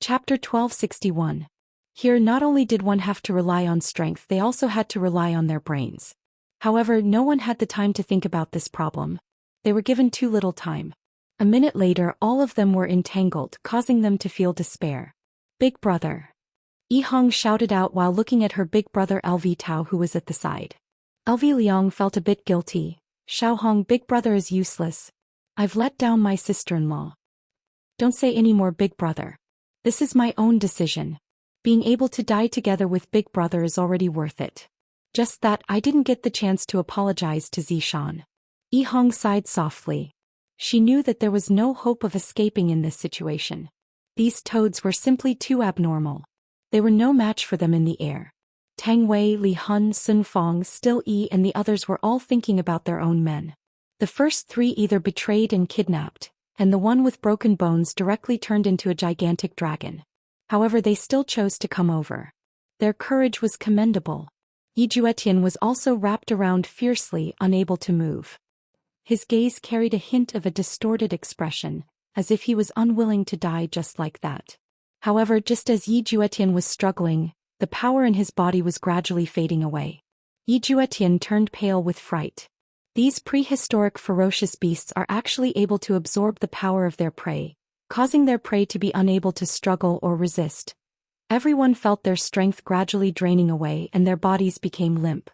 Chapter 1261. Here not only did one have to rely on strength, they also had to rely on their brains. However, no one had the time to think about this problem. They were given too little time. A minute later, all of them were entangled, causing them to feel despair. Big brother. Yi Hong shouted out while looking at her big brother LV Tao, who was at the side. LV Liang felt a bit guilty. Xiao Hong, big brother is useless. I've let down my sister-in-law. Don't say any more, big brother. This is my own decision. Being able to die together with big brother is already worth it. Just that I didn't get the chance to apologize to Zhou Xian. Yi Hong sighed softly. She knew that there was no hope of escaping in this situation. These toads were simply too abnormal. They were no match for them in the air. Tang Wei, Li Hun, Sun Fong, Still Yi and the others were all thinking about their own men. The first three either betrayed and kidnapped, and the one with broken bones directly turned into a gigantic dragon. However, they still chose to come over. Their courage was commendable. Yi Juetian was also wrapped around fiercely, unable to move. His gaze carried a hint of a distorted expression, as if he was unwilling to die just like that. However, just as Yi Juetian was struggling, the power in his body was gradually fading away. Yi Juetian turned pale with fright. These prehistoric ferocious beasts are actually able to absorb the power of their prey, causing their prey to be unable to struggle or resist. Everyone felt their strength gradually draining away and their bodies became limp.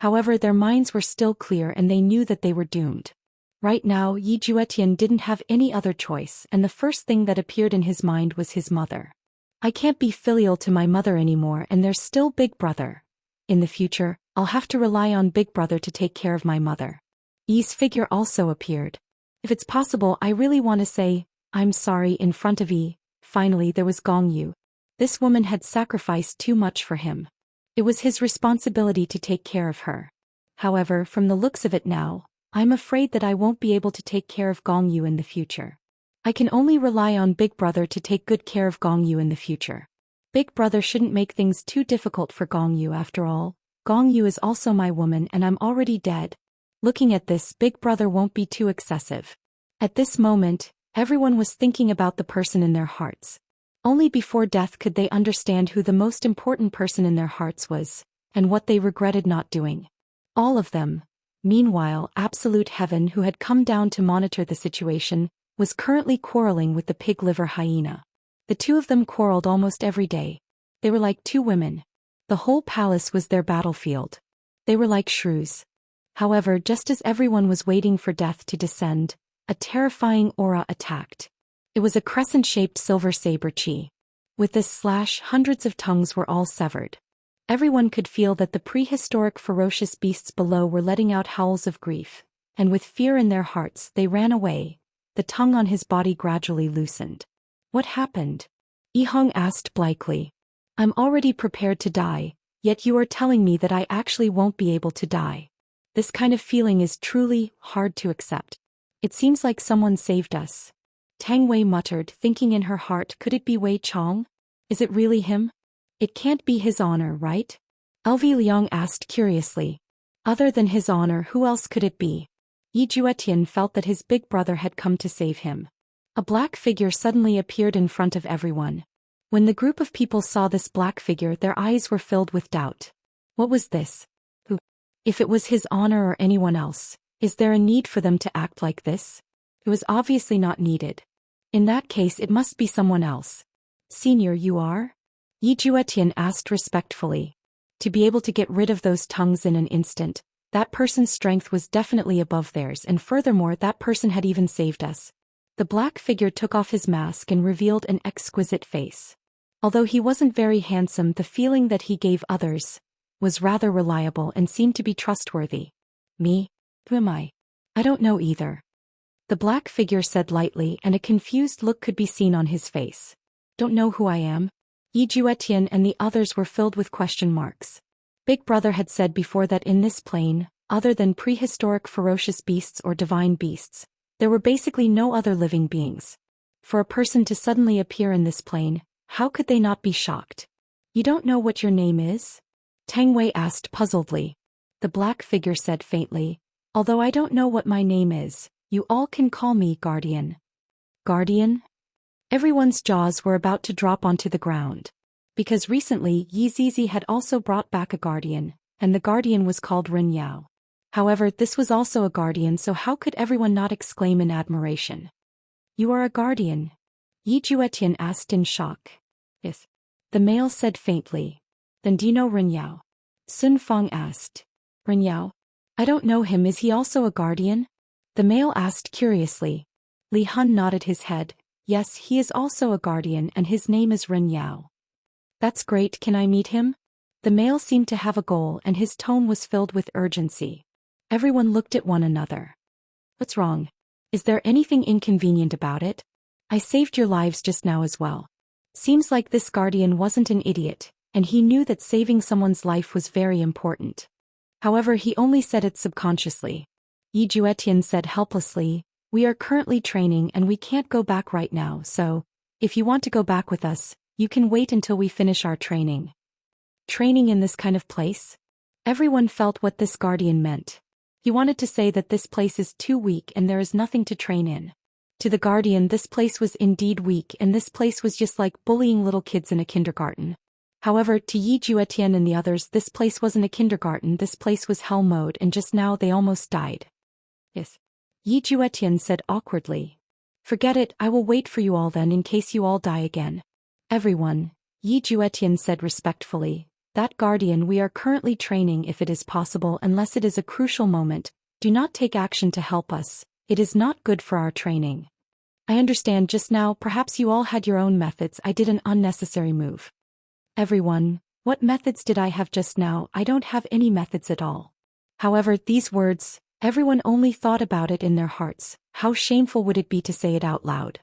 However, their minds were still clear and they knew that they were doomed. Right now, Yi Juetian didn't have any other choice, and the first thing that appeared in his mind was his mother. I can't be filial to my mother anymore, and there's still big brother. In the future, I'll have to rely on big brother to take care of my mother. Yi's figure also appeared. If it's possible, I really want to say, I'm sorry in front of Yi. Finally, there was Gong Yu. This woman had sacrificed too much for him. It was his responsibility to take care of her. However, from the looks of it now, I'm afraid that I won't be able to take care of Gong Yu in the future. I can only rely on Big Brother to take good care of Gong Yu in the future. Big Brother shouldn't make things too difficult for Gong Yu after all. Gong Yu is also my woman and I'm already dead. Looking at this, Big Brother won't be too excessive. At this moment, everyone was thinking about the person in their hearts. Only before death could they understand who the most important person in their hearts was, and what they regretted not doing. All of them. Meanwhile, Absolute Heaven, who had come down to monitor the situation, was currently quarreling with the pig liver hyena. The two of them quarreled almost every day. They were like two women. The whole palace was their battlefield. They were like shrews. However, just as everyone was waiting for death to descend, a terrifying aura attacked. It was a crescent-shaped silver saber chi. With this slash, hundreds of tongues were all severed. Everyone could feel that the prehistoric ferocious beasts below were letting out howls of grief, and with fear in their hearts, they ran away. The tongue on his body gradually loosened. What happened? Yi Hong asked blankly. I'm already prepared to die, yet you are telling me that I actually won't be able to die. This kind of feeling is truly hard to accept. It seems like someone saved us. Tang Wei muttered, thinking in her heart, could it be Wei Chong? Is it really him? It can't be his honor, right? LV Liang asked curiously. Other than his honor, who else could it be? Yi Juetian felt that his big brother had come to save him. A black figure suddenly appeared in front of everyone. When the group of people saw this black figure, their eyes were filled with doubt. What was this? Who? If it was his honor or anyone else, is there a need for them to act like this? It was obviously not needed. In that case, it must be someone else. Senior, you are? Yi Juetian asked respectfully. To be able to get rid of those tongues in an instant, that person's strength was definitely above theirs, and furthermore, that person had even saved us. The black figure took off his mask and revealed an exquisite face. Although he wasn't very handsome, the feeling that he gave others was rather reliable and seemed to be trustworthy. Me? Who am I? I don't know either. The black figure said lightly, and a confused look could be seen on his face. Don't know who I am? Yi Juetian and the others were filled with question marks. Big Brother had said before that in this plane, other than prehistoric ferocious beasts or divine beasts, there were basically no other living beings. For a person to suddenly appear in this plane, how could they not be shocked? You don't know what your name is? Tang Wei asked puzzledly. The black figure said faintly, although I don't know what my name is, you all can call me Guardian. Guardian? Everyone's jaws were about to drop onto the ground. Because recently Yi Zizi had also brought back a guardian, and the guardian was called Ren Yao. However, this was also a guardian, so how could everyone not exclaim in admiration? "You are a guardian?" Yi Juetian asked in shock. "Yes." The male said faintly. "Then do you know Ren Yao?" Sun Fang asked. "Ren Yao? I don't know him. Is he also a guardian?" The male asked curiously. Li Hun nodded his head. "Yes, he is also a guardian and his name is Ren Yao." "That's great, can I meet him?" The male seemed to have a goal and his tone was filled with urgency. Everyone looked at one another. "What's wrong? Is there anything inconvenient about it? I saved your lives just now as well." Seems like this guardian wasn't an idiot, and he knew that saving someone's life was very important. However, he only said it subconsciously. Yi Juetian said helplessly, "We are currently training and we can't go back right now, so, if you want to go back with us, you can wait until we finish our training." Training in this kind of place? Everyone felt what this guardian meant. He wanted to say that this place is too weak and there is nothing to train in. To the guardian, this place was indeed weak and this place was just like bullying little kids in a kindergarten. However, to Yi Juetian and the others, this place wasn't a kindergarten, this place was hell mode, and just now they almost died. "Yes." Yi Juetian said awkwardly. "Forget it, I will wait for you all then in case you all die again." "Everyone," Yi Juetian said respectfully, "that guardian we are currently training, if it is possible, unless it is a crucial moment, do not take action to help us, it is not good for our training." "I understand just now, perhaps you all had your own methods, I did an unnecessary move." "Everyone, what methods did I have just now? I don't have any methods at all." However, these words, everyone only thought about it in their hearts. How shameful would it be to say it out loud?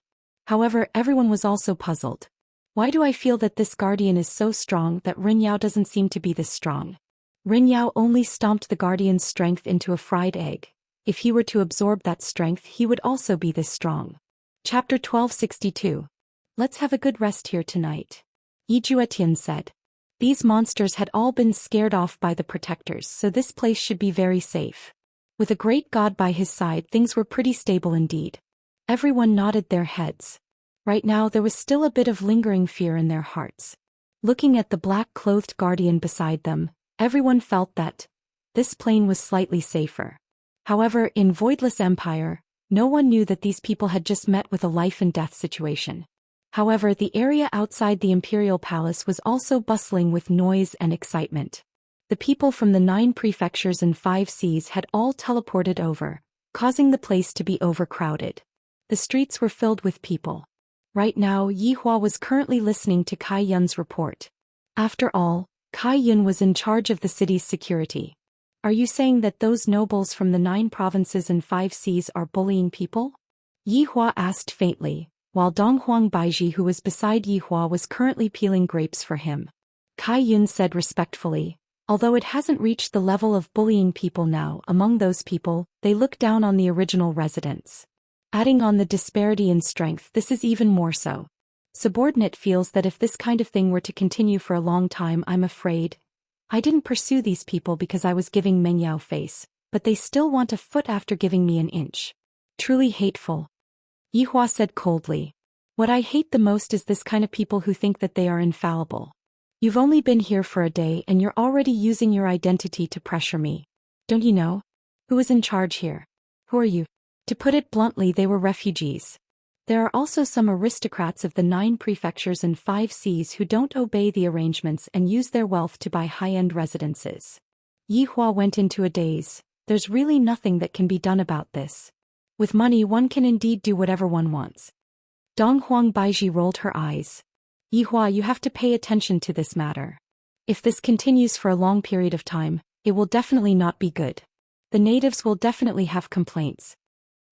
However, everyone was also puzzled. Why do I feel that this guardian is so strong that Ren Yao doesn't seem to be this strong? Ren Yao only stomped the guardian's strength into a fried egg. If he were to absorb that strength, he would also be this strong. Chapter 1262. Let's have a good rest here tonight. Yi Juetian said. These monsters had all been scared off by the protectors, so this place should be very safe. With a great god by his side, things were pretty stable indeed. Everyone nodded their heads. Right now there was still a bit of lingering fear in their hearts. Looking at the black-clothed guardian beside them, everyone felt that this plane was slightly safer. However, in Voidless Empire, no one knew that these people had just met with a life-and-death situation. However, the area outside the Imperial Palace was also bustling with noise and excitement. The people from the 9 prefectures and 5 seas had all teleported over, causing the place to be overcrowded. The streets were filled with people. Right now, Yi Hua was currently listening to Kai Yun's report. After all, Kai Yun was in charge of the city's security. Are you saying that those nobles from the 9 provinces and 5 seas are bullying people? Yi Hua asked faintly, while Donghuang Baiji, who was beside Yi Hua, was currently peeling grapes for him. Kai Yun said respectfully, although it hasn't reached the level of bullying people now, among those people, they look down on the original residents. Adding on the disparity in strength, this is even more so. Subordinate feels that if this kind of thing were to continue for a long time, I'm afraid. I didn't pursue these people because I was giving Meng Yao face, but they still want a foot after giving me an inch. Truly hateful. Yi Hua said coldly. What I hate the most is this kind of people who think that they are infallible. You've only been here for a day and you're already using your identity to pressure me. Don't you know? Who is in charge here? Who are you? To put it bluntly, they were refugees. There are also some aristocrats of the 9 prefectures and 5 seas who don't obey the arrangements and use their wealth to buy high-end residences. Yi Hua went into a daze. There's really nothing that can be done about this. With money one can indeed do whatever one wants. Donghuang Baiji rolled her eyes. Yi Hua, you have to pay attention to this matter. If this continues for a long period of time, it will definitely not be good. The natives will definitely have complaints.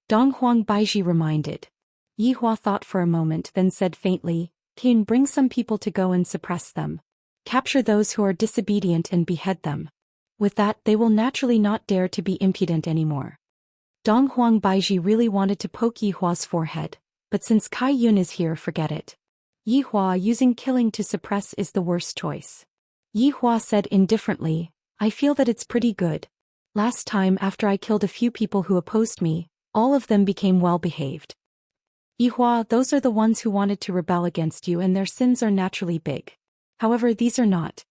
Donghuang Baiji reminded. Yi Hua thought for a moment, then said faintly, Can bring some people to go and suppress them. Capture those who are disobedient and behead them. With that, they will naturally not dare to be impudent anymore. Donghuang Baiji really wanted to poke Yi Hua's forehead, but since Kai Yun is here, forget it. Yi Hua, using killing to suppress is the worst choice. Yi Hua said indifferently, I feel that it's pretty good. Last time after I killed a few people who opposed me, all of them became well-behaved. Yihua, those are the ones who wanted to rebel against you and their sins are naturally big. However, these are not.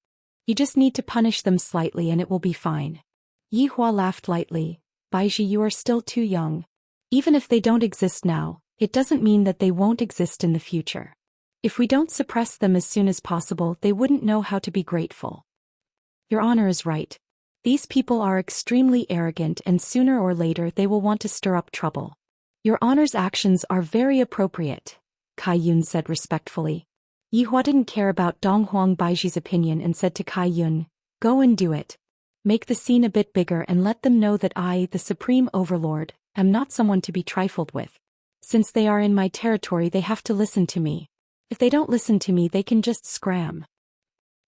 You just need to punish them slightly and it will be fine. Yihua laughed lightly. Baizhi, you are still too young. Even if they don't exist now, it doesn't mean that they won't exist in the future. If we don't suppress them as soon as possible, they wouldn't know how to be grateful. Your honor is right. These people are extremely arrogant and sooner or later they will want to stir up trouble. Your honor's actions are very appropriate, Kai Yun said respectfully. Yihua didn't care about Donghuang Baizhi's opinion and said to Kai Yun, go and do it. Make the scene a bit bigger and let them know that I, the Supreme Overlord, am not someone to be trifled with. Since they are in my territory, they have to listen to me. If they don't listen to me, they can just scram.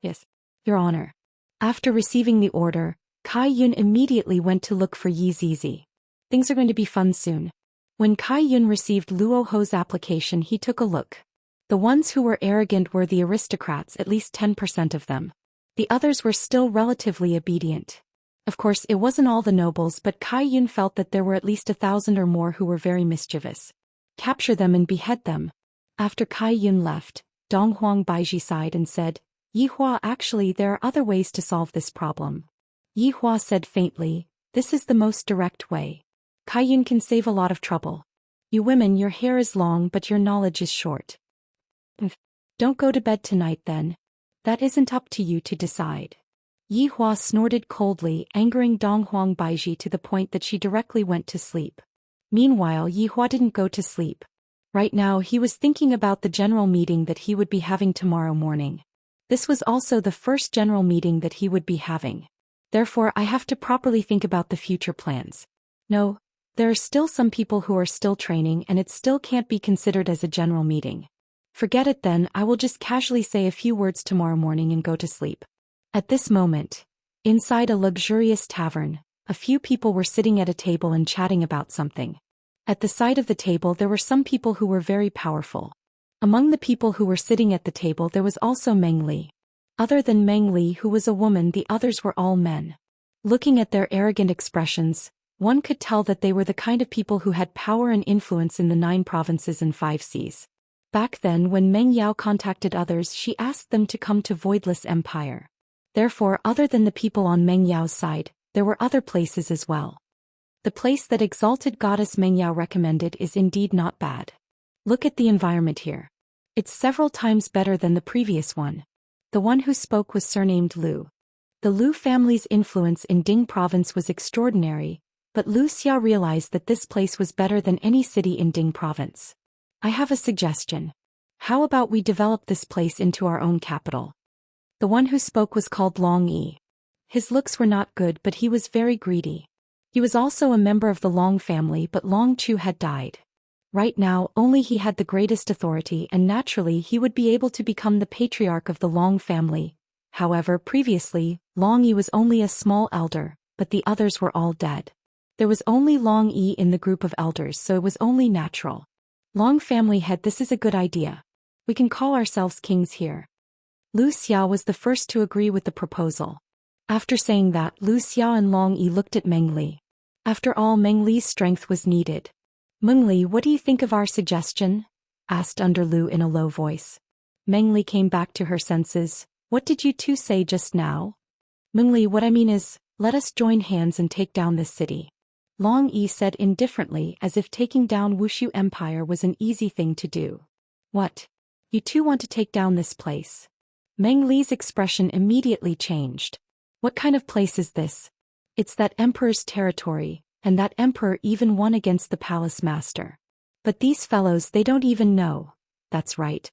Yes, Your Honor. After receiving the order, Kai Yun immediately went to look for Yi Zizi. Things are going to be fun soon. When Kai Yun received Luo Ho's application, he took a look. The ones who were arrogant were the aristocrats, at least 10% of them. The others were still relatively obedient. Of course, it wasn't all the nobles, but Kai Yun felt that there were at least 1,000 or more who were very mischievous. Capture them and behead them. After Kai Yun left, Donghuang Baizhi sighed and said, Yihua, actually there are other ways to solve this problem. Yihua said faintly, this is the most direct way. Kai Yun can save a lot of trouble. You women, your hair is long but your knowledge is short. Don't go to bed tonight then. That isn't up to you to decide. Yihua snorted coldly, angering Donghuang Baizhi to the point that she directly went to sleep. Meanwhile, Yihua didn't go to sleep. Right now he was thinking about the general meeting that he would be having tomorrow morning. This was also the first general meeting that he would be having. Therefore, I have to properly think about the future plans. No, there are still some people who are still training and it still can't be considered as a general meeting. Forget it then, I will just casually say a few words tomorrow morning and go to sleep. At this moment, inside a luxurious tavern, a few people were sitting at a table and chatting about something. At the side of the table there were some people who were very powerful. Among the people who were sitting at the table there was also Meng Li. Other than Meng Li, who was a woman, the others were all men. Looking at their arrogant expressions, one could tell that they were the kind of people who had power and influence in the 9 provinces and 5 seas. Back then, when Meng Yao contacted others, she asked them to come to Voidless Empire. Therefore, other than the people on Meng Yao's side, there were other places as well. The place that exalted goddess Meng Yao recommended is indeed not bad. Look at the environment here. It's several times better than the previous one. The one who spoke was surnamed Lu. The Lu family's influence in Ding province was extraordinary, but Lu Xia realized that this place was better than any city in Ding province. I have a suggestion. How about we develop this place into our own capital? The one who spoke was called Long Yi. His looks were not good, but he was very greedy. He was also a member of the Long family, but Long Chu had died. Right now, only he had the greatest authority and naturally he would be able to become the patriarch of the Long family. However, previously, Long Yi was only a small elder, but the others were all dead. There was only Long Yi in the group of elders, so it was only natural. Long family head, this is a good idea. We can call ourselves kings here. Lu Xia was the first to agree with the proposal. After saying that, Lu Xia and Long Yi looked at Meng Li. After all, Meng Li's strength was needed. Meng Li, what do you think of our suggestion? Asked Under Lu in a low voice. Meng Li came back to her senses. What did you two say just now? Meng Li, what I mean is, let us join hands and take down this city. Long Yi said indifferently, as if taking down Wuxia Empire was an easy thing to do. What? You two want to take down this place? Meng Li's expression immediately changed. What kind of place is this? It's that emperor's territory, and that emperor even won against the palace master. But these fellows, they don't even know. That's right.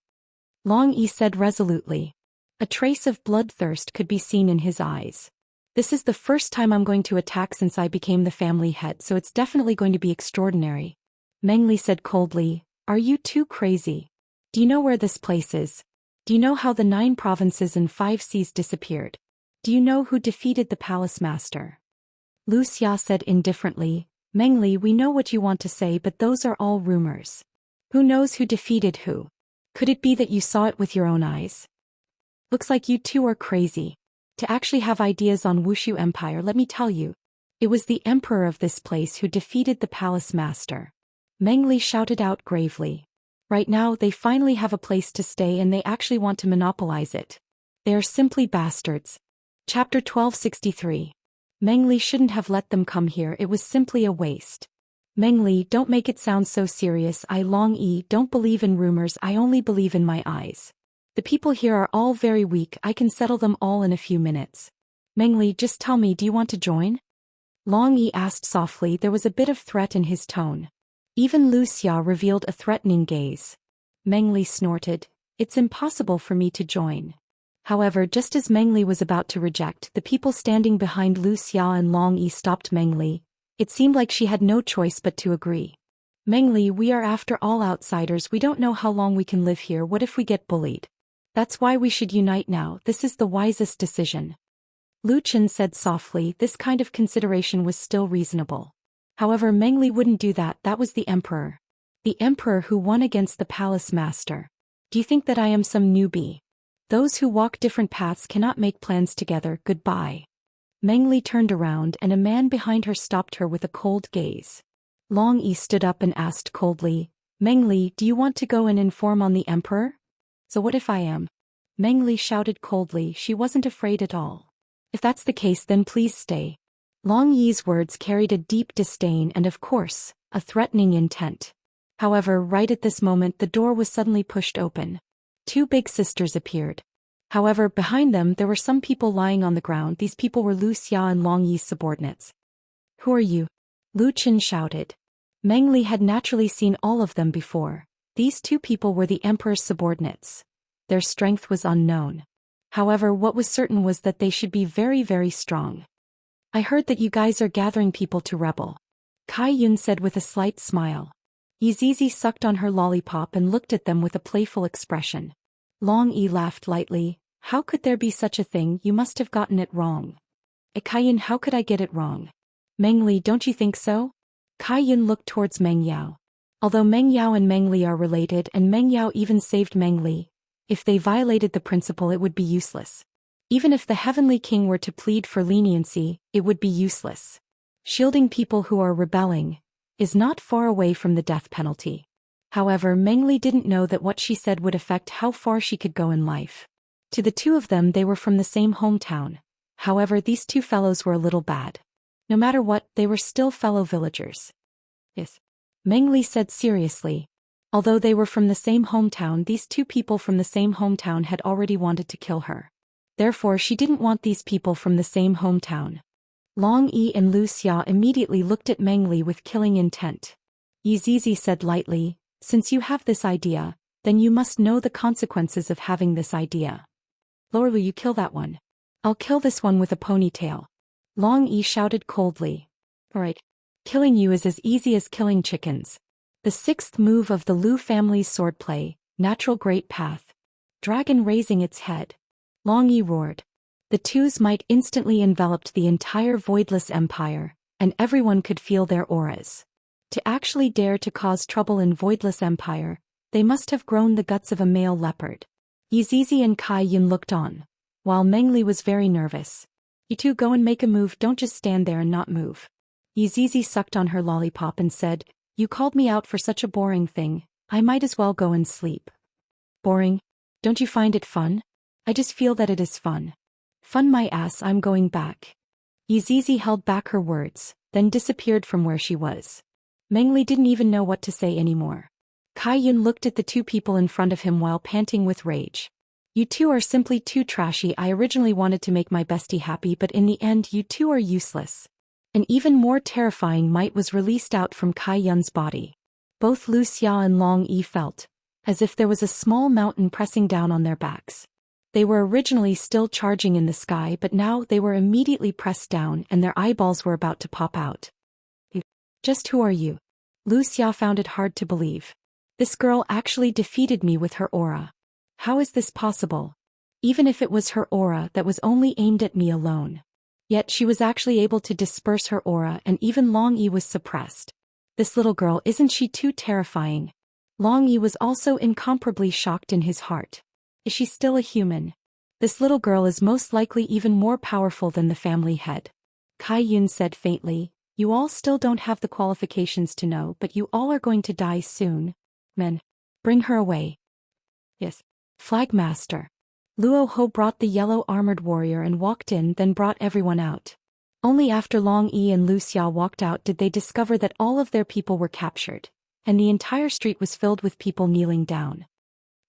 Long Yi said resolutely. A trace of bloodthirst could be seen in his eyes. This is the first time I'm going to attack since I became the family head, so it's definitely going to be extraordinary. Meng Li said coldly, are you too crazy? Do you know where this place is? Do you know how the 9 provinces and 5 seas disappeared? Do you know who defeated the palace master? Lu Xia said indifferently, Meng Li, we know what you want to say, but those are all rumors. Who knows who defeated who? Could it be that you saw it with your own eyes? Looks like you two are crazy. To actually have ideas on Wuxia Empire, let me tell you. It was the emperor of this place who defeated the palace master. Meng Li shouted out gravely. Right now they finally have a place to stay and they actually want to monopolize it. They are simply bastards. Chapter 1263. Meng Li shouldn't have let them come here, it was simply a waste. Meng Li, don't make it sound so serious. I Long Yi don't believe in rumors, I only believe in my eyes. The people here are all very weak, I can settle them all in a few minutes. Meng Li, just tell me, do you want to join? Long Yi asked softly, there was a bit of threat in his tone. Even Wuxia revealed a threatening gaze. Meng Li snorted, it's impossible for me to join. However, just as Meng Li was about to reject, the people standing behind Wuxia and Long Yi stopped Meng Li. It seemed like she had no choice but to agree. Meng Li, we are after all outsiders, we don't know how long we can live here, what if we get bullied? That's why we should unite now, this is the wisest decision. Lu Chen said softly, this kind of consideration was still reasonable. However, Meng Li wouldn't do that, that was the emperor. The emperor who won against the palace master. Do you think that I am some newbie? Those who walk different paths cannot make plans together, goodbye. Meng Li turned around and a man behind her stopped her with a cold gaze. Long Yi stood up and asked coldly, Meng Li, do you want to go and inform on the emperor? So what if I am? Meng Li shouted coldly, she wasn't afraid at all. If that's the case then please stay. Long Yi's words carried a deep disdain and of course, a threatening intent. However, right at this moment the door was suddenly pushed open. Two big sisters appeared. However, behind them there were some people lying on the ground, these people were Wuxia and Long Yi's subordinates. Who are you? Lu Chen shouted. Meng Li had naturally seen all of them before. These two people were the emperor's subordinates. Their strength was unknown. However, what was certain was that they should be very, very strong. I heard that you guys are gathering people to rebel. Kai Yun said with a slight smile. Yizizi sucked on her lollipop and looked at them with a playful expression. Long Yi laughed lightly. How could there be such a thing, you must have gotten it wrong. Kai Yun, how could I get it wrong? Meng Li, don't you think so? Kai Yun looked towards Meng Yao. Although Meng Yao and Meng Li are related and Meng Yao even saved Meng Li, if they violated the principle it would be useless. Even if the Heavenly King were to plead for leniency, it would be useless. Shielding people who are rebelling is not far away from the death penalty. However, Meng Li didn't know that what she said would affect how far she could go in life. To the two of them they were from the same hometown. However, these two fellows were a little bad. No matter what, they were still fellow villagers. Yes. Meng Li said seriously. Although they were from the same hometown, these two people from the same hometown had already wanted to kill her. Therefore she didn't want these people from the same hometown. Long Yi and Wuxia immediately looked at Meng Li with killing intent. Yizizi said lightly, since you have this idea, then you must know the consequences of having this idea. Lord, will you kill that one? I'll kill this one with a ponytail. Long Yi shouted coldly. Alright. Killing you is as easy as killing chickens. The sixth move of the Lu family's swordplay, natural great path. Dragon raising its head. Long Yi roared. The two's might instantly enveloped the entire voidless empire, and everyone could feel their auras. To actually dare to cause trouble in voidless empire, they must have grown the guts of a male leopard. Yizizi and Kai Yun looked on, while Meng Li was very nervous. You two go and make a move, don't just stand there and not move. Yizizi sucked on her lollipop and said, you called me out for such a boring thing, I might as well go and sleep. Boring? Don't you find it fun? I just feel that it is fun. Fun my ass, I'm going back. Yizizi held back her words, then disappeared from where she was. Meng Li didn't even know what to say anymore. Kai Yun looked at the two people in front of him while panting with rage. You two are simply too trashy. I originally wanted to make my bestie happy, but in the end you two are useless. An even more terrifying might was released out from Kai Yun's body. Both Wuxia and Long Yi felt as if there was a small mountain pressing down on their backs. They were originally still charging in the sky, but now they were immediately pressed down and their eyeballs were about to pop out. Just who are you? Wuxia found it hard to believe. This girl actually defeated me with her aura. How is this possible? Even if it was her aura that was only aimed at me alone. Yet she was actually able to disperse her aura, and even Long Yi was suppressed. This little girl, isn't she too terrifying? Long Yi was also incomparably shocked in his heart. Is she still a human? This little girl is most likely even more powerful than the family head. Kai Yun said faintly, you all still don't have the qualifications to know, but you all are going to die soon. Men. Bring her away. Yes. Flagmaster. Luo Ho brought the yellow armored warrior and walked in, then brought everyone out. Only after Long Yi and Wuxia walked out did they discover that all of their people were captured, and the entire street was filled with people kneeling down.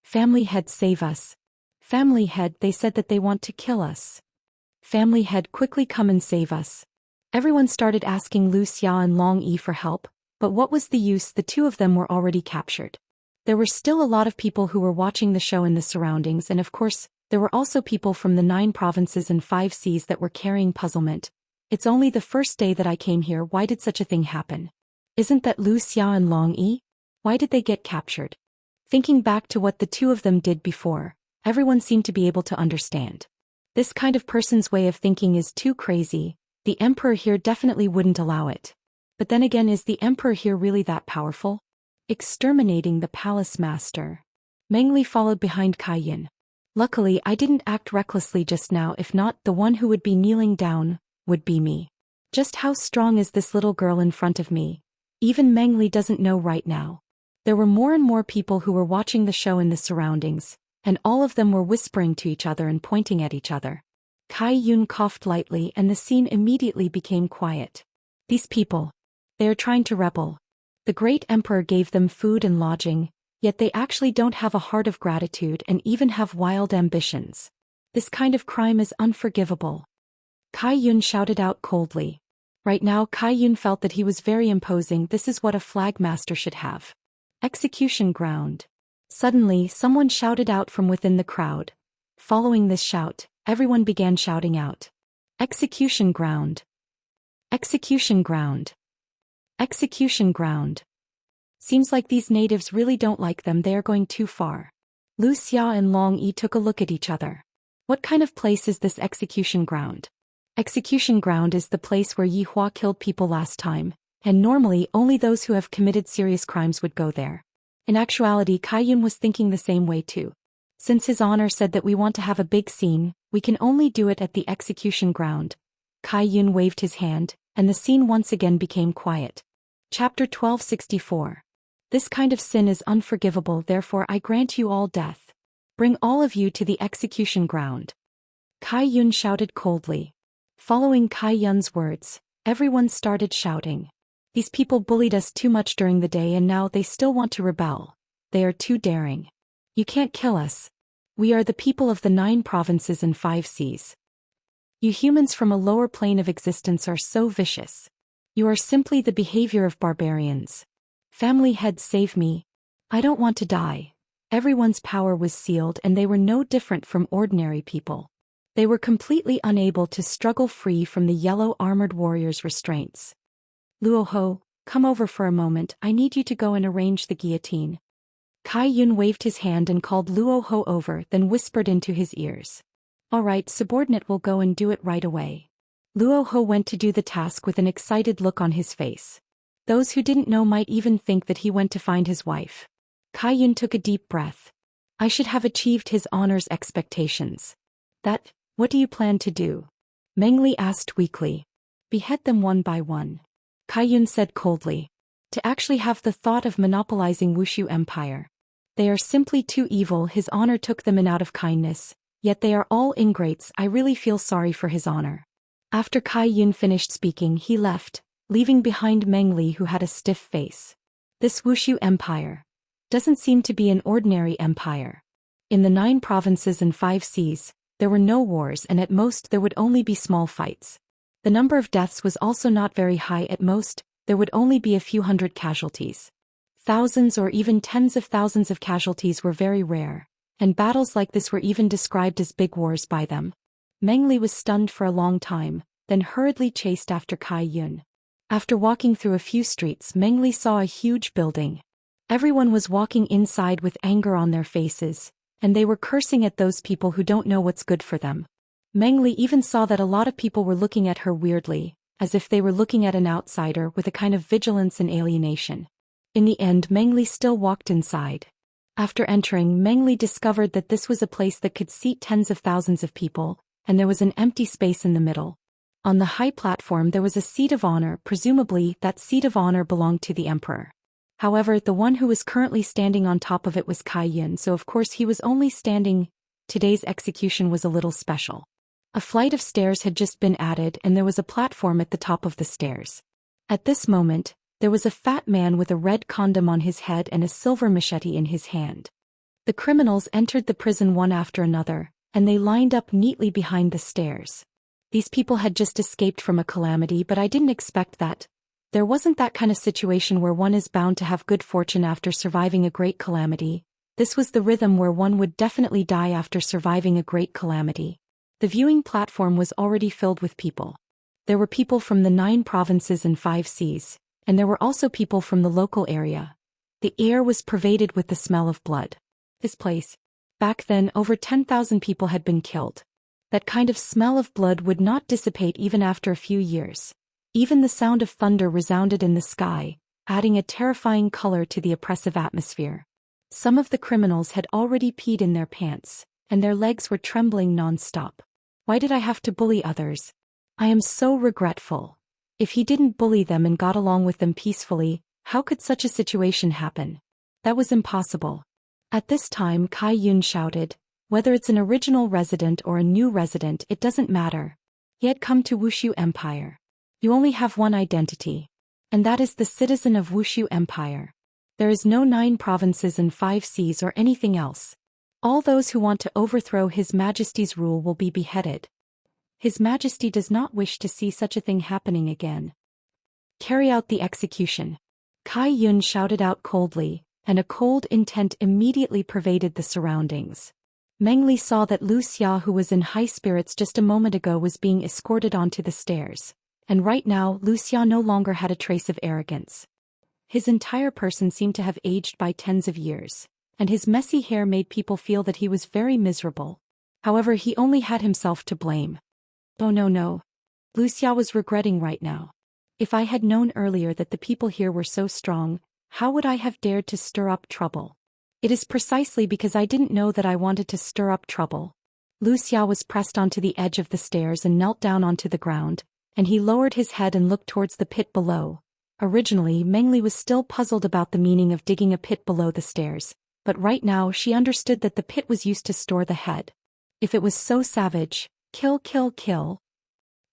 Family head, save us. Family head, they said that they want to kill us. Family head, quickly come and save us. Everyone started asking Wuxia and Long Yi for help, but what was the use? The two of them were already captured. There were still a lot of people who were watching the show in the surroundings, and of course, there were also people from the 9 provinces and 5 seas that were carrying puzzlement. It's only the first day that I came here, why did such a thing happen? Isn't that Wuxia and Long Yi? Why did they get captured? Thinking back to what the two of them did before, everyone seemed to be able to understand. This kind of person's way of thinking is too crazy. The emperor here definitely wouldn't allow it. But then again, is the emperor here really that powerful? Exterminating the palace master. Meng Li followed behind Kai Yin. Luckily, I didn't act recklessly just now. If not, the one who would be kneeling down would be me. Just how strong is this little girl in front of me? Even Meng Li doesn't know right now. There were more and more people who were watching the show in the surroundings, and all of them were whispering to each other and pointing at each other. Kai Yun coughed lightly and the scene immediately became quiet. These people. They are trying to rebel. The great emperor gave them food and lodging, yet they actually don't have a heart of gratitude and even have wild ambitions. This kind of crime is unforgivable. Kai Yun shouted out coldly. Right now Kai Yun felt that he was very imposing. This is what a flagmaster should have. Execution ground. Suddenly, someone shouted out from within the crowd. Following this shout, everyone began shouting out. Execution ground. Execution ground. Execution ground. Seems like these natives really don't like them. They are going too far. Wuxia and Long Yi took a look at each other. What kind of place is this execution ground? Execution ground is the place where Yi Hua killed people last time, and normally only those who have committed serious crimes would go there. In actuality, Kai Yun was thinking the same way too. Since his honor said that we want to have a big scene, we can only do it at the execution ground. Kai Yun waved his hand, and the scene once again became quiet. Chapter 1264. This kind of sin is unforgivable, therefore I grant you all death. Bring all of you to the execution ground. Kai Yun shouted coldly. Following Kai Yun's words, everyone started shouting. These people bullied us too much during the day and now they still want to rebel. They are too daring. You can't kill us. We are the people of the 9 provinces and 5 seas. You humans from a lower plane of existence are so vicious. You are simply the behavior of barbarians. Family head, save me. I don't want to die. Everyone's power was sealed and they were no different from ordinary people. They were completely unable to struggle free from the yellow armored warrior's restraints. Luo Ho, come over for a moment. I need you to go and arrange the guillotine. Kai Yun waved his hand and called Luo Ho over, then whispered into his ears. All right, subordinate will go and do it right away. Luo Ho went to do the task with an excited look on his face. Those who didn't know might even think that he went to find his wife. Kai Yun took a deep breath. I should have achieved his honor's expectations. What do you plan to do? Meng Li asked weakly. Behead them one by one. Kai Yun said coldly. To actually have the thought of monopolizing Wushu Empire. They are simply too evil. His honor took them in out of kindness, yet they are all ingrates. I really feel sorry for his honor. After Kai Yun finished speaking, he left, leaving behind Meng Li, who had a stiff face. This Wushu Empire doesn't seem to be an ordinary empire. In the 9 provinces and 5 seas, there were no wars and at most there would only be small fights. The number of deaths was also not very high. At most, there would only be a few hundred casualties. Thousands or even tens of thousands of casualties were very rare, and battles like this were even described as big wars by them. Meng Li was stunned for a long time, then hurriedly chased after Kai Yun. After walking through a few streets, Meng Li saw a huge building. Everyone was walking inside with anger on their faces, and they were cursing at those people who don't know what's good for them. Meng Li even saw that a lot of people were looking at her weirdly, as if they were looking at an outsider with a kind of vigilance and alienation. In the end, Meng Li still walked inside. After entering, Meng Li discovered that this was a place that could seat tens of thousands of people, and there was an empty space in the middle. On the high platform there was a seat of honor. Presumably, that seat of honor belonged to the emperor. However, the one who was currently standing on top of it was Kai Yun, so of course he was only standing. Today's execution was a little special. A flight of stairs had just been added and there was a platform at the top of the stairs. At this moment, there was a fat man with a red condom on his head and a silver machete in his hand. The criminals entered the prison one after another, and they lined up neatly behind the stairs. These people had just escaped from a calamity, but I didn't expect that. There wasn't that kind of situation where one is bound to have good fortune after surviving a great calamity. This was the rhythm where one would definitely die after surviving a great calamity. The viewing platform was already filled with people. There were people from the 9 provinces and 5 seas, and there were also people from the local area. The air was pervaded with the smell of blood. This place. Back then, over 10,000 people had been killed. That kind of smell of blood would not dissipate even after a few years. Even the sound of thunder resounded in the sky, adding a terrifying color to the oppressive atmosphere. Some of the criminals had already peed in their pants, and their legs were trembling non-stop. Why did I have to bully others? I am so regretful. If he didn't bully them and got along with them peacefully, how could such a situation happen? That was impossible. At this time Kai Yun shouted, "Whether it's an original resident or a new resident, it doesn't matter. He had come to Wuxia Empire. You only have one identity. And that is the citizen of Wuxia Empire. There is no 9 provinces and 5 seas or anything else. All those who want to overthrow His Majesty's rule will be beheaded. His Majesty does not wish to see such a thing happening again. Carry out the execution." Kai Yun shouted out coldly, and a cold intent immediately pervaded the surroundings. Meng Li saw that Wuxia, who was in high spirits just a moment ago, was being escorted onto the stairs. And right now, Wuxia no longer had a trace of arrogance. His entire person seemed to have aged by tens of years, and his messy hair made people feel that he was very miserable. However, he only had himself to blame. Oh no. Wuxia was regretting right now. If I had known earlier that the people here were so strong, how would I have dared to stir up trouble? It is precisely because I didn't know that I wanted to stir up trouble. Wuxia was pressed onto the edge of the stairs and knelt down onto the ground, and he lowered his head and looked towards the pit below. Originally, Meng Li was still puzzled about the meaning of digging a pit below the stairs, but right now she understood that the pit was used to store the head. If it was so savage, kill.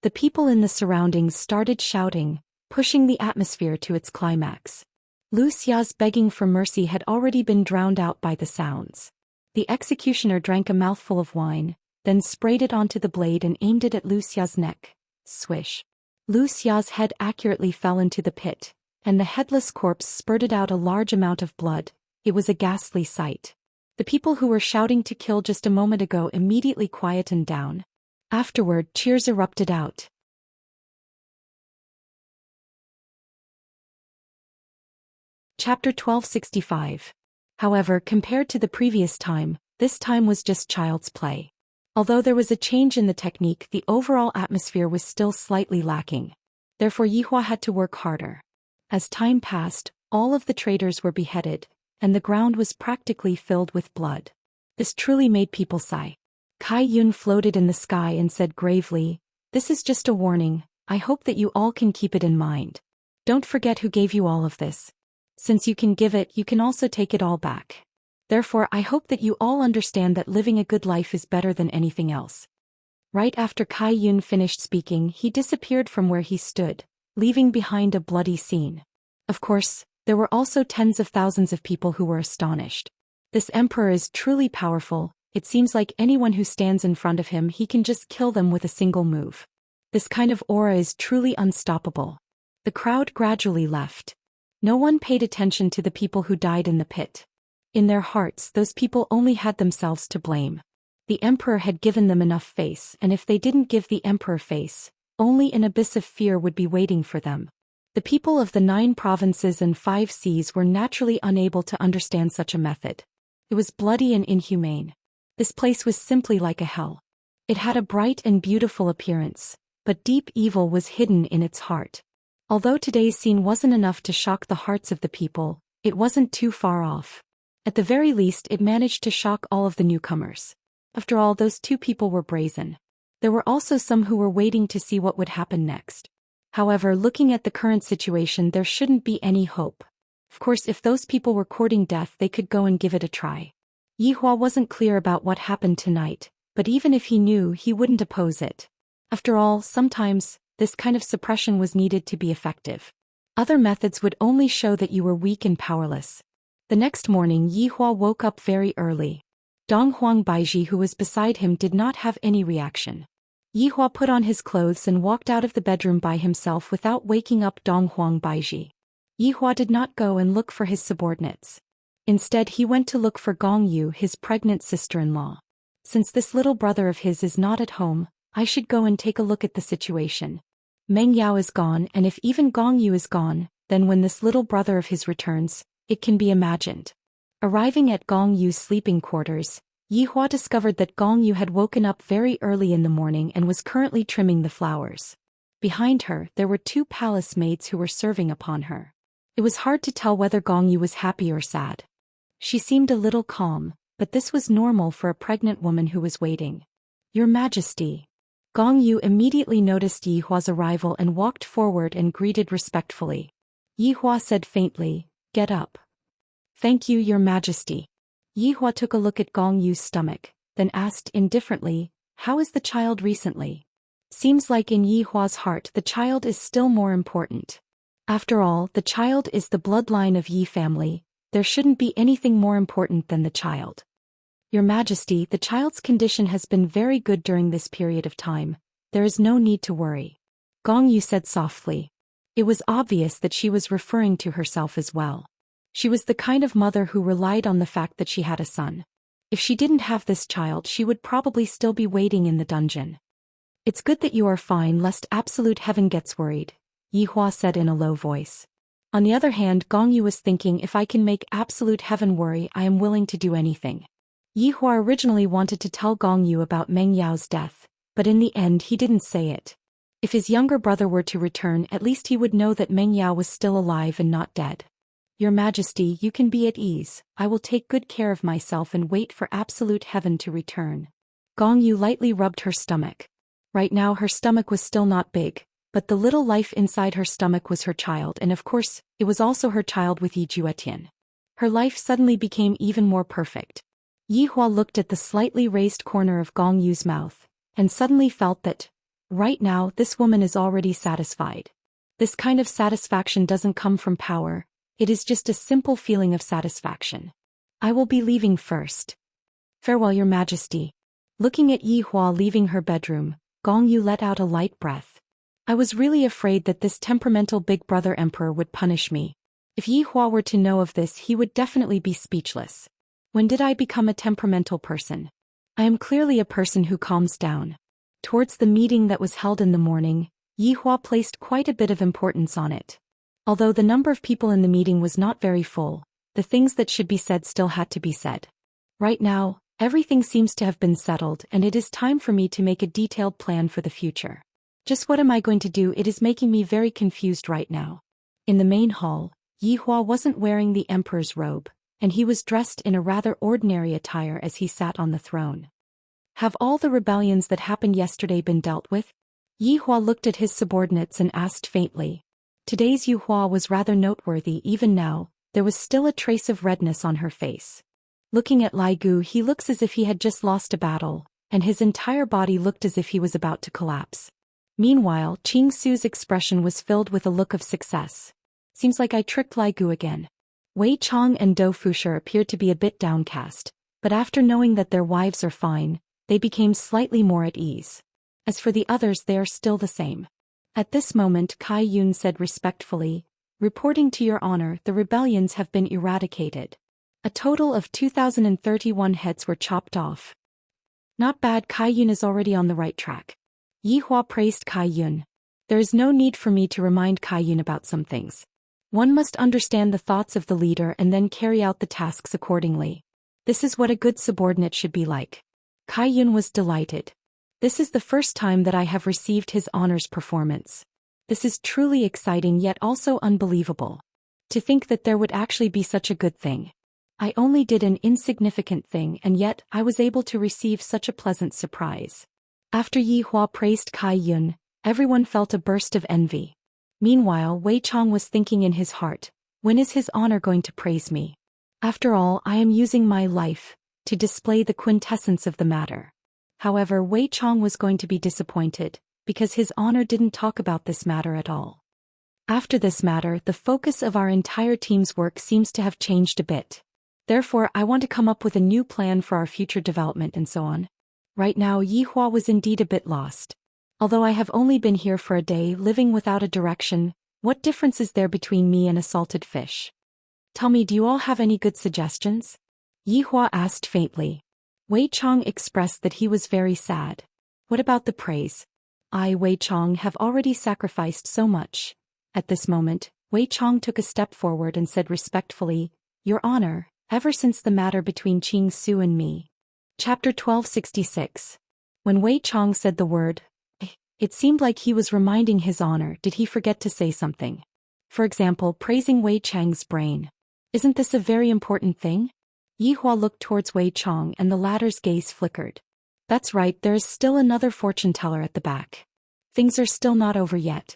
The people in the surroundings started shouting, pushing the atmosphere to its climax. Wuxia's begging for mercy had already been drowned out by the sounds. The executioner drank a mouthful of wine, then sprayed it onto the blade and aimed it at Wuxia's neck. Swish. Wuxia's head accurately fell into the pit, and the headless corpse spurted out a large amount of blood. It was a ghastly sight. The people who were shouting to kill just a moment ago immediately quietened down. Afterward, cheers erupted out. Chapter 1265. However, compared to the previous time, this time was just child's play. Although there was a change in the technique, the overall atmosphere was still slightly lacking. Therefore Yihua had to work harder. As time passed, all of the traitors were beheaded, and the ground was practically filled with blood. This truly made people sigh. Kai Yun floated in the sky and said gravely, "This is just a warning. I hope that you all can keep it in mind. Don't forget who gave you all of this. Since you can give it, you can also take it all back. Therefore, I hope that you all understand that living a good life is better than anything else." Right after Kai Yun finished speaking, he disappeared from where he stood, leaving behind a bloody scene. Of course, there were also tens of thousands of people who were astonished. This emperor is truly powerful. It seems like anyone who stands in front of him, he can just kill them with a single move. This kind of aura is truly unstoppable. The crowd gradually left. No one paid attention to the people who died in the pit. In their hearts, those people only had themselves to blame. The emperor had given them enough face, and if they didn't give the emperor face, only an abyss of fear would be waiting for them. The people of the 9 provinces and 5 seas were naturally unable to understand such a method. It was bloody and inhumane. This place was simply like a hell. It had a bright and beautiful appearance, but deep evil was hidden in its heart. Although today's scene wasn't enough to shock the hearts of the people, it wasn't too far off. At the very least, it managed to shock all of the newcomers. After all, those 2 people were brazen. There were also some who were waiting to see what would happen next. However, looking at the current situation, there shouldn't be any hope. Of course, if those people were courting death, they could go and give it a try. Yi Hua wasn't clear about what happened tonight, but even if he knew, he wouldn't oppose it. After all, sometimes, this kind of suppression was needed to be effective. Other methods would only show that you were weak and powerless. The next morning, Yi Hua woke up very early. Dong Huang Baiji, who was beside him, did not have any reaction. Yi Hua put on his clothes and walked out of the bedroom by himself without waking up Dong Huang Baiji. Yi Hua did not go and look for his subordinates. Instead, he went to look for Gong Yu, his pregnant sister-in-law. Since this little brother of his is not at home, I should go and take a look at the situation. Meng Yao is gone, and if even Gong Yu is gone, then when this little brother of his returns, it can be imagined. Arriving at Gong Yu's sleeping quarters, Yi Hua discovered that Gong Yu had woken up very early in the morning and was currently trimming the flowers. Behind her, there were two palace maids who were serving upon her. It was hard to tell whether Gong Yu was happy or sad. She seemed a little calm, but this was normal for a pregnant woman who was waiting. Your Majesty. Gong Yu immediately noticed Yi Hua's arrival and walked forward and greeted respectfully. Yi Hua said faintly, "Get up." "Thank you, Your Majesty." Yi Hua took a look at Gong Yu's stomach, then asked indifferently, "How is the child recently?" Seems like in Yi Hua's heart the child is still more important. After all, the child is the bloodline of Yi family. There shouldn't be anything more important than the child. Your Majesty, the child's condition has been very good during this period of time. There is no need to worry. Gong Yu said softly. It was obvious that she was referring to herself as well. She was the kind of mother who relied on the fact that she had a son. If she didn't have this child, she would probably still be waiting in the dungeon. It's good that you are fine, lest absolute heaven gets worried, Yi Hua said in a low voice. On the other hand, Gong Yu was thinking, if I can make absolute heaven worry, I am willing to do anything. Yi Hua originally wanted to tell Gong Yu about Meng Yao's death, but in the end he didn't say it. If his younger brother were to return, at least he would know that Meng Yao was still alive and not dead. Your Majesty, you can be at ease. I will take good care of myself and wait for absolute heaven to return. Gong Yu lightly rubbed her stomach. Right now her stomach was still not big, but the little life inside her stomach was her child, and of course, it was also her child with Yi Juetian. Her life suddenly became even more perfect. Yi Hua looked at the slightly raised corner of Gong Yu's mouth, and suddenly felt that, right now, this woman is already satisfied. This kind of satisfaction doesn't come from power. It is just a simple feeling of satisfaction. I will be leaving first. Farewell, Your Majesty. Looking at Yi Hua leaving her bedroom, Gong Yu let out a light breath. I was really afraid that this temperamental big brother emperor would punish me. If Yi Hua were to know of this, he would definitely be speechless. When did I become a temperamental person? I am clearly a person who calms down. Towards the meeting that was held in the morning, Yi Hua placed quite a bit of importance on it. Although the number of people in the meeting was not very full, the things that should be said still had to be said. Right now, everything seems to have been settled, and it is time for me to make a detailed plan for the future. Just what am I going to do? It is making me very confused right now. In the main hall, Yi Hua wasn't wearing the emperor's robe, and he was dressed in a rather ordinary attire as he sat on the throne. Have all the rebellions that happened yesterday been dealt with? Yi Hua looked at his subordinates and asked faintly. Today's Yi Hua was rather noteworthy. Even now, there was still a trace of redness on her face. Looking at Lai Gu, he looks as if he had just lost a battle, and his entire body looked as if he was about to collapse. Meanwhile, Qing Su's expression was filled with a look of success. Seems like I tricked Lai Gu again. Wei Chong and Dou Fushi appeared to be a bit downcast, but after knowing that their wives are fine, they became slightly more at ease. As for the others, they are still the same. At this moment, Kai Yun said respectfully, reporting to your honor, the rebellions have been eradicated. A total of 2,031 heads were chopped off. Not bad, Kai Yun is already on the right track. Yi Hua praised Kai Yun. There is no need for me to remind Kai Yun about some things. One must understand the thoughts of the leader and then carry out the tasks accordingly. This is what a good subordinate should be like. Kai Yun was delighted. This is the first time that I have received his honors performance. This is truly exciting yet also unbelievable. To think that there would actually be such a good thing. I only did an insignificant thing and yet I was able to receive such a pleasant surprise. After Yi Hua praised Kai Yun, everyone felt a burst of envy. Meanwhile, Wei Chong was thinking in his heart, When is his honor going to praise me? After all, I am using my life to display the quintessence of the matter. However, Wei Chong was going to be disappointed, because his honor didn't talk about this matter at all. After this matter, the focus of our entire team's work seems to have changed a bit. Therefore, I want to come up with a new plan for our future development and so on. Right now, Yi Hua was indeed a bit lost. Although I have only been here for a day, living without a direction, what difference is there between me and a salted fish? Tell me, do you all have any good suggestions? Yi Hua asked faintly. Wei Chong expressed that he was very sad. What about the praise? I, Wei Chong, have already sacrificed so much. At this moment, Wei Chong took a step forward and said respectfully, Your Honor, ever since the matter between Qing Su and me. Chapter 1266. When Wei Chong said the word, it seemed like he was reminding his honor. Did he forget to say something? For example, praising Wei Chang's brain. Isn't this a very important thing? Yi Hua looked towards Wei Chong and the latter's gaze flickered. That's right, there is still another fortune teller at the back. Things are still not over yet.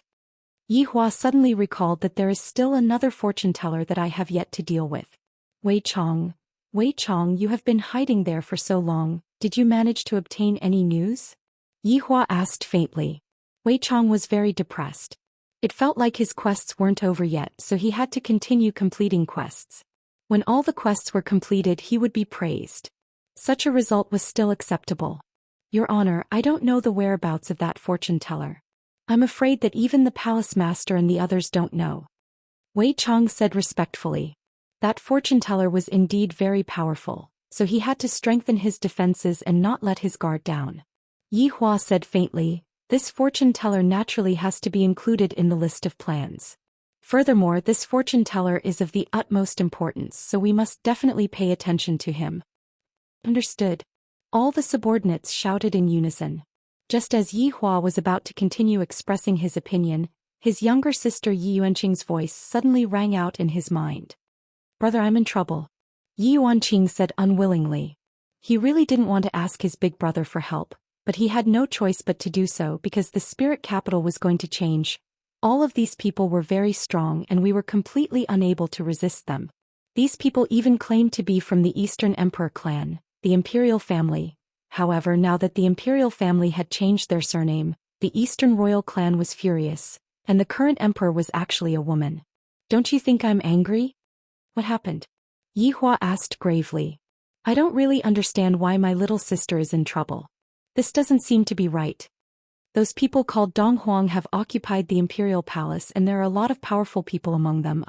Yi Hua suddenly recalled that there is still another fortune teller that I have yet to deal with. Wei Chong, you have been hiding there for so long, did you manage to obtain any news? Yi Hua asked faintly. Wei Chong was very depressed. It felt like his quests weren't over yet, so he had to continue completing quests. When all the quests were completed, he would be praised. Such a result was still acceptable. Your Honor, I don't know the whereabouts of that fortune teller. I'm afraid that even the palace master and the others don't know. Wei Chong said respectfully. That fortune teller was indeed very powerful, so he had to strengthen his defenses and not let his guard down. Yi Hua said faintly, this fortune teller naturally has to be included in the list of plans. Furthermore, this fortune teller is of the utmost importance, so we must definitely pay attention to him. Understood. All the subordinates shouted in unison. Just as Yi Hua was about to continue expressing his opinion, his younger sister Yi Yuanqing's voice suddenly rang out in his mind. Brother, I'm in trouble. Yi Yuanqing said unwillingly. He really didn't want to ask his big brother for help, but he had no choice but to do so because the spirit capital was going to change. All of these people were very strong and we were completely unable to resist them. These people even claimed to be from the Eastern Emperor clan, the imperial family. However, now that the imperial family had changed their surname, the Eastern royal clan was furious, and the current emperor was actually a woman. Don't you think I'm angry? What happened? Yi Hua asked gravely. I don't really understand why my little sister is in trouble. This doesn't seem to be right. Those people called Dong Huang have occupied the imperial palace and there are a lot of powerful people among them.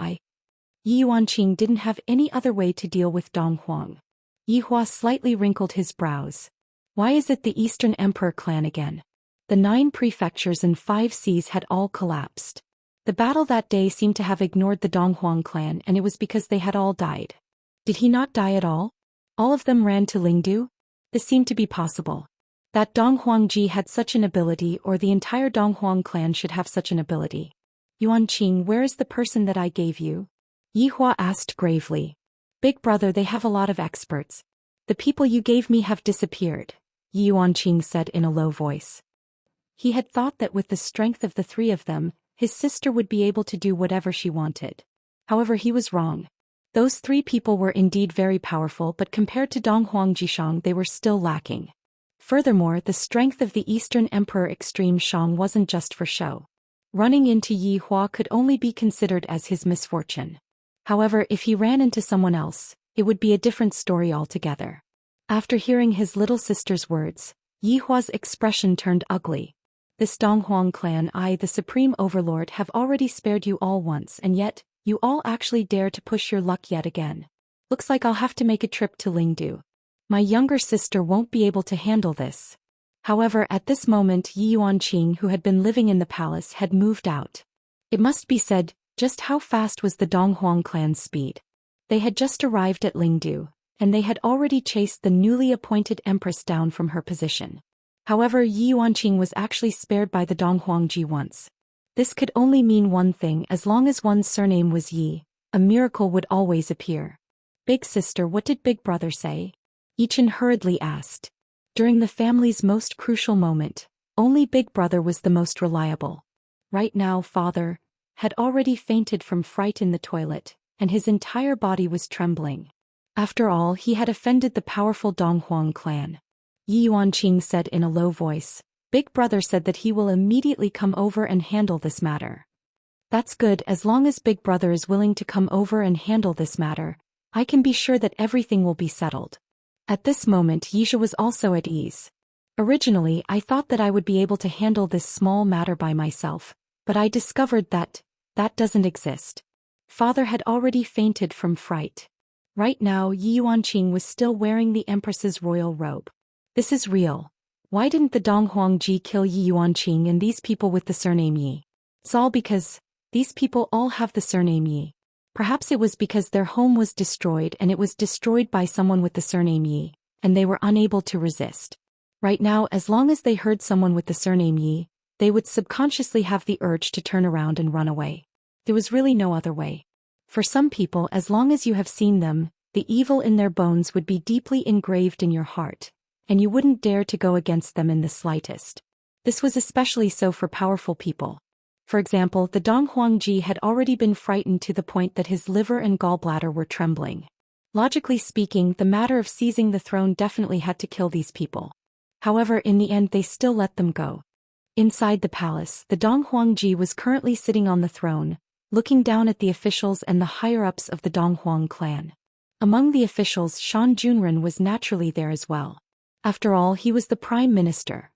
Yi Yuanqing didn't have any other way to deal with Dong Huang. Yi Hua slightly wrinkled his brows. Why is it the Eastern Emperor clan again? The 9 prefectures and 5 seas had all collapsed. The battle that day seemed to have ignored the Dong Huang clan and it was because they had all died. Did he not die at all? All of them ran to Lingdu? This seemed to be possible. That Dong Huangji had such an ability or the entire Dong Huang clan should have such an ability. Yuanqing, where is the person that I gave you? Yi Hua asked gravely. Big brother, they have a lot of experts. The people you gave me have disappeared, Yi Yuanqing said in a low voice. He had thought that with the strength of the 3 of them, his sister would be able to do whatever she wanted. However, he was wrong. Those 3 people were indeed very powerful, but compared to Dong Huangjishang they were still lacking. Furthermore, the strength of the Eastern Emperor Extreme Shang wasn't just for show. Running into Yi Hua could only be considered as his misfortune. However, if he ran into someone else, it would be a different story altogether. After hearing his little sister's words, Yi Hua's expression turned ugly. This Dong Huang clan, I, the Supreme Overlord, have already spared you all once and yet, you all actually dare to push your luck yet again. Looks like I'll have to make a trip to Lingdu. My younger sister won't be able to handle this. However, at this moment Yi Yuanqing, who had been living in the palace, had moved out. It must be said, just how fast was the Dong Huang clan's speed. They had just arrived at Lingdu, and they had already chased the newly appointed empress down from her position. However, Yi Yuanqing was actually spared by the Dong Huangji once. This could only mean one thing: as long as one's surname was Yi, a miracle would always appear. Big sister, what did big brother say? Yichen hurriedly asked. During the family's most crucial moment, only big brother was the most reliable. Right now father had already fainted from fright in the toilet, and his entire body was trembling. After all, he had offended the powerful Donghuang clan. Yi Yuanqing said in a low voice, "Big brother said that he will immediately come over and handle this matter." "That's good. As long as Big brother is willing to come over and handle this matter, I can be sure that everything will be settled." At this moment Yisha was also at ease. "Originally I thought that I would be able to handle this small matter by myself, but I discovered that doesn't exist." Father had already fainted from fright. Right now Yi Yuanqing was still wearing the Empress's royal robe. "This is real. Why didn't the Donghuangji kill Yi Yuanqing and these people with the surname Yi?" "It's all because these people all have the surname Yi. Perhaps it was because their home was destroyed and it was destroyed by someone with the surname Yi, and they were unable to resist. Right now, as long as they heard someone with the surname Yi, they would subconsciously have the urge to turn around and run away. There was really no other way. For some people, as long as you have seen them, the evil in their bones would be deeply engraved in your heart, and you wouldn't dare to go against them in the slightest. This was especially so for powerful people. For example, the Donghuangji had already been frightened to the point that his liver and gallbladder were trembling. Logically speaking, the matter of seizing the throne definitely had to kill these people. However, in the end they still let them go. Inside the palace, the Donghuangji was currently sitting on the throne, looking down at the officials and the higher-ups of the Donghuang clan. Among the officials, Shan Junren was naturally there as well. After all, he was the prime minister.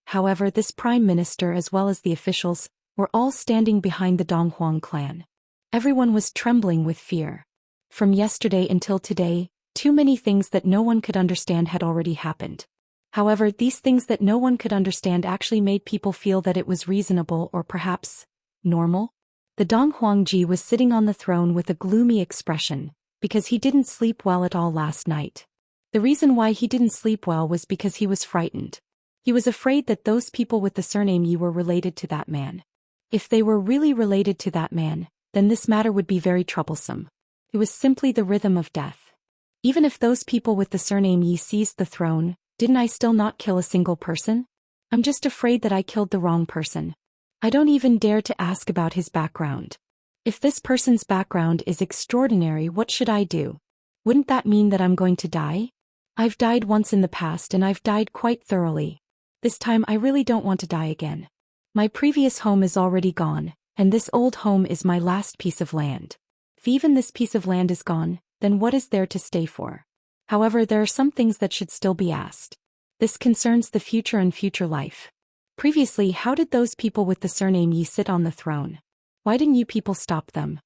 However, this prime minister as well as the officials were all standing behind the Donghuang clan. Everyone was trembling with fear. From yesterday until today, too many things that no one could understand had already happened. However, these things that no one could understand actually made people feel that it was reasonable or perhaps normal. The Donghuangji was sitting on the throne with a gloomy expression, because he didn't sleep well at all last night. The reason why he didn't sleep well was because he was frightened. He was afraid that those people with the surname Yi were related to that man. If they were really related to that man, then this matter would be very troublesome. It was simply the rhythm of death. Even if those people with the surname Yi seized the throne, didn't I still not kill a single person? I'm just afraid that I killed the wrong person. I don't even dare to ask about his background. If this person's background is extraordinary, what should I do? Wouldn't that mean that I'm going to die? I've died once in the past and I've died quite thoroughly. This time I really don't want to die again. My previous home is already gone, and this old home is my last piece of land. If even this piece of land is gone, then what is there to stay for? However, there are some things that should still be asked. This concerns the future and future life. Previously, how did those people with the surname Yi sit on the throne? Why didn't you people stop them?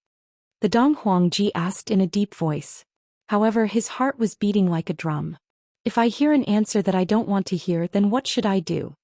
The Donghuangji asked in a deep voice. However, his heart was beating like a drum. If I hear an answer that I don't want to hear, then what should I do?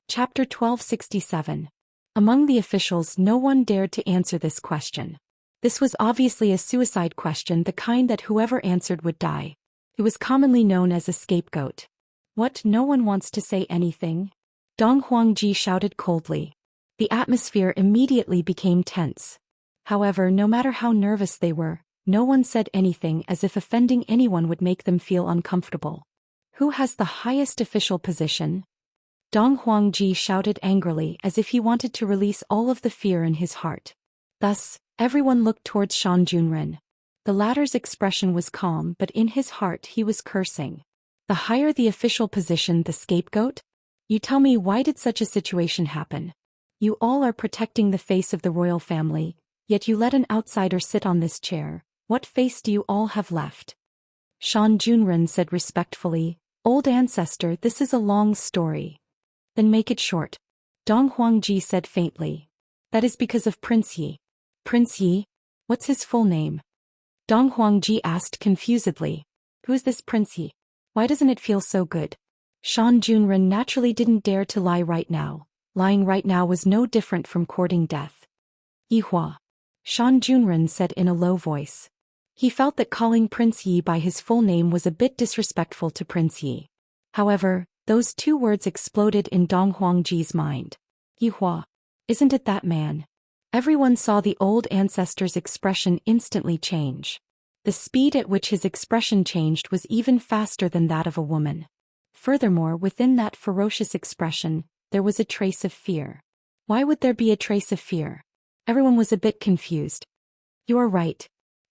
Chapter 1267. Among the officials, no one dared to answer this question. This was obviously a suicide question, the kind that whoever answered would die. It was commonly known as a scapegoat. What, no one wants to say anything? Donghuangji shouted coldly. The atmosphere immediately became tense. However, no matter how nervous they were, no one said anything, as if offending anyone would make them feel uncomfortable. Who has the highest official position? Donghuangji shouted angrily, as if he wanted to release all of the fear in his heart. Thus, everyone looked towards Shan Junren. The latter's expression was calm, but in his heart he was cursing. The higher the official position, the scapegoat? You tell me, why did such a situation happen? You all are protecting the face of the royal family, yet you let an outsider sit on this chair. What face do you all have left? Shan Junren said respectfully, Old ancestor, this is a long story. Then make it short. Donghuangji said faintly. That is because of Prince Yi. Prince Yi? What's his full name? Donghuangji asked confusedly. Who is this Prince Yi? Why doesn't it feel so good? Shan Junren naturally didn't dare to lie right now. Lying right now was no different from courting death. Yihua. Shan Junren said in a low voice. He felt that calling Prince Yi by his full name was a bit disrespectful to Prince Yi. However, those two words exploded in Donghuangji's mind. Yihua. Isn't it that man? Everyone saw the old ancestor's expression instantly change. The speed at which his expression changed was even faster than that of a woman. Furthermore, within that ferocious expression, there was a trace of fear. Why would there be a trace of fear? Everyone was a bit confused. You are right.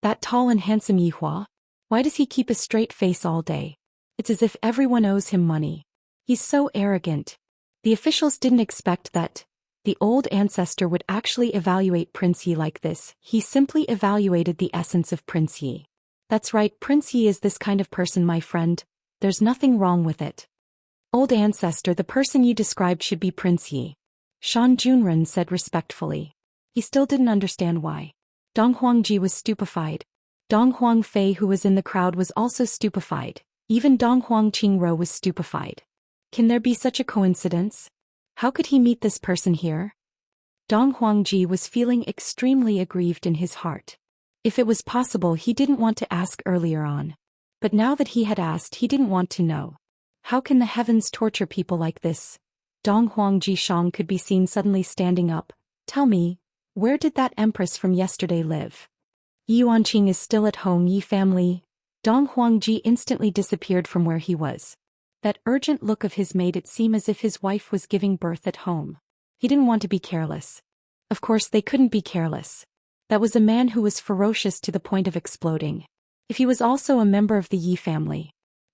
That tall and handsome Yihua? Why does he keep a straight face all day? It's as if everyone owes him money. He's so arrogant. The officials didn't expect that the old ancestor would actually evaluate Prince Yi like this. He simply evaluated the essence of Prince Yi. That's right, Prince Yi is this kind of person, my friend. There's nothing wrong with it. Old ancestor, the person you described should be Prince Yi. Shan Junren said respectfully. He still didn't understand why. Dong Huangji was stupefied. Dong Huangfei, who was in the crowd, was also stupefied. Even Dong Huangqingro was stupefied. Can there be such a coincidence? How could he meet this person here? Dong Huangji was feeling extremely aggrieved in his heart. If it was possible, he didn't want to ask earlier on. But now that he had asked, he didn't want to know. How can the heavens torture people like this? Dong Huangji Shang could be seen suddenly standing up. Tell me, where did that empress from yesterday live? Yuanqing is still at home, Yi family. Dong Huangji instantly disappeared from where he was. That urgent look of his made it seem as if his wife was giving birth at home. He didn't want to be careless. Of course they couldn't be careless. That was a man who was ferocious to the point of exploding. If he was also a member of the Yi family,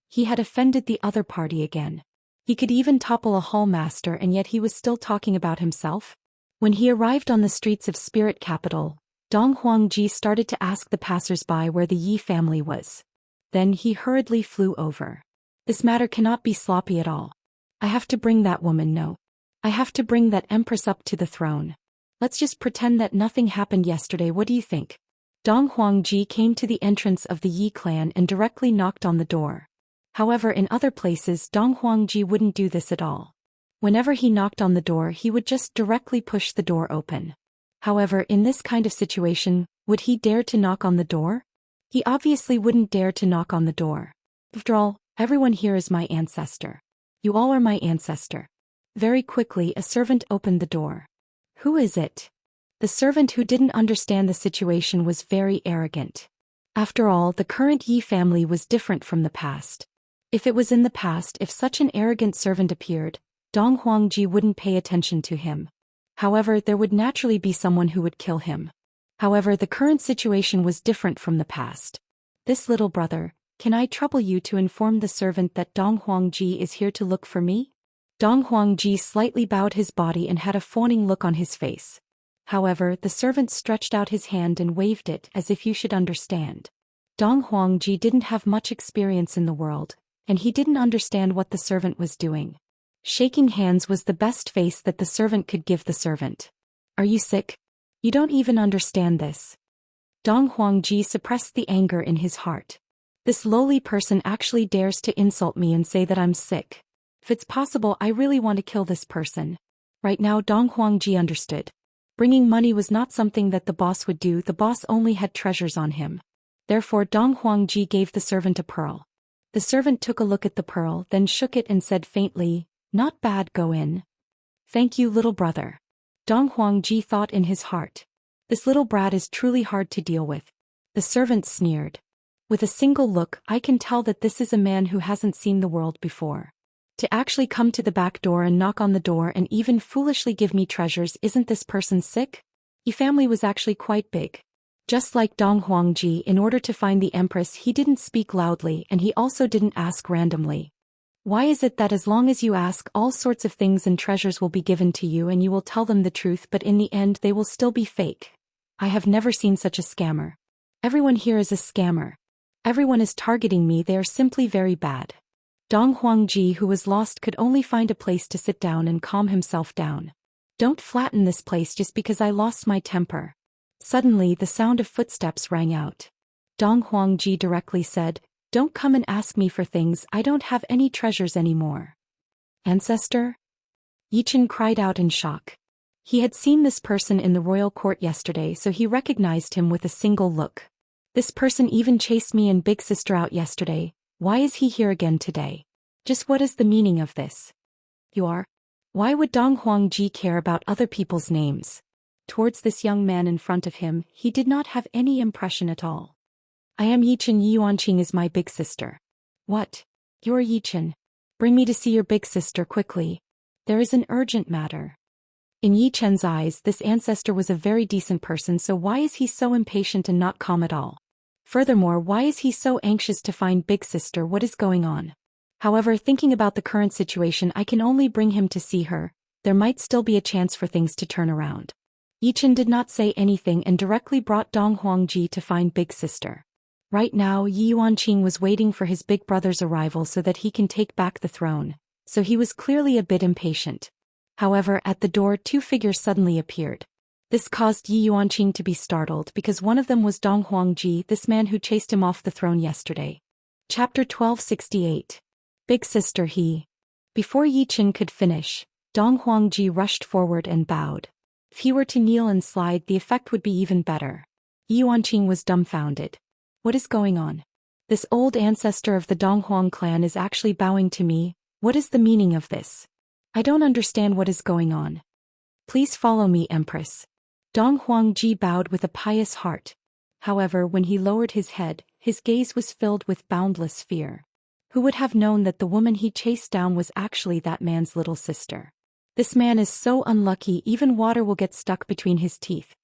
he had offended the other party again. He could even topple a hall master, and yet he was still talking about himself. When he arrived on the streets of Spirit Capital, Dong Huangji started to ask the passers-by where the Yi family was. Then he hurriedly flew over. This matter cannot be sloppy at all. I have to bring that woman, no. I have to bring that empress up to the throne. Let's just pretend that nothing happened yesterday, what do you think? Dong Huangji came to the entrance of the Yi clan and directly knocked on the door. However, in other places Dong Huangji wouldn't do this at all. Whenever he knocked on the door, he would just directly push the door open. However, in this kind of situation, would he dare to knock on the door? He obviously wouldn't dare to knock on the door. After all, everyone here is my ancestor. You all are my ancestor. Very quickly a servant opened the door. Who is it? The servant, who didn't understand the situation, was very arrogant. After all, the current Yi family was different from the past. If it was in the past, if such an arrogant servant appeared, Dong Huangji wouldn't pay attention to him. However, there would naturally be someone who would kill him. However, the current situation was different from the past. This little brother, can I trouble you to inform the servant that Dong Huangji is here to look for me? Dong Huangji slightly bowed his body and had a fawning look on his face. However, the servant stretched out his hand and waved it as if you should understand. Dong Huangji didn't have much experience in the world, and he didn't understand what the servant was doing. Shaking hands was the best face that the servant could give the servant. Are you sick? You don't even understand this. Dong Huangji suppressed the anger in his heart. This lowly person actually dares to insult me and say that I'm sick. If it's possible, I really want to kill this person. Right now Dong Huangji understood. Bringing money was not something that the boss would do, the boss only had treasures on him. Therefore Dong Huangji gave the servant a pearl. The servant took a look at the pearl, then shook it and said faintly, "Not bad, go in." "Thank you, little brother." Dong Huangji thought in his heart. This little brat is truly hard to deal with. The servant sneered. With a single look, I can tell that this is a man who hasn't seen the world before. To actually come to the back door and knock on the door and even foolishly give me treasures, isn't this person sick? Yi family was actually quite big. Just like Dong Huangji, in order to find the empress he didn't speak loudly and he also didn't ask randomly. Why is it that as long as you ask, all sorts of things and treasures will be given to you and you will tell them the truth, but in the end they will still be fake? I have never seen such a scammer. Everyone here is a scammer. Everyone is targeting me, they are simply very bad. Dong Huangji, who was lost, could only find a place to sit down and calm himself down. Don't flatten this place just because I lost my temper. Suddenly the sound of footsteps rang out. Dong Huangji directly said, "Don't come and ask me for things, I don't have any treasures anymore." Ancestor? Yichen cried out in shock. He had seen this person in the royal court yesterday, so he recognized him with a single look. This person even chased me and big sister out yesterday. Why is he here again today? Just what is the meaning of this? You are? Why would Dong Huangji care about other people's names? Towards this young man in front of him, he did not have any impression at all. I am Yichen. Yuanqing is my big sister. What? You're Yichen. Bring me to see your big sister quickly. There is an urgent matter. In Yichen's eyes, this ancestor was a very decent person, so why is he so impatient and not calm at all? Furthermore, why is he so anxious to find big sister? What is going on? However, thinking about the current situation, I can only bring him to see her. There might still be a chance for things to turn around. Yichen did not say anything and directly brought Dong Huangji to find big sister. Right now, Yi Yuanqing was waiting for his big brother's arrival so that he can take back the throne, so he was clearly a bit impatient. However, at the door, two figures suddenly appeared. This caused Yi Yuanqing to be startled because one of them was Dong Huangji, this man who chased him off the throne yesterday. Chapter 1268. Big sister he. Before Yichen could finish, Dong Huangji rushed forward and bowed. If he were to kneel and slide, the effect would be even better. Yi Yuanqing was dumbfounded. What is going on? This old ancestor of the Donghuang clan is actually bowing to me. What is the meaning of this? I don't understand what is going on. Please follow me, Empress. Dong Huangji bowed with a pious heart. However, when he lowered his head, his gaze was filled with boundless fear. Who would have known that the woman he chased down was actually that man's little sister? This man is so unlucky, even water will get stuck between his teeth.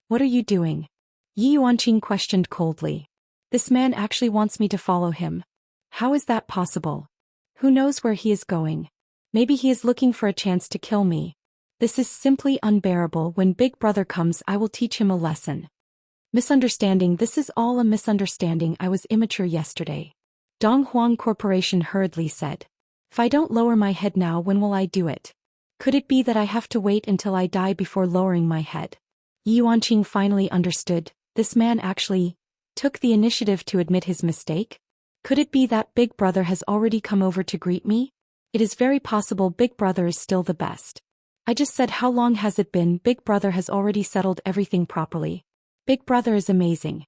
What are you doing? Yi Yuanqing questioned coldly. This man actually wants me to follow him. How is that possible? Who knows where he is going? Maybe he is looking for a chance to kill me. This is simply unbearable. When Big Brother comes, I will teach him a lesson. Misunderstanding. This is all a misunderstanding. I was immature yesterday. Donghuang Corporation hurriedly said. If I don't lower my head now, when will I do it? Could it be that I have to wait until I die before lowering my head? Yi Yuanqing finally understood. This man actually took the initiative to admit his mistake? Could it be that Big Brother has already come over to greet me? It is very possible Big Brother is still the best. I just said how long has it been? Big Brother has already settled everything properly. Big Brother is amazing.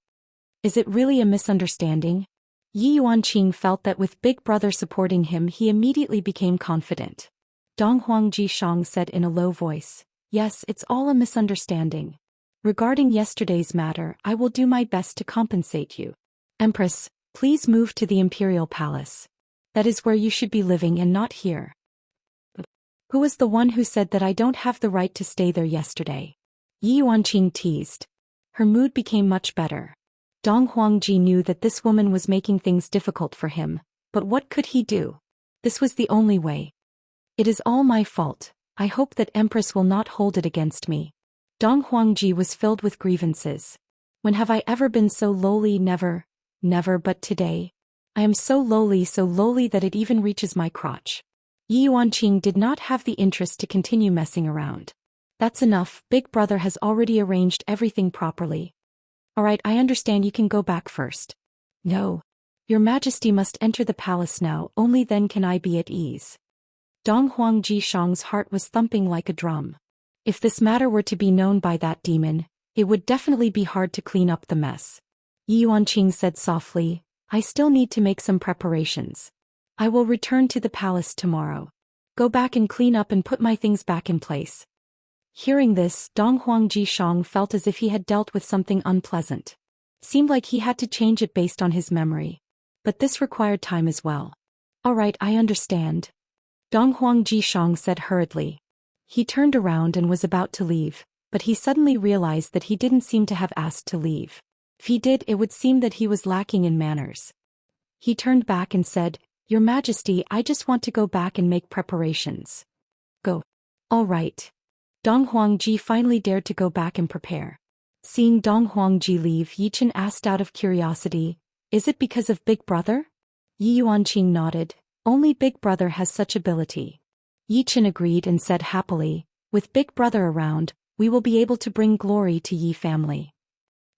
Is it really a misunderstanding? Yi Yuanqing felt that with Big Brother supporting him, he immediately became confident. Dong Huangji Shang said in a low voice, yes, it's all a misunderstanding. Regarding yesterday's matter, I will do my best to compensate you. Empress, please move to the Imperial Palace. That is where you should be living and not here. Who was the one who said that I don't have the right to stay there yesterday? Yi Yuanqing teased. Her mood became much better. Dong Huangji knew that this woman was making things difficult for him, but what could he do? This was the only way. It is all my fault. I hope that Empress will not hold it against me. Dong Huangji was filled with grievances. When have I ever been so lowly? Never, never, but today. I am so lowly that it even reaches my crotch. Yi Yuanqing did not have the interest to continue messing around. That's enough, Big Brother has already arranged everything properly. Alright, I understand, you can go back first. No. Your Majesty must enter the palace now, only then can I be at ease. Dong Huangji Shang's heart was thumping like a drum. If this matter were to be known by that demon, it would definitely be hard to clean up the mess. Yi Yuanqing said softly, I still need to make some preparations. I will return to the palace tomorrow. Go back and clean up and put my things back in place. Hearing this, Dong Huangji Shang felt as if he had dealt with something unpleasant. Seemed like he had to change it based on his memory. But this required time as well. Alright, I understand. Dong Huangji Shang said hurriedly. He turned around and was about to leave, but he suddenly realized that he didn't seem to have asked to leave. If he did, it would seem that he was lacking in manners. He turned back and said, Your Majesty, I just want to go back and make preparations. Go. All right. Dong Huangji finally dared to go back and prepare. Seeing Dong Huangji leave, Yichen asked out of curiosity, Is it because of Big Brother? Yi Yuanqing nodded. Only Big Brother has such ability. Yichen agreed and said happily, With Big Brother around, we will be able to bring glory to Yi family.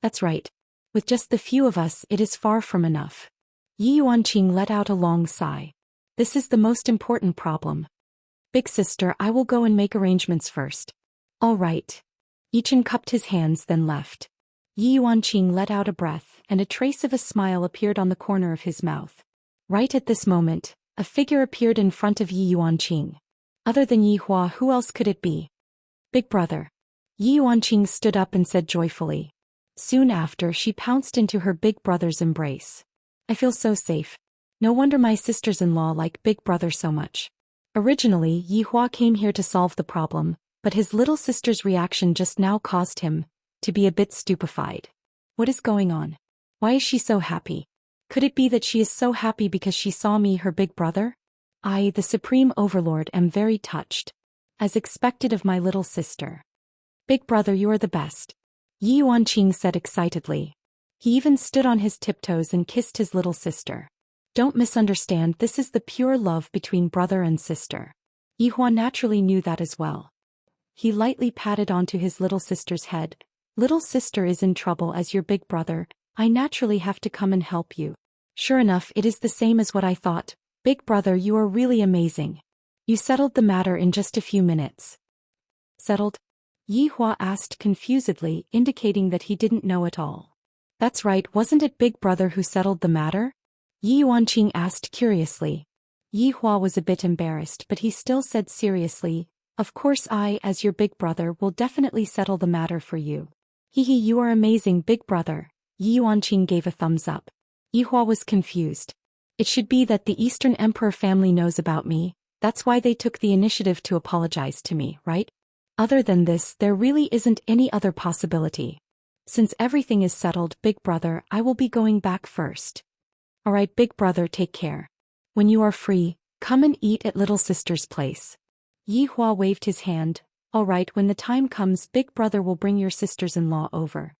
That's right. With just the few of us, it is far from enough. Yi Yuanqing let out a long sigh. This is the most important problem. Big sister, I will go and make arrangements first. All right. Yichen cupped his hands then left. Yi Yuanqing let out a breath and a trace of a smile appeared on the corner of his mouth. Right at this moment, a figure appeared in front of Yi Yuanqing. Other than Yi Hua, who else could it be? Big Brother. Yi Yuanqing stood up and said joyfully. Soon after, she pounced into her Big Brother's embrace. I feel so safe. No wonder my sisters-in-law like Big Brother so much. Originally, Yi Hua came here to solve the problem, but his little sister's reaction just now caused him to be a bit stupefied. What is going on? Why is she so happy? Could it be that she is so happy because she saw me, her big brother? I, the Supreme Overlord, am very touched. As expected of my little sister. Big brother, you are the best. Yi Yuanqing said excitedly. He even stood on his tiptoes and kissed his little sister. Don't misunderstand, this is the pure love between brother and sister. Yi Hua naturally knew that as well. He lightly patted onto his little sister's head. Little sister is in trouble as your big brother, I naturally have to come and help you. Sure enough, it is the same as what I thought. Big brother, you are really amazing. You settled the matter in just a few minutes. Settled? Yi Hua asked confusedly, indicating that he didn't know at all. That's right, wasn't it big brother who settled the matter? Yi Yuanqing asked curiously. Yi Hua was a bit embarrassed, but he still said seriously, of course I, as your big brother, will definitely settle the matter for you. Hee, you are amazing, big brother. Yi Yuanqing gave a thumbs up. Yi Hua was confused. It should be that the Eastern Emperor family knows about me, that's why they took the initiative to apologize to me, right? Other than this, there really isn't any other possibility. Since everything is settled, big brother, I will be going back first. Alright, big brother, take care. When you are free, come and eat at little sister's place. Yi Hua waved his hand. Alright, when the time comes, big brother will bring your sisters-in-law over.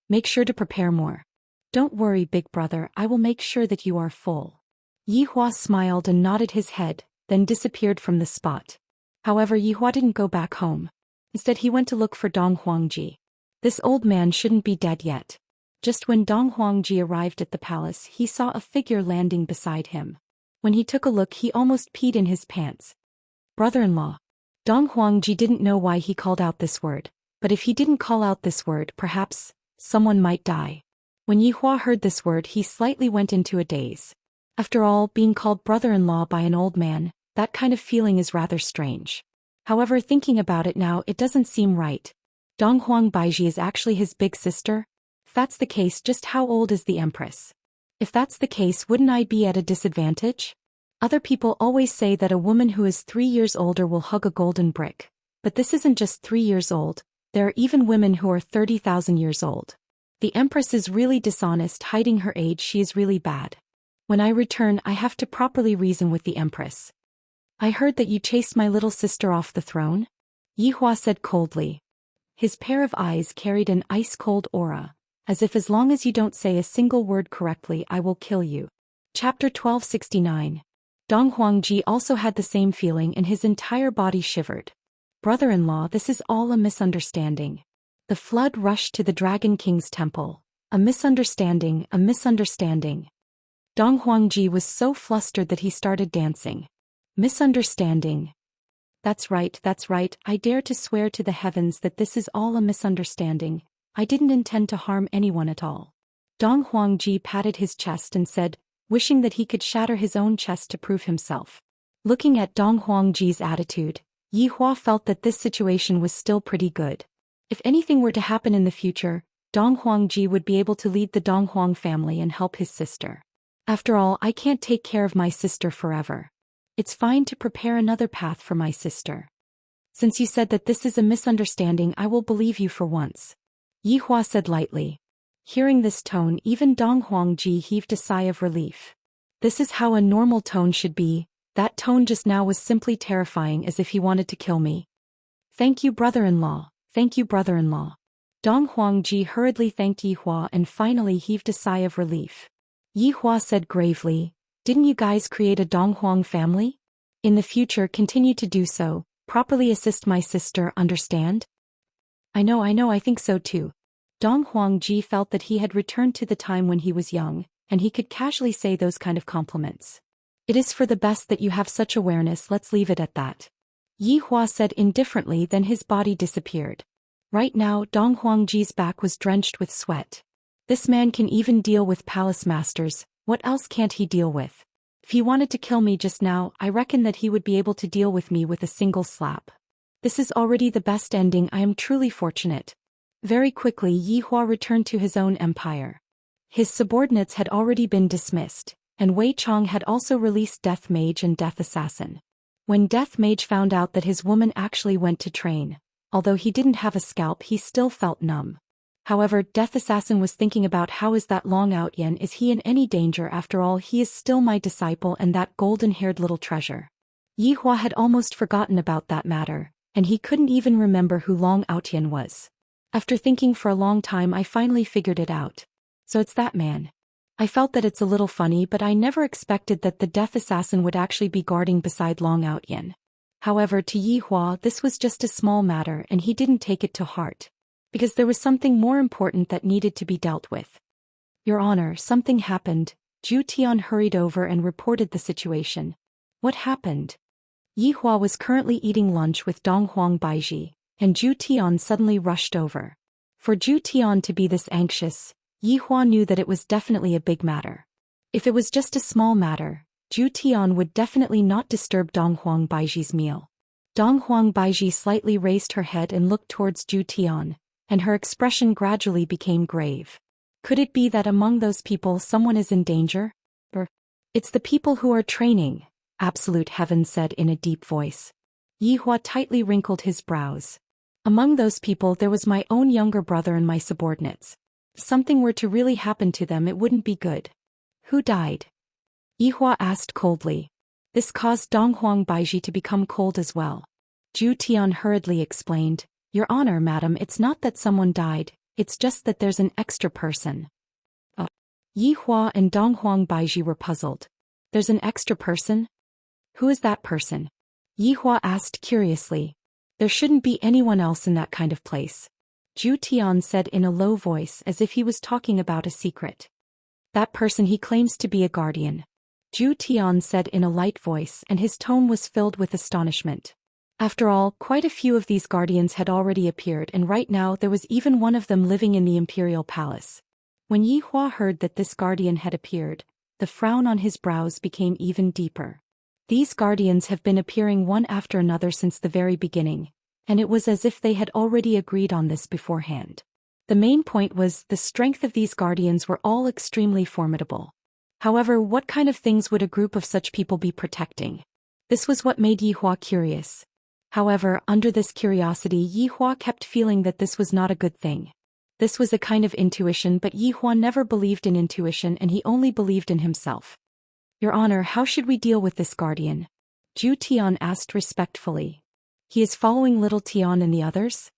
Make sure to prepare more. Don't worry, big brother, I will make sure that you are full. Yi Hua smiled and nodded his head, then disappeared from the spot. However, Yi Hua didn't go back home. Instead, he went to look for Dong Huangji. This old man shouldn't be dead yet. Just when Dong Huangji arrived at the palace, he saw a figure landing beside him. When he took a look, he almost peed in his pants. Brother-in-law. Dong Huangji didn't know why he called out this word, but if he didn't call out this word, perhaps someone might die. When Yi Hua heard this word, he slightly went into a daze. After all, being called brother-in-law by an old man, that kind of feeling is rather strange. However, thinking about it now, it doesn't seem right. Dong Huangbaiji is actually his big sister? If that's the case, just how old is the empress? If that's the case, wouldn't I be at a disadvantage? Other people always say that a woman who is 3 years older will hug a golden brick. But this isn't just 3 years old, there are even women who are 30,000 years old. The empress is really dishonest, hiding her age, she is really bad. When I return, I have to properly reason with the empress. I heard that you chased my little sister off the throne? Yi Hua said coldly. His pair of eyes carried an ice-cold aura, as if as long as you don't say a single word correctly, I will kill you. Chapter 1269. Dong Huangji also had the same feeling and his entire body shivered. Brother-in-law, this is all a misunderstanding. The flood rushed to the Dragon King's temple. A misunderstanding, a misunderstanding. Dong Huangji was so flustered that he started dancing. Misunderstanding. That's right, I dare to swear to the heavens that this is all a misunderstanding. I didn't intend to harm anyone at all. Dong Huangji patted his chest and said, wishing that he could shatter his own chest to prove himself. Looking at Dong Huangji's attitude, Yi Hua felt that this situation was still pretty good. If anything were to happen in the future, Dong Huangji would be able to lead the Dong Huang family and help his sister. After all, I can't take care of my sister forever. It's fine to prepare another path for my sister. Since you said that this is a misunderstanding, I will believe you for once. Yi Hua said lightly. Hearing this tone, even Dong Huangji heaved a sigh of relief. This is how a normal tone should be. That tone just now was simply terrifying, as if he wanted to kill me. Thank you, brother-in-law. Thank you, brother-in-law. Dong Huangji hurriedly thanked Yi Hua and finally heaved a sigh of relief. Yi Hua said gravely, didn't you guys create a Dong Huang family? In the future, continue to do so, properly assist my sister, understand? I know, I think so too. Dong Huangji felt that he had returned to the time when he was young, and he could casually say those kind of compliments. It is for the best that you have such awareness, let's leave it at that. Yi Hua said indifferently, then his body disappeared. Right now, Dong Huangji's back was drenched with sweat. This man can even deal with palace masters, what else can't he deal with? If he wanted to kill me just now, I reckon that he would be able to deal with me with a single slap. This is already the best ending, I am truly fortunate. Very quickly Yi Hua returned to his own empire. His subordinates had already been dismissed, and Wei Chong had also released Death Mage and Death Assassin. When Death Mage found out that his woman actually went to train, although he didn't have a scalp, he still felt numb. However, Death Assassin was thinking about how is that Long Out Yen, is he in any danger? After all, he is still my disciple and that golden-haired little treasure. Yi Hua had almost forgotten about that matter, and he couldn't even remember who Long Out Yen was. After thinking for a long time, I finally figured it out. So it's that man. I felt that it's a little funny, but I never expected that the Death Assassin would actually be guarding beside Long Out Yen. However, to Yi Hua this was just a small matter and he didn't take it to heart. Because there was something more important that needed to be dealt with. Your Honor, something happened. Zhu Tian hurried over and reported the situation. What happened? Yi Hua was currently eating lunch with Donghuang Baiji, and Zhu Tian suddenly rushed over. For Zhu Tian to be this anxious, Yi Hua knew that it was definitely a big matter. If it was just a small matter, Zhu Tian would definitely not disturb Donghuang Baiji's meal. Donghuang Baiji slightly raised her head and looked towards Zhu Tian, and her expression gradually became grave. Could it be that among those people someone is in danger? It's the people who are training, Absolute Heaven said in a deep voice. Yi Hua tightly wrinkled his brows. Among those people there was my own younger brother and my subordinates. If something were to really happen to them it wouldn't be good. Who died? Yi Hua asked coldly. This caused Donghuang Baiji to become cold as well. Zhu Tian hurriedly explained, Your Honor, madam, it's not that someone died, it's just that there's an extra person. Yi Hua and Donghuang Baiji were puzzled. There's an extra person? Who is that person? Yi Hua asked curiously. There shouldn't be anyone else in that kind of place. Zhu Tian said in a low voice as if he was talking about a secret. That person, he claims to be a guardian. Zhu Tian said in a light voice, and his tone was filled with astonishment. After all, quite a few of these guardians had already appeared, and right now there was even one of them living in the imperial palace. When Yi Hua heard that this guardian had appeared, the frown on his brows became even deeper. These guardians have been appearing one after another since the very beginning, and it was as if they had already agreed on this beforehand. The main point was the strength of these guardians were all extremely formidable. However, what kind of things would a group of such people be protecting? This was what made Yi Hua curious. However, under this curiosity, Yi Hua kept feeling that this was not a good thing. This was a kind of intuition, but Yi Hua never believed in intuition and he only believed in himself. Your Honor, how should we deal with this guardian? Zhu Tian asked respectfully. He is following little Tian and the others?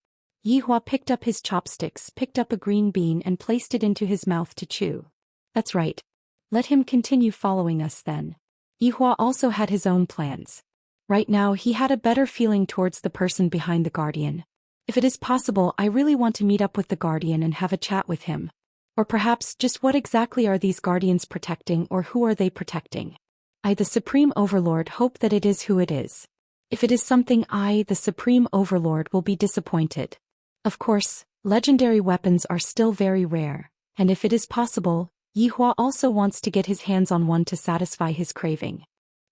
Yi Hua picked up his chopsticks, picked up a green bean and placed it into his mouth to chew. That's right. Let him continue following us then. Yi Hua also had his own plans. Right now he had a better feeling towards the person behind the guardian. If it is possible, I really want to meet up with the guardian and have a chat with him. Or perhaps just what exactly are these guardians protecting, or who are they protecting? I, the Supreme Overlord, hope that it is who it is. If it is something, I, the Supreme Overlord, will be disappointed. Of course, legendary weapons are still very rare, and if it is possible, Yi Hua also wants to get his hands on one to satisfy his craving.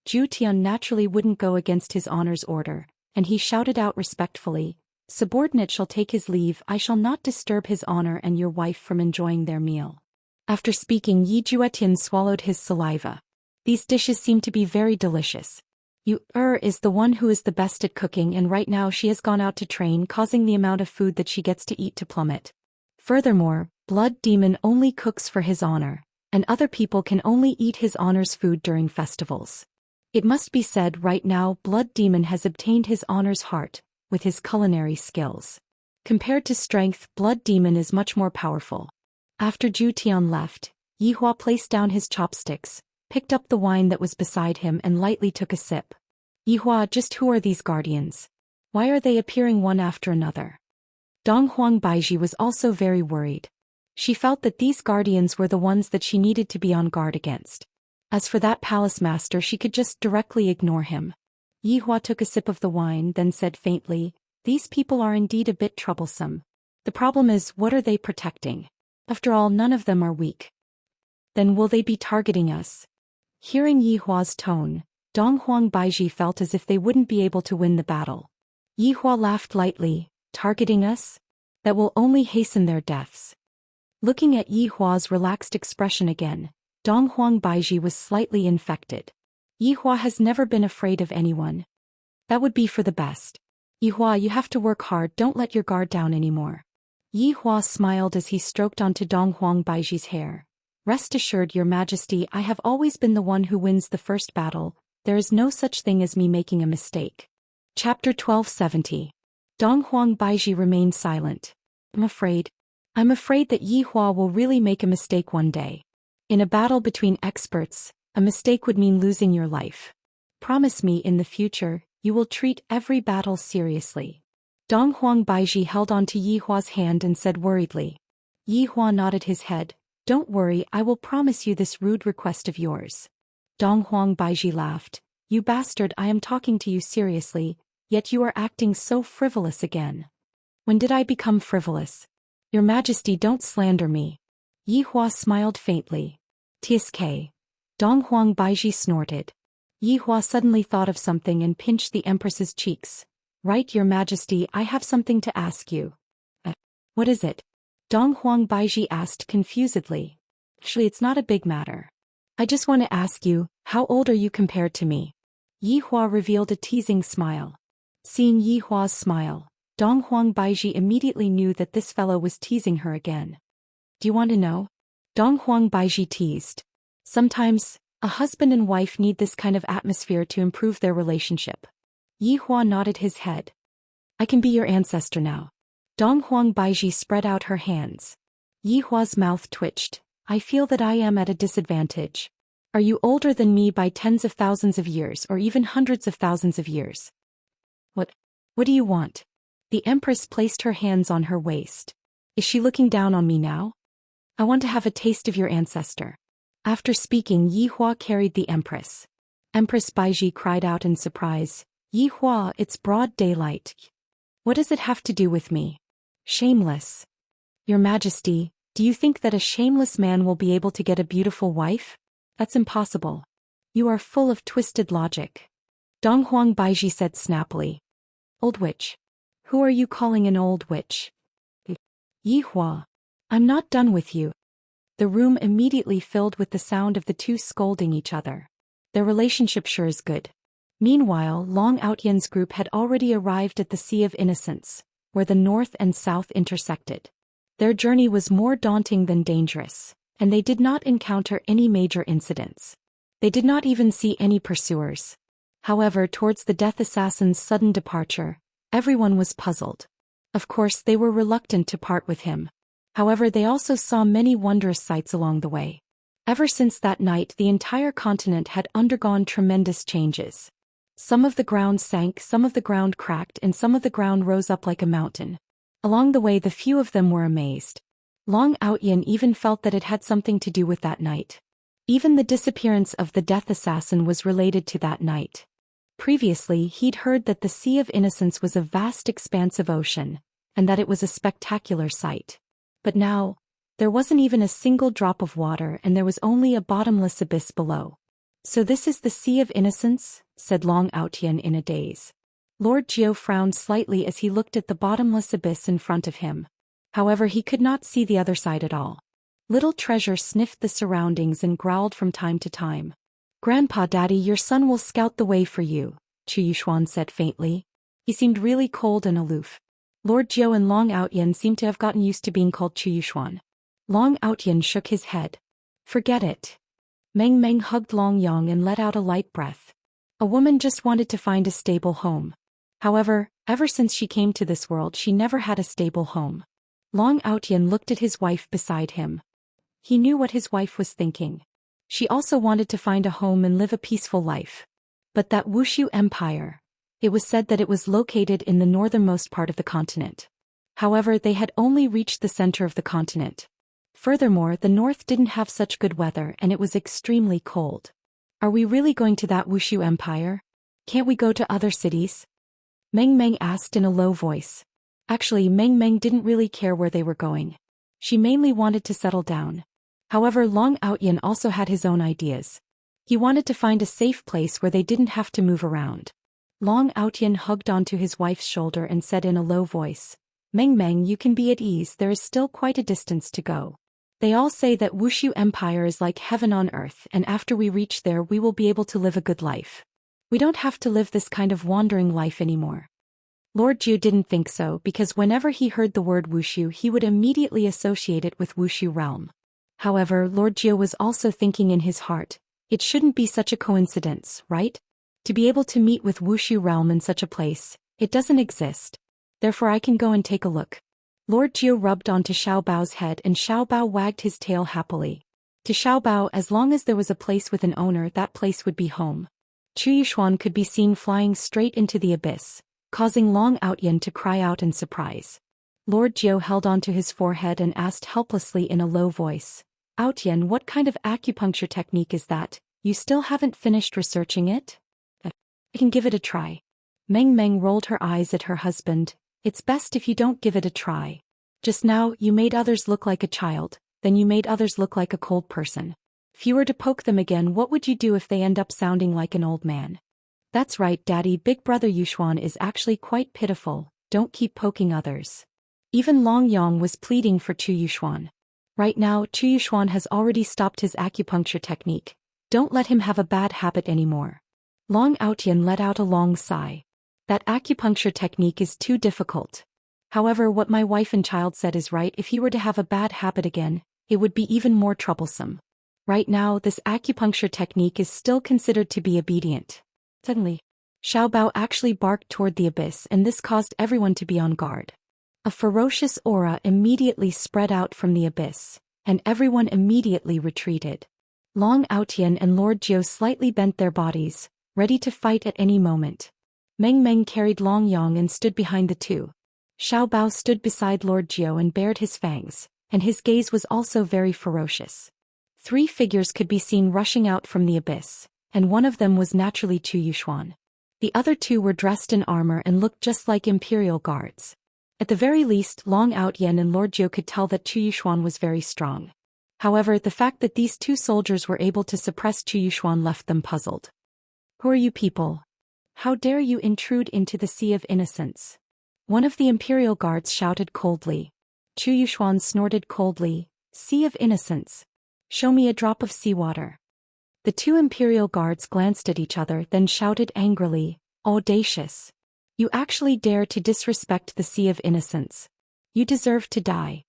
Zhu Tian naturally wouldn't go against his honor's order, and he shouted out respectfully, Subordinate shall take his leave, I shall not disturb his honor and your wife from enjoying their meal. After speaking, Yi Juetian swallowed his saliva. These dishes seem to be very delicious. Is the one who is the best at cooking, and right now she has gone out to train, causing the amount of food that she gets to eat to plummet. Furthermore, Blood Demon only cooks for his honor, and other people can only eat his honor's food during festivals. It must be said right now Blood Demon has obtained his honor's heart, with his culinary skills. Compared to strength, Blood Demon is much more powerful. After Zhu Tian left, Yi Hua placed down his chopsticks, picked up the wine that was beside him and lightly took a sip. Yi Hua, just who are these guardians? Why are they appearing one after another? Donghuang Baiji was also very worried. She felt that these guardians were the ones that she needed to be on guard against. As for that palace master, she could just directly ignore him. Yi Hua took a sip of the wine, then said faintly, These people are indeed a bit troublesome. The problem is, what are they protecting? After all, none of them are weak. Then will they be targeting us? Hearing Yi Hua's tone, Donghuang Baiji felt as if they wouldn't be able to win the battle. Yi Hua laughed lightly, targeting us? That will only hasten their deaths. Looking at Yi Hua's relaxed expression again, Donghuang Baiji was slightly infected. Yi Hua has never been afraid of anyone. That would be for the best. Yi Hua, you have to work hard, don't let your guard down anymore. Yi Hua smiled as he stroked onto Dong Huang Baiji's hair. Rest assured, Your Majesty, I have always been the one who wins the first battle. There is no such thing as me making a mistake. Chapter 1270. Dong Huang Baiji remained silent. I'm afraid that Yi Hua will really make a mistake one day. In a battle between experts, a mistake would mean losing your life. Promise me in the future, you will treat every battle seriously. Dong Huang Baiji held on to Yi Hua's hand and said worriedly. Yi Hua nodded his head. Don't worry, I will promise you this rude request of yours. Dong Huang Baiji laughed. You bastard, I am talking to you seriously, yet you are acting so frivolous again. When did I become frivolous? Your Majesty, don't slander me. Yi Hua smiled faintly. TSK. Dong Huang Baiji snorted. Yi Hua suddenly thought of something and pinched the Empress's cheeks. Right, Your Majesty, I have something to ask you. What is it? Dong Huang Baiji asked confusedly. Actually, it's not a big matter. I just want to ask you, how old are you compared to me? Yi Hua revealed a teasing smile. Seeing Yi Hua's smile, Dong Huang Baiji immediately knew that this fellow was teasing her again. Do you want to know? Dong Huang Baiji teased. Sometimes, a husband and wife need this kind of atmosphere to improve their relationship. Yi Hua nodded his head. I can be your ancestor now. Dong Huang Baiji spread out her hands. Yi Hua's mouth twitched. I feel that I am at a disadvantage. Are you older than me by tens of thousands of years or even hundreds of thousands of years? What do you want? The Empress placed her hands on her waist. Is she looking down on me now? I want to have a taste of your ancestor. After speaking, Yi Hua carried the Empress. Empress Baiji cried out in surprise. Yi Hua, it's broad daylight. What does it have to do with me? Shameless. Your Majesty, do you think that a shameless man will be able to get a beautiful wife? That's impossible. You are full of twisted logic. Dong Huang Baiji said snappily. Old witch. Who are you calling an old witch? Yi Hua. I'm not done with you. The room immediately filled with the sound of the two scolding each other. Their relationship sure is good. Meanwhile, Long Outyan's group had already arrived at the Sea of Innocence, where the north and south intersected. Their journey was more daunting than dangerous, and they did not encounter any major incidents. They did not even see any pursuers. However, towards the Death Assassin's sudden departure, everyone was puzzled. Of course, they were reluctant to part with him. However, they also saw many wondrous sights along the way. Ever since that night, the entire continent had undergone tremendous changes. Some of the ground sank, some of the ground cracked, and some of the ground rose up like a mountain. Along the way, the few of them were amazed. Long Outyan even felt that it had something to do with that night. Even the disappearance of the Death Assassin was related to that night. Previously, he'd heard that the Sea of Innocence was a vast expanse of ocean, and that it was a spectacular sight. But now, there wasn't even a single drop of water, and there was only a bottomless abyss below. So this is the Sea of Innocence? Said Long Outyan in a daze. Lord Jiao frowned slightly as he looked at the bottomless abyss in front of him. However, he could not see the other side at all. Little Treasure sniffed the surroundings and growled from time to time. Grandpa Daddy, your son will scout the way for you, Chu Yuxuan said faintly. He seemed really cold and aloof. Lord Jiao and Long Outyan seemed to have gotten used to being called Chu Yuxuan. Long Outyan shook his head. Forget it. Meng Meng hugged Long Yang and let out a light breath. A woman just wanted to find a stable home. However, ever since she came to this world, she never had a stable home. Long Outyan looked at his wife beside him. He knew what his wife was thinking. She also wanted to find a home and live a peaceful life. But that Wuxia Empire, it was said that it was located in the northernmost part of the continent. However, they had only reached the center of the continent. Furthermore, the north didn't have such good weather and it was extremely cold. Are we really going to that Wuxia Empire? Can't we go to other cities? Meng Meng asked in a low voice. Actually, Meng Meng didn't really care where they were going. She mainly wanted to settle down. However, Long Outyan also had his own ideas. He wanted to find a safe place where they didn't have to move around. Long Outyan hugged onto his wife's shoulder and said in a low voice, Meng Meng, you can be at ease, there is still quite a distance to go. They all say that Wuxia Empire is like heaven on earth, and after we reach there we will be able to live a good life. We don't have to live this kind of wandering life anymore. Lord Zhu didn't think so because whenever he heard the word Wushu he would immediately associate it with Wushu realm. However, Lord Zhu was also thinking in his heart, it shouldn't be such a coincidence, right? To be able to meet with Wushu realm in such a place, it doesn't exist. Therefore I can go and take a look. Lord Zhu rubbed onto Xiao Bao's head and Xiao Bao wagged his tail happily. To Xiao Bao, as long as there was a place with an owner, that place would be home. Chu Yuxuan could be seen flying straight into the abyss, causing Long Outyan to cry out in surprise. Lord Zhu held onto his forehead and asked helplessly in a low voice, Outyan, what kind of acupuncture technique is that? You still haven't finished researching it? I can give it a try. Meng Meng rolled her eyes at her husband. It's best if you don't give it a try. Just now, you made others look like a child, then you made others look like a cold person. If you were to poke them again, what would you do if they end up sounding like an old man? That's right, Daddy, Big Brother Yuxuan is actually quite pitiful, don't keep poking others. Even Long Yang was pleading for Chu Yuxuan. Right now, Chu Yuxuan has already stopped his acupuncture technique. Don't let him have a bad habit anymore. Long Outyan let out a long sigh. That acupuncture technique is too difficult. However, what my wife and child said is right. If he were to have a bad habit again, it would be even more troublesome. Right now, this acupuncture technique is still considered to be obedient. Suddenly, Xiao Bao actually barked toward the abyss, and this caused everyone to be on guard. A ferocious aura immediately spread out from the abyss, and everyone immediately retreated. Long Outyan and Lord Zhu slightly bent their bodies, ready to fight at any moment. Meng Meng carried Long Yang and stood behind the two. Xiao Bao stood beside Lord Zhu and bared his fangs, and his gaze was also very ferocious. 3 figures could be seen rushing out from the abyss, and one of them was naturally Chu Yuxuan. The other 2 were dressed in armor and looked just like imperial guards. At the very least, Long Outyan and Lord Zhu could tell that Chu Yuxuan was very strong. However, the fact that these 2 soldiers were able to suppress Chu Yuxuan left them puzzled. Who are you people? How dare you intrude into the Sea of Innocence? One of the Imperial Guards shouted coldly. Chu Yuxuan snorted coldly, Sea of Innocence. Show me a drop of seawater. The 2 Imperial Guards glanced at each other, then shouted angrily, Audacious. You actually dare to disrespect the Sea of Innocence. You deserve to die.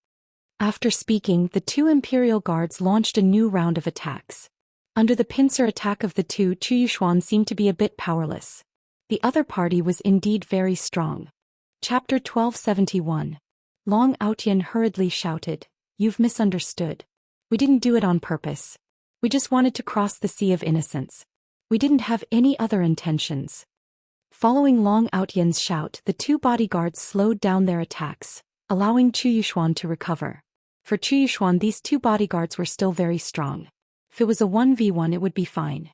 After speaking, the 2 Imperial Guards launched a new round of attacks. Under the pincer attack of the 2, Chu Yuxuan seemed to be a bit powerless. The other party was indeed very strong. Chapter 1271. Long Outyan hurriedly shouted, You've misunderstood. We didn't do it on purpose. We just wanted to cross the Sea of Innocence. We didn't have any other intentions. Following Long Outyan's shout, the 2 bodyguards slowed down their attacks, allowing Chu Yuxuan to recover. For Chu Yuxuan, these 2 bodyguards were still very strong. If it was a 1v1, it would be fine.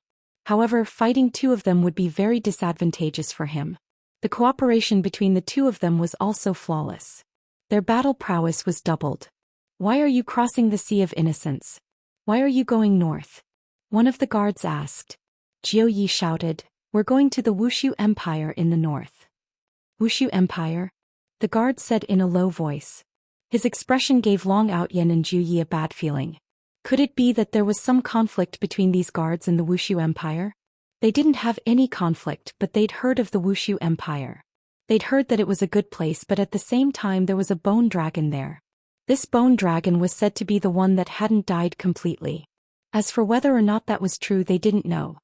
However, fighting 2 of them would be very disadvantageous for him. The cooperation between the 2 of them was also flawless. Their battle prowess was doubled. Why are you crossing the Sea of Innocence? Why are you going north? One of the guards asked. Jiu Yi shouted, We're going to the Wushu Empire in the north. Wushu Empire? The guard said in a low voice. His expression gave Long Outyan and Jiu Yi a bad feeling. Could it be that there was some conflict between these guards and the Wushu Empire? They didn't have any conflict, but they'd heard of the Wushu Empire. They'd heard that it was a good place, but at the same time there was a bone dragon there. This bone dragon was said to be the one that hadn't died completely. As for whether or not that was true, they didn't know.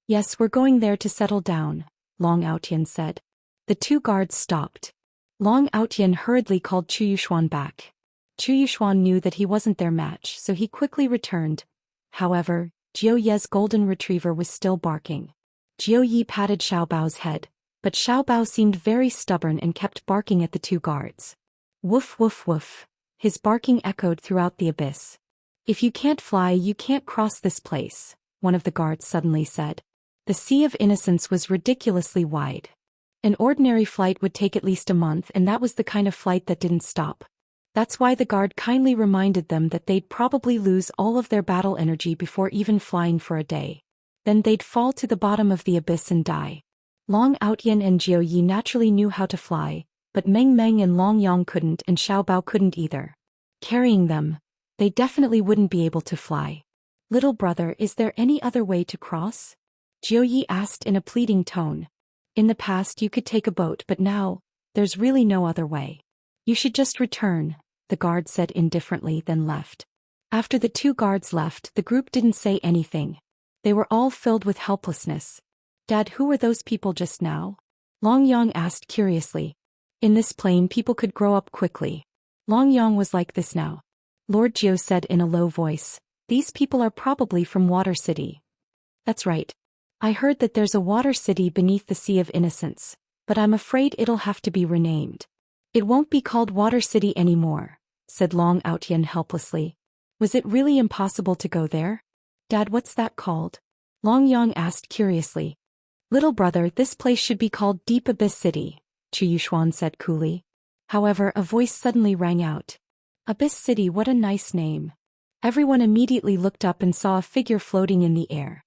Yes, we're going there to settle down, Long Outyan said. The 2 guards stopped. Long Outyan hurriedly called Chu Yuxuan back. Chu Yuxuan knew that he wasn't their match, so he quickly returned. However, Jiu Ye's golden retriever was still barking. Jiu Yi patted Xiao Bao's head, but Xiao Bao seemed very stubborn and kept barking at the 2 guards. Woof woof woof. His barking echoed throughout the abyss. If you can't fly, you can't cross this place, one of the guards suddenly said. The Sea of Innocence was ridiculously wide. An ordinary flight would take at least a month, and that was the kind of flight that didn't stop. That's why the guard kindly reminded them that they'd probably lose all of their battle energy before even flying for a day. Then they'd fall to the bottom of the abyss and die. Long Outyan and Jiu Yi naturally knew how to fly, but Meng Meng and Long Yang couldn't, and Xiao Bao couldn't either. Carrying them, they definitely wouldn't be able to fly. Little brother, is there any other way to cross? Jiu Yi asked in a pleading tone. In the past you could take a boat, but now, There's really no other way. You should just return, the guard said indifferently, then left. After the two guards left, the group didn't say anything. They were all filled with helplessness. Dad, who were those people just now? Long Yang asked curiously. In this plane, people could grow up quickly. Long Yang was like this now. Lord Zhou said in a low voice. These people are probably from Water City. That's right. I heard that there's a water city beneath the Sea of Innocence, but I'm afraid it'll have to be renamed. It won't be called Water City anymore, said Long Outyen helplessly. Was it really impossible to go there? Dad, what's that called? Long Yang asked curiously. Little brother, this place should be called Deep Abyss City, Chu Yuxuan said coolly. However, a voice suddenly rang out. Abyss City, what a nice name. Everyone immediately looked up and saw a figure floating in the air.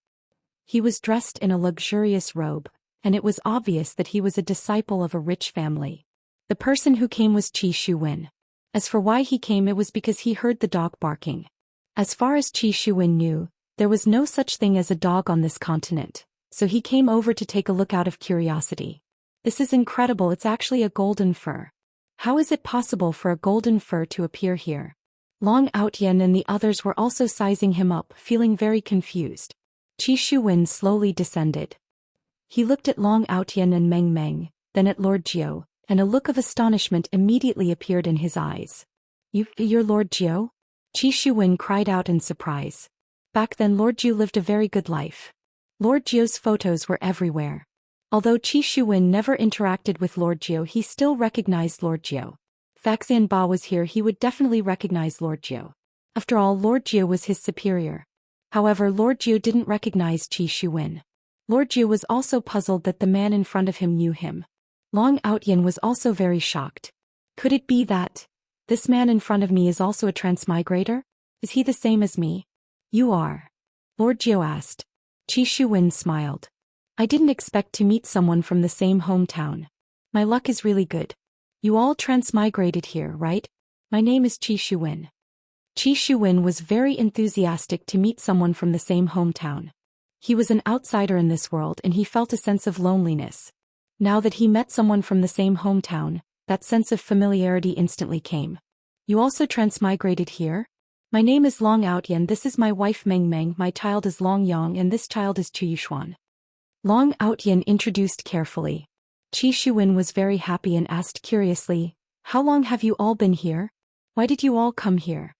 He was dressed in a luxurious robe, and it was obvious that he was a disciple of a rich family. The person who came was Qi Shuwen. As for why he came, it was because he heard the dog barking. As far as Qi Shuwen knew, there was no such thing as a dog on this continent, so he came over to take a look out of curiosity. This is incredible, it's actually a golden fur. How is it possible for a golden fur to appear here? Long Outyen and the others were also sizing him up, feeling very confused. Qi Shuwen slowly descended. He looked at Long Outyen and Meng Meng, then at Lord Jiu, and a look of astonishment immediately appeared in his eyes. You're Lord Jiu? Qi Shuwen cried out in surprise. Back then Lord Jiu lived a very good life. Lord Jiu's photos were everywhere. Although Qi Shuwen never interacted with Lord Jiu, he still recognized Lord Jiu. If Faxian Ba was here, he would definitely recognize Lord Jiu. After all, Lord Jiu was his superior. However, Lord Jiu didn't recognize Qi Shuwen. Lord Jiu was also puzzled that the man in front of him knew him. Long Outyen was also very shocked. Could it be that this man in front of me is also a transmigrator? Is he the same as me? You are? Lord Jiu asked. Qi Shuwen smiled. I didn't expect to meet someone from the same hometown. My luck is really good. You all transmigrated here, right? My name is Qi Shuwen. Qi Shuwen was very enthusiastic to meet someone from the same hometown. He was an outsider in this world and he felt a sense of loneliness. Now that he met someone from the same hometown, that sense of familiarity instantly came. You also transmigrated here? My name is Long Outyen, this is my wife Meng Meng, my child is Long Yang, and this child is Chu Yuxuan. Long Outyen introduced carefully. Qi Shuwen was very happy and asked curiously, how long have you all been here? Why did you all come here?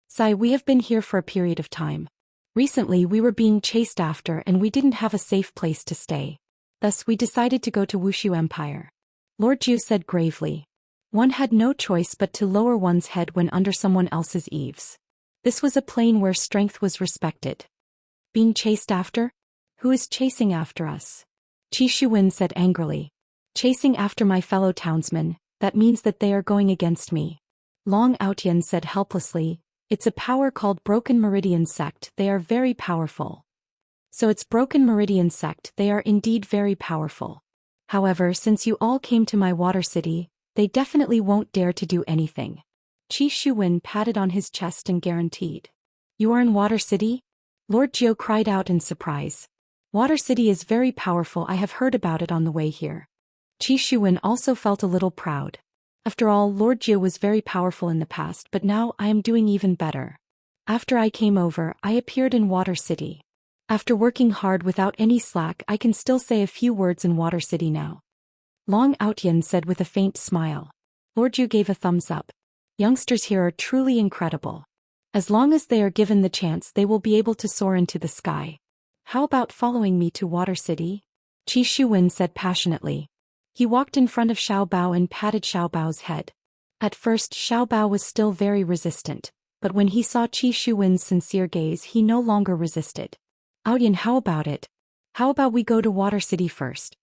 Sai, we have been here for a period of time. Recently we were being chased after and we didn't have a safe place to stay. Thus we decided to go to Wushu Empire. Lord Jiu said gravely. One had no choice but to lower one's head when under someone else's eaves. This was a plane where strength was respected. Being chased after? Who is chasing after us? Qi Shuwen said angrily. Chasing after my fellow townsmen, that means that they are going against me. Long Outyen said helplessly, it's a power called Broken Meridian Sect, they are very powerful. So it's Broken Meridian Sect, they are indeed very powerful. However, since you all came to my water city, they definitely won't dare to do anything. Qi Shuwen patted on his chest and guaranteed. You are in Water City? Lord Jiu cried out in surprise. Water City is very powerful, I have heard about it on the way here. Qi Shuwen also felt a little proud. After all, Lord Jiu was very powerful in the past, but now I am doing even better. After I came over, I appeared in Water City. After working hard without any slack, I can still say a few words in Water City now. Long Outyen said with a faint smile. Lord Jiu gave a thumbs up. Youngsters here are truly incredible. As long as they are given the chance, they will be able to soar into the sky. How about following me to Water City? Qi Shuwen said passionately. He walked in front of Xiao Bao and patted Xiao Bao's head. At first Xiao Bao was still very resistant, but when he saw Qi Shuwen's sincere gaze he no longer resisted. Outyen, how about it? How about we go to Water City first?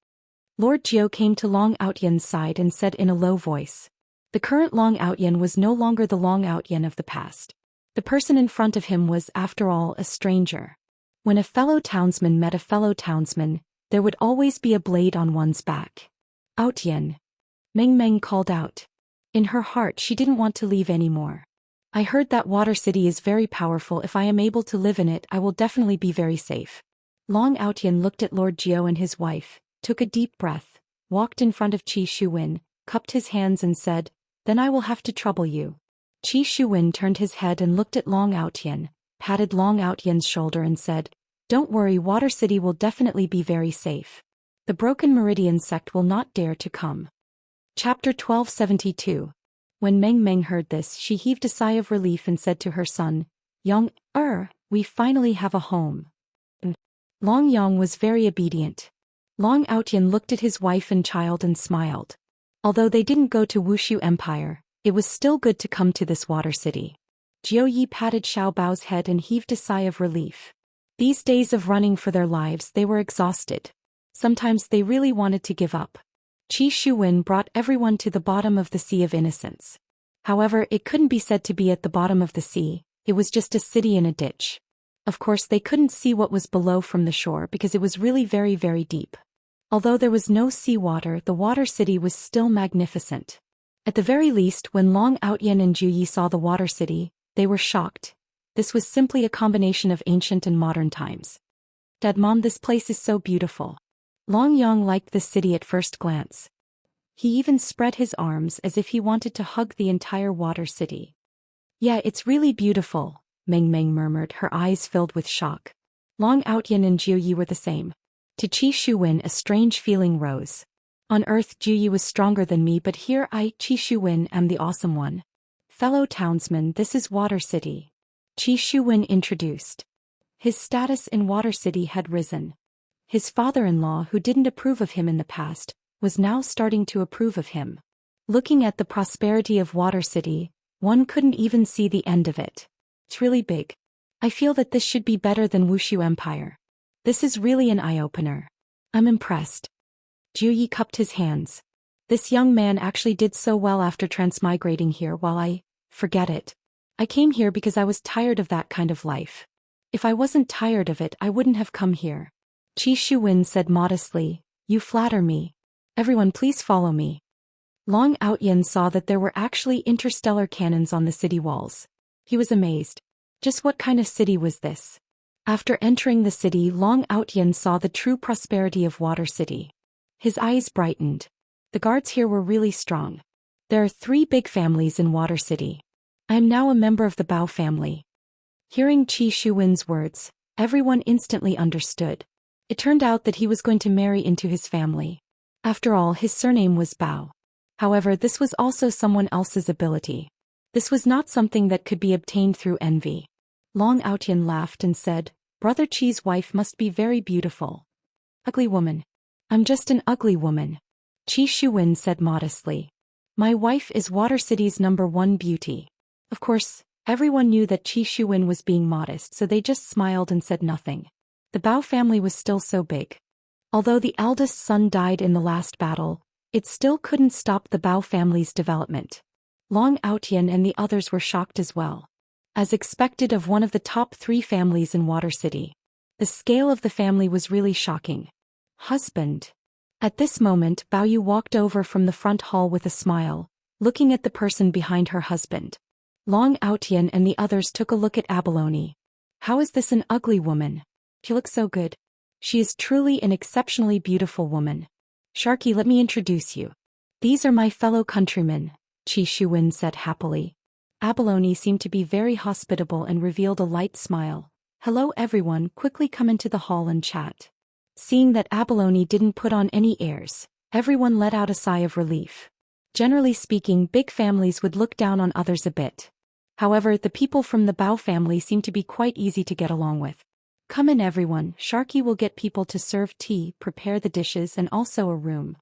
Lord Jiu came to Long Outyen's side and said in a low voice. The current Long Outyen was no longer the Long Outyen of the past. The person in front of him was, after all, a stranger. When a fellow townsman met a fellow townsman, there would always be a blade on one's back. Outyen. Meng Meng called out. In her heart she didn't want to leave anymore. I heard that Water City is very powerful. If I am able to live in it, I will definitely be very safe. Long Outyen looked at Lord Jiu and his wife, took a deep breath, walked in front of Qi Shuwen, cupped his hands and said, "Then I will have to trouble you." Qi Shuwen turned his head and looked at Long Outyan, patted Long Outyan's shoulder and said, "Don't worry, Water City will definitely be very safe. The Broken Meridian sect will not dare to come." Chapter 1272. When Meng Meng heard this, she heaved a sigh of relief and said to her son, "Yang, we finally have a home." Long Yang was very obedient. Long Outyan looked at his wife and child and smiled. Although they didn't go to Wushu Empire, it was still good to come to this water city. Jiu Yi patted Xiao Bao's head and heaved a sigh of relief. These days of running for their lives, they were exhausted. Sometimes they really wanted to give up. Qi Shuwen brought everyone to the bottom of the Sea of Innocence. However, it couldn't be said to be at the bottom of the sea, it was just a city in a ditch. Of course, they couldn't see what was below from the shore because it was really very, very deep. Although there was no seawater, the water city was still magnificent. At the very least, when Long Outyan and Jiu Yi saw the water city, they were shocked. This was simply a combination of ancient and modern times. "Dad, Mom, this place is so beautiful." Long Yang liked this city at first glance. He even spread his arms as if he wanted to hug the entire water city. "Yeah, it's really beautiful," Meng Meng murmured, her eyes filled with shock. Long Outyan and Jiu Yi were the same. To Qi Shuwen a strange feeling rose. On Earth Jiu Yi was stronger than me, but here I, Qi Shuwen, am the awesome one. "Fellow townsmen, this is Water City," Qi Shuwen introduced. His status in Water City had risen. His father-in-law, who didn't approve of him in the past, was now starting to approve of him. Looking at the prosperity of Water City, one couldn't even see the end of it. It's really big. I feel that this should be better than Wushu Empire. This is really an eye-opener. I'm impressed. Jiu Yi cupped his hands. This young man actually did so well after transmigrating here while forget it. I came here because I was tired of that kind of life. If I wasn't tired of it, I wouldn't have come here. Qi Shuwen said modestly, "You flatter me. Everyone please follow me." Long Outyan saw that there were actually interstellar cannons on the city walls. He was amazed. Just what kind of city was this? After entering the city, Long Outyan saw the true prosperity of Water City. His eyes brightened. The guards here were really strong. There are 3 big families in Water City. I am now a member of the Bao family. Hearing Qi Shuwen's words, everyone instantly understood. It turned out that he was going to marry into his family. After all, his surname was Bao. However, this was also someone else's ability. This was not something that could be obtained through envy. Long Outyan laughed and said, "Brother Qi's wife must be very beautiful." "Ugly woman." "I'm just an ugly woman," Qi Shuwen said modestly. "My wife is Water City's #1 beauty." Of course, everyone knew that Qi Shuwen was being modest, so they just smiled and said nothing. The Bao family was still so big. Although the eldest son died in the last battle, it still couldn't stop the Bao family's development. Long Outyan and the others were shocked as well. As expected of one of the top 3 families in Water City, the scale of the family was really shocking. "Husband." At this moment, Bao Yu walked over from the front hall with a smile, looking at the person behind her husband. Long Outyan and the others took a look at Abalone. "How is this an ugly woman? She looks so good. She is truly an exceptionally beautiful woman. Sharky, let me introduce you. These are my fellow countrymen," Qi Shuwen said happily. Abalone seemed to be very hospitable and revealed a light smile. "Hello everyone, quickly come into the hall and chat." Seeing that Abalone didn't put on any airs, everyone let out a sigh of relief. Generally speaking, big families would look down on others a bit. However, the people from the Bao family seemed to be quite easy to get along with. "Come in everyone, Sharky will get people to serve tea, prepare the dishes and also a room."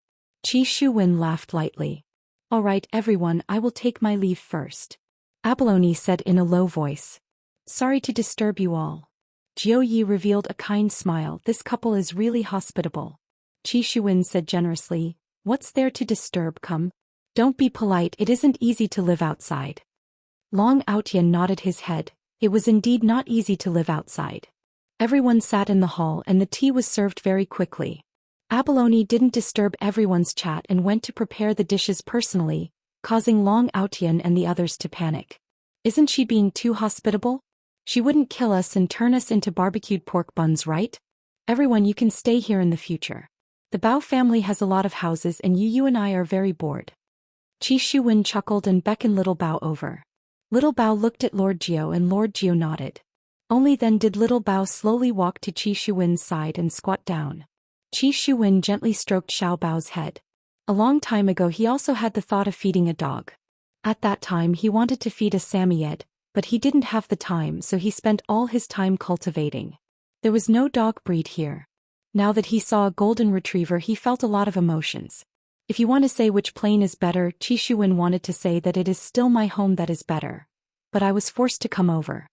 Qi Shuwen laughed lightly. "All right everyone, I will take my leave first," Abalone said in a low voice. "Sorry to disturb you all." Jiu Yi revealed a kind smile. "This couple is really hospitable." Qi Shuwen said generously, "What's there to disturb? Come. Don't be polite, it isn't easy to live outside." Long Outyan nodded his head. It was indeed not easy to live outside. Everyone sat in the hall and the tea was served very quickly. Abalone didn't disturb everyone's chat and went to prepare the dishes personally, causing Long Outyan and the others to panic. "Isn't she being too hospitable? She wouldn't kill us and turn us into barbecued pork buns, right? Everyone, you can stay here in the future. The Bao family has a lot of houses and you and I are very bored. Qi Shuwen chuckled and beckoned Little Bao over. Little Bao looked at Lord Jiu and Lord Jiu nodded. Only then did Little Bao slowly walk to Qi Shuwen's side and squat down. Qi Shuwen gently stroked Xiao Bao's head. A long time ago he also had the thought of feeding a dog. At that time he wanted to feed a Samoyed, but he didn't have the time, so he spent all his time cultivating. There was no dog breed here. Now that he saw a golden retriever he felt a lot of emotions. If you want to say which plane is better, Qi Shuwen wanted to say that it is still my home that is better. But I was forced to come over.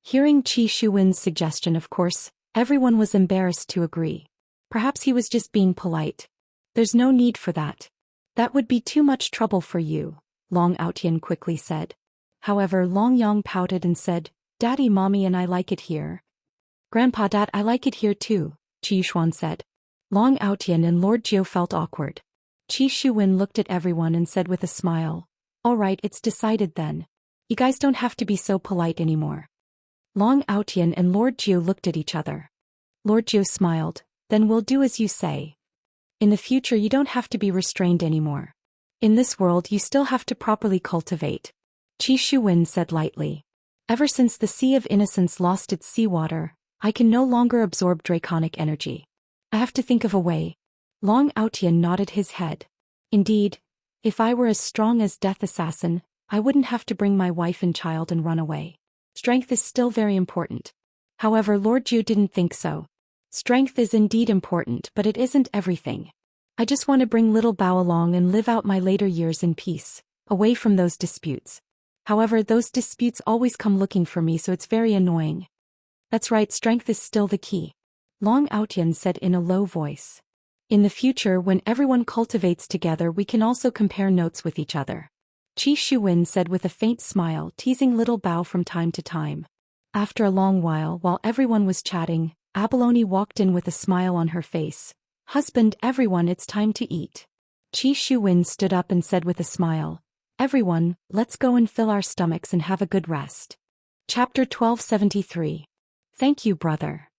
Hearing Qi Shuwen's suggestion, of course, everyone was embarrassed to agree. Perhaps he was just being polite. There's no need for that. That would be too much trouble for you, Long Outyan quickly said. However, Long Yang pouted and said, Daddy, Mommy and I like it here. Grandpa, Dad, I like it here too, Qi Yuxuan said. Long Outyan and Lord Jiu felt awkward. Qi Shuwen looked at everyone and said with a smile, All right, it's decided then. You guys don't have to be so polite anymore. Long Outyan and Lord Jiu looked at each other. Lord Jiu smiled, Then we'll do as you say. In the future you don't have to be restrained anymore. In this world you still have to properly cultivate. Qi Shuwen said lightly. Ever since the Sea of Innocence lost its seawater, I can no longer absorb draconic energy. I have to think of a way. Long Outyan nodded his head. Indeed, if I were as strong as Death Assassin, I wouldn't have to bring my wife and child and run away. Strength is still very important. However, Lord Jiu didn't think so. Strength is indeed important, but it isn't everything. I just want to bring Little Bao along and live out my later years in peace, away from those disputes. However, those disputes always come looking for me, so it's very annoying. That's right, strength is still the key. Long Outyan said in a low voice. In the future, when everyone cultivates together, we can also compare notes with each other. Qi Shuwen said with a faint smile, teasing Little Bao from time to time. After a long while everyone was chatting, Abalone walked in with a smile on her face. Husband, everyone, it's time to eat. Qi Shuwen stood up and said with a smile, Everyone, let's go and fill our stomachs and have a good rest. Chapter 1273. Thank you, brother.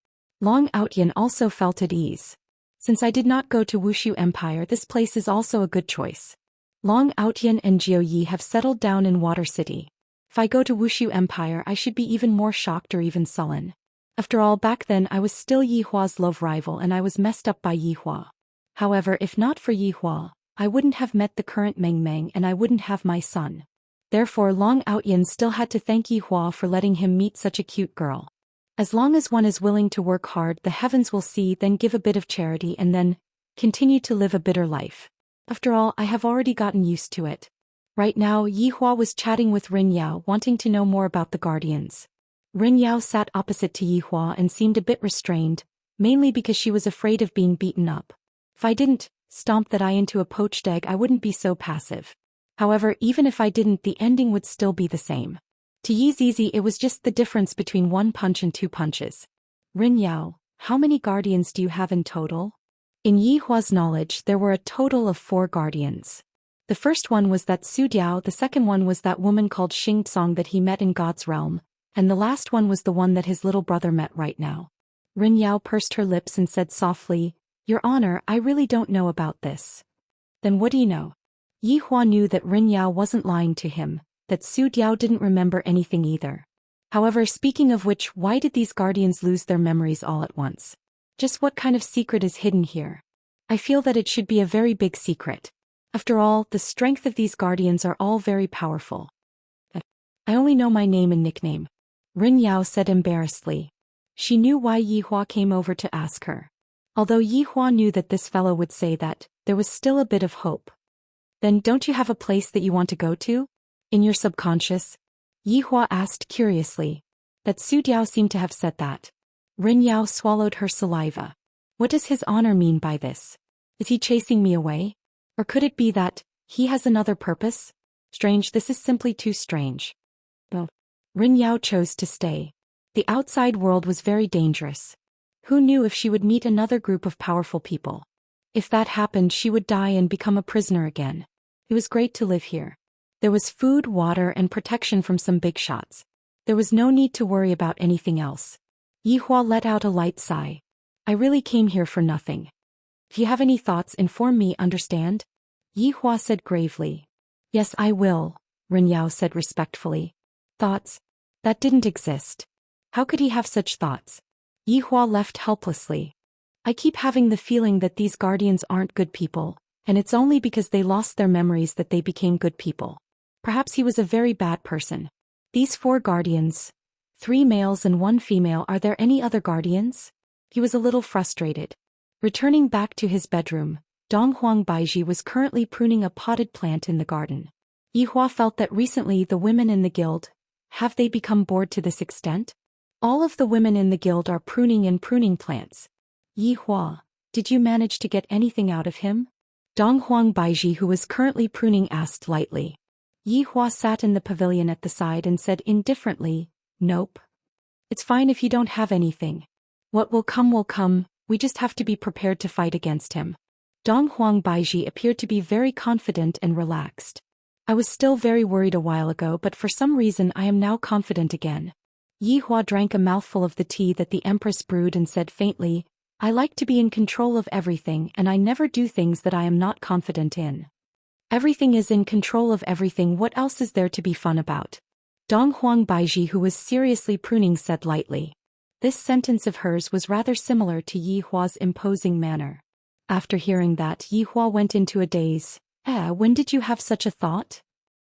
Long Outyan also felt at ease. Since I did not go to Wushu Empire, this place is also a good choice. Long Outyan and Jiu Yi have settled down in Water City. If I go to Wushu Empire, I should be even more shocked or even sullen. After all, back then I was still Yi Hua's love rival and I was messed up by Yi Hua. However, if not for Yi Hua, I wouldn't have met the current Meng Meng and I wouldn't have my son. Therefore, Long Outyan still had to thank Yi Hua for letting him meet such a cute girl. As long as one is willing to work hard, the heavens will see, then give a bit of charity and then continue to live a bitter life. After all, I have already gotten used to it. Right now, Yi Hua was chatting with Rin Yao, wanting to know more about the Guardians. Rin Yao sat opposite to Yi Hua and seemed a bit restrained, mainly because she was afraid of being beaten up. If I didn't stomp that eye into a poached egg, I wouldn't be so passive. However, even if I didn't, the ending would still be the same. To Yi Zizi, it was just the difference between 1 punch and 2 punches. Rin Yao, how many guardians do you have in total? In Yi Hua's knowledge, there were a total of 4 guardians. The first one was that Su Diao, the second one was that woman called Xing Tsong that he met in God's realm, and the last one was the one that his little brother met right now. Rin Yao pursed her lips and said softly, Your Honor, I really don't know about this. Then what do you know? Yi Hua knew that Rin Yao wasn't lying to him, that Su Diao didn't remember anything either. However, speaking of which, why did these guardians lose their memories all at once? Just what kind of secret is hidden here? I feel that it should be a very big secret. After all, the strength of these guardians are all very powerful. I only know my name and nickname. Rin Yao said embarrassedly. She knew why Yi Hua came over to ask her. Although Yi Hua knew that this fellow would say that, there was still a bit of hope. Then don't you have a place that you want to go to? In your subconscious? Yi Hua asked curiously. That Su Diao seemed to have said that. Rin Yao swallowed her saliva. What does his honor mean by this? Is he chasing me away? Or could it be that he has another purpose? Strange, this is simply too strange. Well, Rin Yao chose to stay. The outside world was very dangerous. Who knew if she would meet another group of powerful people? If that happened, she would die and become a prisoner again. It was great to live here. There was food, water, and protection from some big shots. There was no need to worry about anything else. Yi Hua let out a light sigh. I really came here for nothing. If you have any thoughts, inform me, understand? Yi Hua said gravely. Yes, I will, Ren Yao said respectfully. Thoughts? That didn't exist. How could he have such thoughts? Yi Hua left helplessly. I keep having the feeling that these guardians aren't good people, and it's only because they lost their memories that they became good people. Perhaps he was a very bad person. These 4 guardians, 3 males and 1 female, are there any other guardians? He was a little frustrated. Returning back to his bedroom, Donghuang Baiji was currently pruning a potted plant in the garden. Yi Hua felt that recently the women in the guild, have they become bored to this extent? All of the women in the guild are pruning plants. Yi Hua, did you manage to get anything out of him? Donghuang Baiji, who was currently pruning, asked lightly. Yi Hua sat in the pavilion at the side and said indifferently, nope. It's fine if you don't have anything. What will come, we just have to be prepared to fight against him. Donghuang Baiji appeared to be very confident and relaxed. I was still very worried a while ago, but for some reason I am now confident again. Yi Hua drank a mouthful of the tea that the Empress brewed and said faintly, I like to be in control of everything, and I never do things that I am not confident in. Everything is in control of everything, what else is there to be fun about? Donghuang Baiji, who was seriously pruning, said lightly. This sentence of hers was rather similar to Yi Hua's imposing manner. After hearing that, Yi Hua went into a daze. When did you have such a thought?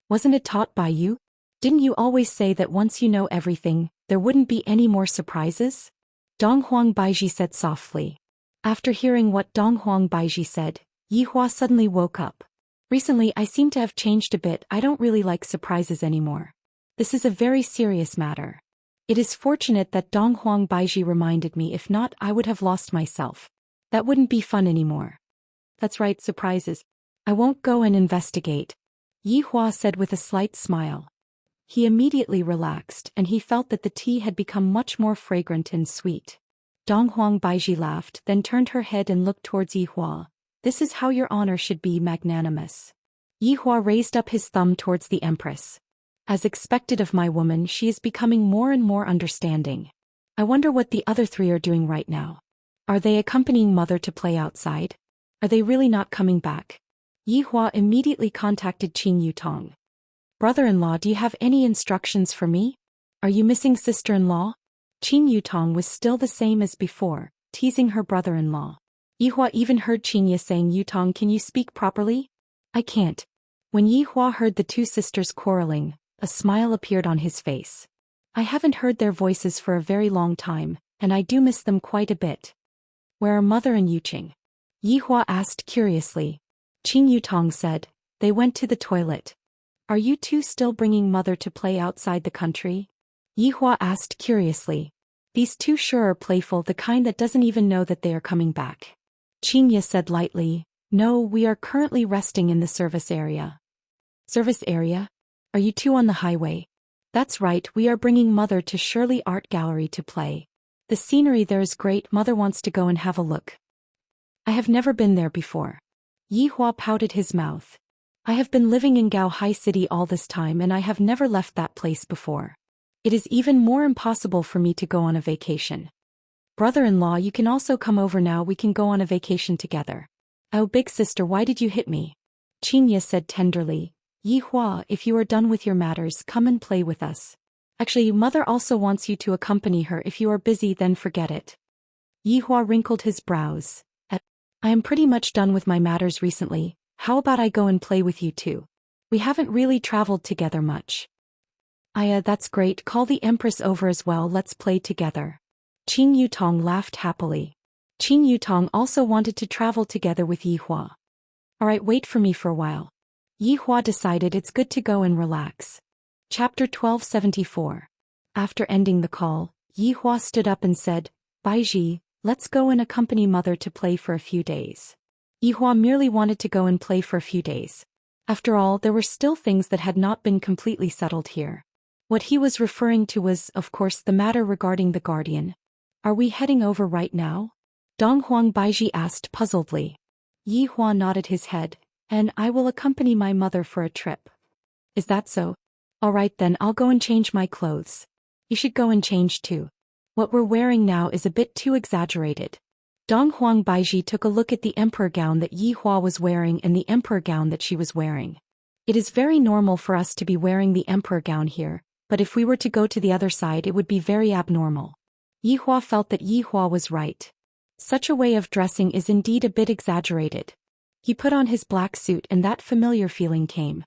Wasn't it taught by you? Didn't you always say that once you know everything, there wouldn't be any more surprises? Donghuang Baiji said softly. After hearing what Donghuang Baiji said, Yi Hua suddenly woke up. Recently I seem to have changed a bit, I don't really like surprises anymore. This is a very serious matter. It is fortunate that Donghuang Baiji reminded me, if not I would have lost myself. That wouldn't be fun anymore. That's right, surprises. I won't go and investigate. Yi Hua said with a slight smile. He immediately relaxed and he felt that the tea had become much more fragrant and sweet. Donghuang Baiji laughed, then turned her head and looked towards Yi Hua. This is how your honor should be, magnanimous. Yi Hua raised up his thumb towards the Empress. As expected of my woman, she is becoming more and more understanding. I wonder what the other 3 are doing right now. Are they accompanying mother to play outside? Are they really not coming back? Yi Hua immediately contacted Qing Yutong. Brother-in-law, do you have any instructions for me? Are you missing sister-in-law? Qing Yutong was still the same as before, teasing her brother-in-law. Yi Hua even heard Qingya saying, Yutong, can you speak properly? I can't. When Yi Hua heard the 2 sisters quarreling, a smile appeared on his face. I haven't heard their voices for a very long time, and I do miss them quite a bit. Where are mother and Yuqing? Yi Hua asked curiously. Qing Yutong said, they went to the toilet. Are you 2 still bringing mother to play outside the country? Yi Hua asked curiously. These 2 sure are playful, the kind that doesn't even know that they are coming back. Qingya said lightly, no, we are currently resting in the service area. Service area? Are you 2 on the highway? That's right, we are bringing mother to Shirley Art Gallery to play. The scenery there is great, mother wants to go and have a look. I have never been there before. Yi Hua pouted his mouth. I have been living in Gao Hai City all this time and I have never left that place before. It is even more impossible for me to go on a vacation. Brother-in-law, you can also come over now, we can go on a vacation together. Oh, big sister, why did you hit me? Qingya said tenderly. Yi Hua, if you are done with your matters, come and play with us. Actually, mother also wants you to accompany her. If you are busy, then forget it. Yi Hua wrinkled his brows. I am pretty much done with my matters recently. How about I go and play with you too? We haven't really traveled together much. That's great, call the Empress over as well, let's play together. Qing Yutong laughed happily. Qing Yutong also wanted to travel together with Yi Hua. Alright, wait for me for a while. Yi Hua decided it's good to go and relax. Chapter 1274. After ending the call, Yi Hua stood up and said, Baiji, let's go and accompany mother to play for a few days. Yi Hua merely wanted to go and play for a few days. After all, there were still things that had not been completely settled here. What he was referring to was, of course, the matter regarding the guardian. Are we heading over right now? Donghuang Baiji asked puzzledly. Yi Hua nodded his head, and I will accompany my mother for a trip. Is that so? Alright then, I'll go and change my clothes. You should go and change too. What we're wearing now is a bit too exaggerated. Donghuang Baiji took a look at the emperor gown that Yi Hua was wearing and the emperor gown that she was wearing. It is very normal for us to be wearing the emperor gown here, but if we were to go to the other side it would be very abnormal. Yihua felt that Yihua was right. Such a way of dressing is indeed a bit exaggerated. He put on his black suit and that familiar feeling came.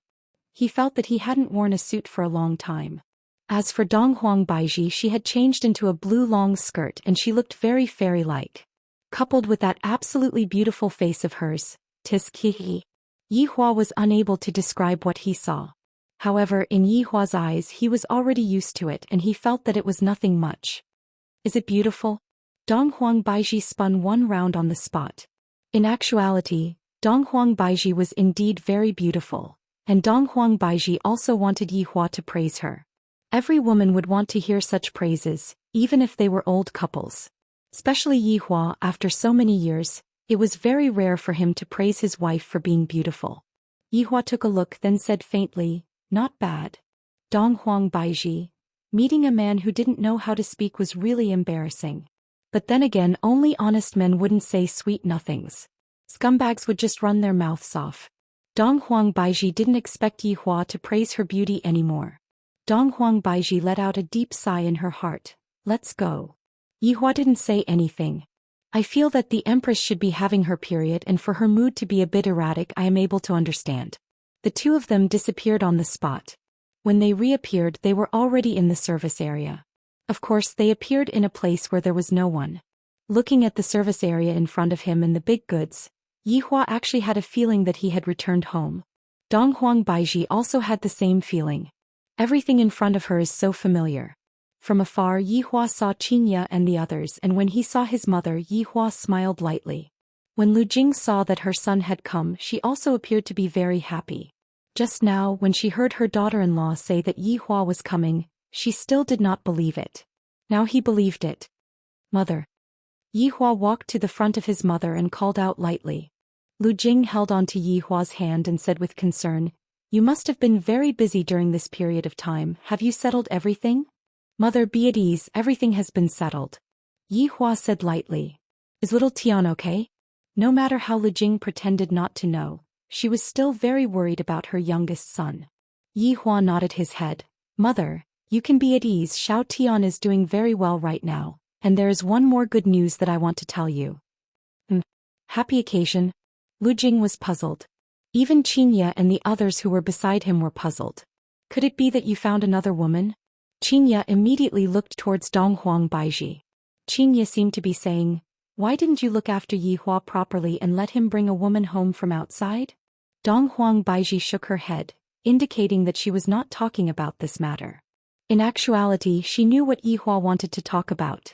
He felt that he hadn't worn a suit for a long time. As for Donghuang Baiji, she had changed into a blue long skirt and she looked very fairy-like. Coupled with that absolutely beautiful face of hers, Tiskihi. Yihua was unable to describe what he saw. However, in Yihua's eyes he was already used to it and he felt that it was nothing much. Is it beautiful? Donghuang Baiji spun one round on the spot. In actuality, Donghuang Baiji was indeed very beautiful, and Donghuang Baiji also wanted Yihua to praise her. Every woman would want to hear such praises, even if they were old couples. Especially Yihua, after so many years, it was very rare for him to praise his wife for being beautiful. Yihua took a look then said faintly, "Not bad." Donghuang Baiji. Meeting a man who didn't know how to speak was really embarrassing. But then again, only honest men wouldn't say sweet nothings. Scumbags would just run their mouths off. Donghuang Baiji didn't expect Yihua to praise her beauty anymore. Donghuang Baiji let out a deep sigh in her heart. Let's go. Yihua didn't say anything. I feel that the Empress should be having her period and for her mood to be a bit erratic I am able to understand. The two of them disappeared on the spot. When they reappeared they were already in the service area. Of course they appeared in a place where there was no one. Looking at the service area in front of him and the big goods, Yihua actually had a feeling that he had returned home. Donghuang Baiji also had the same feeling. Everything in front of her is so familiar. From afar Yihua saw Xianxia and the others and when he saw his mother Yihua smiled lightly. When Lu Jing saw that her son had come she also appeared to be very happy. Just now when she heard her daughter-in-law say that Yihua was coming, she still did not believe it. Now he believed it. Mother. Yihua walked to the front of his mother and called out lightly. Lu Jing held onto Yihua's hand and said with concern, "You must have been very busy during this period of time. Have you settled everything?" "Mother, be at ease, everything has been settled." Yihua said lightly. "Is little Tian okay?" No matter how Lu Jing pretended not to know, she was still very worried about her youngest son. Yihua nodded his head. "Mother, you can be at ease. Xiao Tian is doing very well right now, and there is one more good news that I want to tell you." Happy occasion? Lu Jing was puzzled. Even Xianxia and the others who were beside him were puzzled. Could it be that you found another woman? Xianxia immediately looked towards Donghuang Baiji. Xianxia seemed to be saying, "Why didn't you look after Yihua properly and let him bring a woman home from outside?" Donghuang Baiji shook her head, indicating that she was not talking about this matter. In actuality she knew what Yihua wanted to talk about.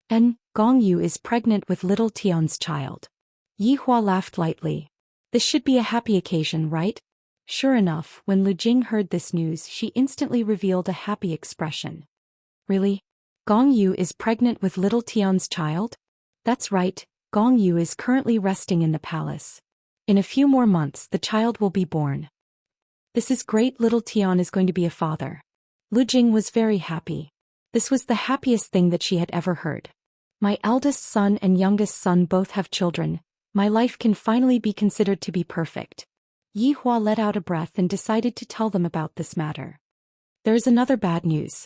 "And Gongyu is pregnant with little Tian's child." Yihua laughed lightly. "This should be a happy occasion, right?" Sure enough, when Lu Jing heard this news she instantly revealed a happy expression. "Really? Gongyu is pregnant with little Tian's child?" "That's right, Gongyu is currently resting in the palace. In a few more months the child will be born." "This is great, little Tian is going to be a father." Lu Jing was very happy. This was the happiest thing that she had ever heard. "My eldest son and youngest son both have children. My life can finally be considered to be perfect." Yihua let out a breath and decided to tell them about this matter. "There is another bad news,"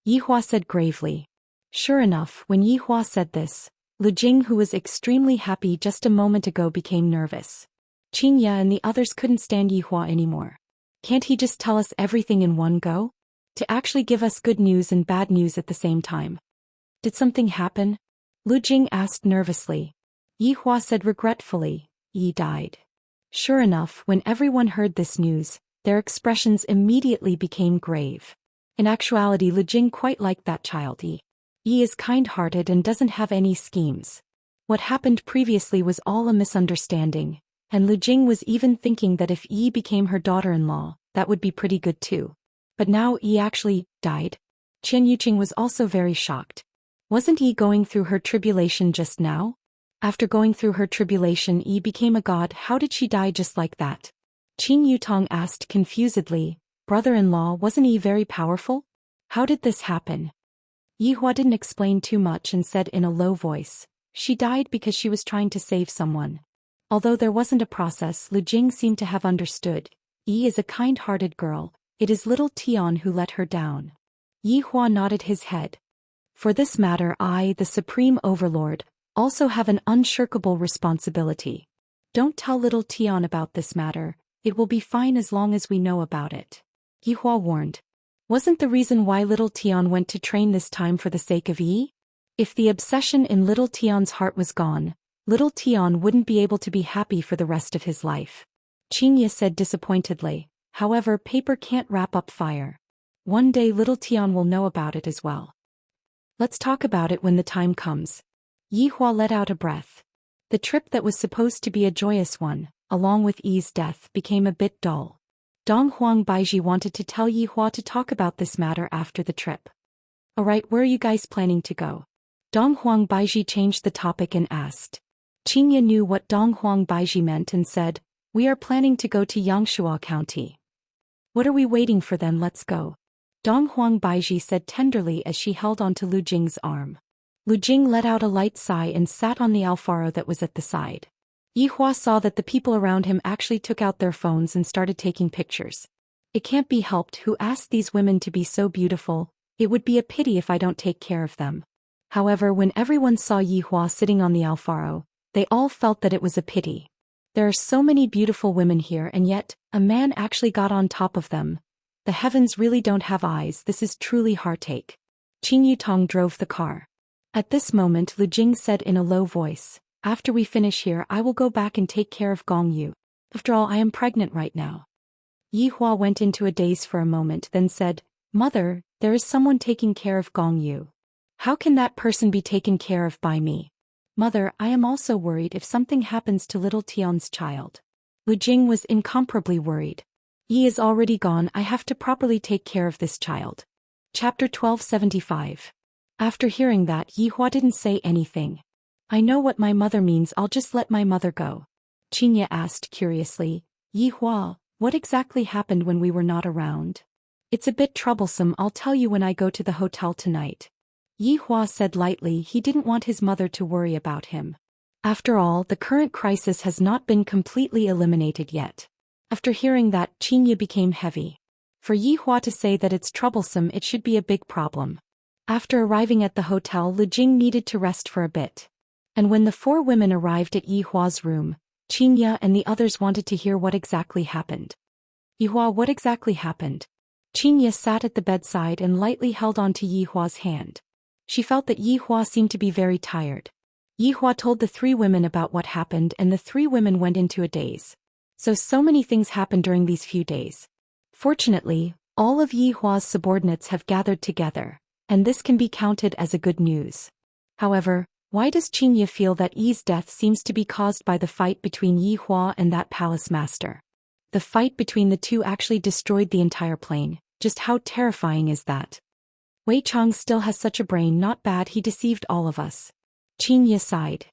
Yihua said gravely. Sure enough, when Yihua said this, Lu Jing, who was extremely happy just a moment ago, became nervous. Xianxia and the others couldn't stand Yihua anymore. Can't he just tell us everything in one go? To actually give us good news and bad news at the same time. "Did something happen?" Lu Jing asked nervously. Yihua said regretfully, "Yi died." Sure enough, when everyone heard this news, their expressions immediately became grave. In actuality, Lu Jing quite liked that child. Yi is kind-hearted and doesn't have any schemes. What happened previously was all a misunderstanding, and Lu Jing was even thinking that if Yi became her daughter-in-law, that would be pretty good too. But now Yi actually died. Qian Yuqing was also very shocked. Wasn't Yi going through her tribulation just now? After going through her tribulation, Yi became a god. How did she die just like that? Qin Yutong asked confusedly. "Brother-in-law, wasn't Yi very powerful? How did this happen?" Yihua didn't explain too much and said in a low voice, "She died because she was trying to save someone." Although there wasn't a process, Lu Jing seemed to have understood. Yi is a kind-hearted girl, it is little Tian who let her down. Yi Hua nodded his head. For this matter I, the Supreme Overlord, also have an unshirkable responsibility. Don't tell little Tian about this matter, it will be fine as long as we know about it. Yi Hua warned. Wasn't the reason why little Tian went to train this time for the sake of Yi? If the obsession in little Tian's heart was gone, little Tian wouldn't be able to be happy for the rest of his life. Xianxia said disappointedly, however paper can't wrap up fire. One day little Tian will know about it as well. Let's talk about it when the time comes. Yi Hua let out a breath. The trip that was supposed to be a joyous one, along with Yi's death, became a bit dull. Dong Huang Baiji wanted to tell Yi Hua to talk about this matter after the trip. Alright, where are you guys planning to go? Dong Huang Baiji changed the topic and asked. Xianxia knew what Dong Huang Baiji meant and said, we are planning to go to Xianxia County. What are we waiting for then, let's go. Dong Huang Baiji said tenderly as she held onto Lu Jing's arm. Lu Jing let out a light sigh and sat on the alfaro that was at the side. Yi Hua saw that the people around him actually took out their phones and started taking pictures. It can't be helped, who asked these women to be so beautiful, it would be a pity if I don't take care of them. However, when everyone saw Yi Hua sitting on the alfaro, they all felt that it was a pity. There are so many beautiful women here and yet, a man actually got on top of them. The heavens really don't have eyes, this is truly heartache. Qing Yutong drove the car. At this moment Lu Jing said in a low voice, after we finish here I will go back and take care of Gong Yu. After all I am pregnant right now. Yi Hua went into a daze for a moment then said, Mother, there is someone taking care of Gong Yu. How can that person be taken care of by me? Mother, I am also worried if something happens to little Tian's child. Lu Jing was incomparably worried. Yi is already gone, I have to properly take care of this child. Chapter 1275. After hearing that, Yi Hua didn't say anything. I know what my mother means, I'll just let my mother go. Xianxia asked curiously, Yi Hua, what exactly happened when we were not around? It's a bit troublesome, I'll tell you when I go to the hotel tonight. Yi Hua said lightly he didn't want his mother to worry about him. After all, the current crisis has not been completely eliminated yet. After hearing that, Xianxia became heavy. For Yi Hua to say that it's troublesome, it should be a big problem. After arriving at the hotel, Lu Jing needed to rest for a bit. And when the four women arrived at Yi Hua's room, Xianxia and the others wanted to hear what exactly happened. Yi Hua, what exactly happened? Xianxia sat at the bedside and lightly held on to Yi Hua's hand. She felt that Yi Hua seemed to be very tired. Yi Hua told the three women about what happened and the three women went into a daze. So many things happened during these few days. Fortunately, all of Yi Hua's subordinates have gathered together, and this can be counted as a good news. However, why does Xianxia feel that Yi's death seems to be caused by the fight between Yi Hua and that palace master? The fight between the two actually destroyed the entire plane, just how terrifying is that? Wei Chang still has such a brain, not bad, he deceived all of us. Xianxia sighed.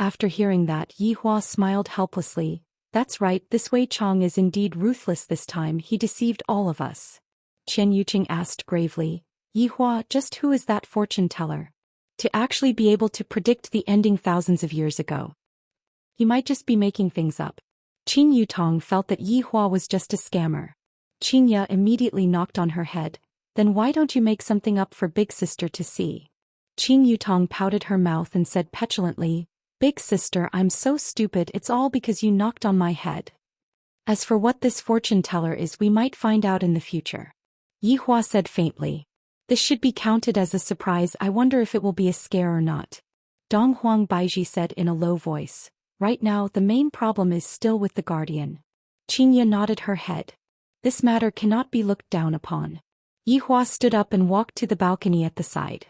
After hearing that, Yi Hua smiled helplessly. That's right, this Wei Chang is indeed ruthless this time, he deceived all of us. Chen Yuqing asked gravely, Yi Hua, just who is that fortune teller? To actually be able to predict the ending thousands of years ago. He might just be making things up. Qing Yutong felt that Yi Hua was just a scammer. Xianxia immediately knocked on her head, then why don't you make something up for Big Sister to see? Qing Yutong pouted her mouth and said petulantly, Big Sister, I'm so stupid, it's all because you knocked on my head. As for what this fortune teller is, we might find out in the future. Yi Hua said faintly. This should be counted as a surprise, I wonder if it will be a scare or not. Dong Huang Baiji said in a low voice. Right now, the main problem is still with the guardian. Xianxia nodded her head. This matter cannot be looked down upon. Yi Hua stood up and walked to the balcony at the side.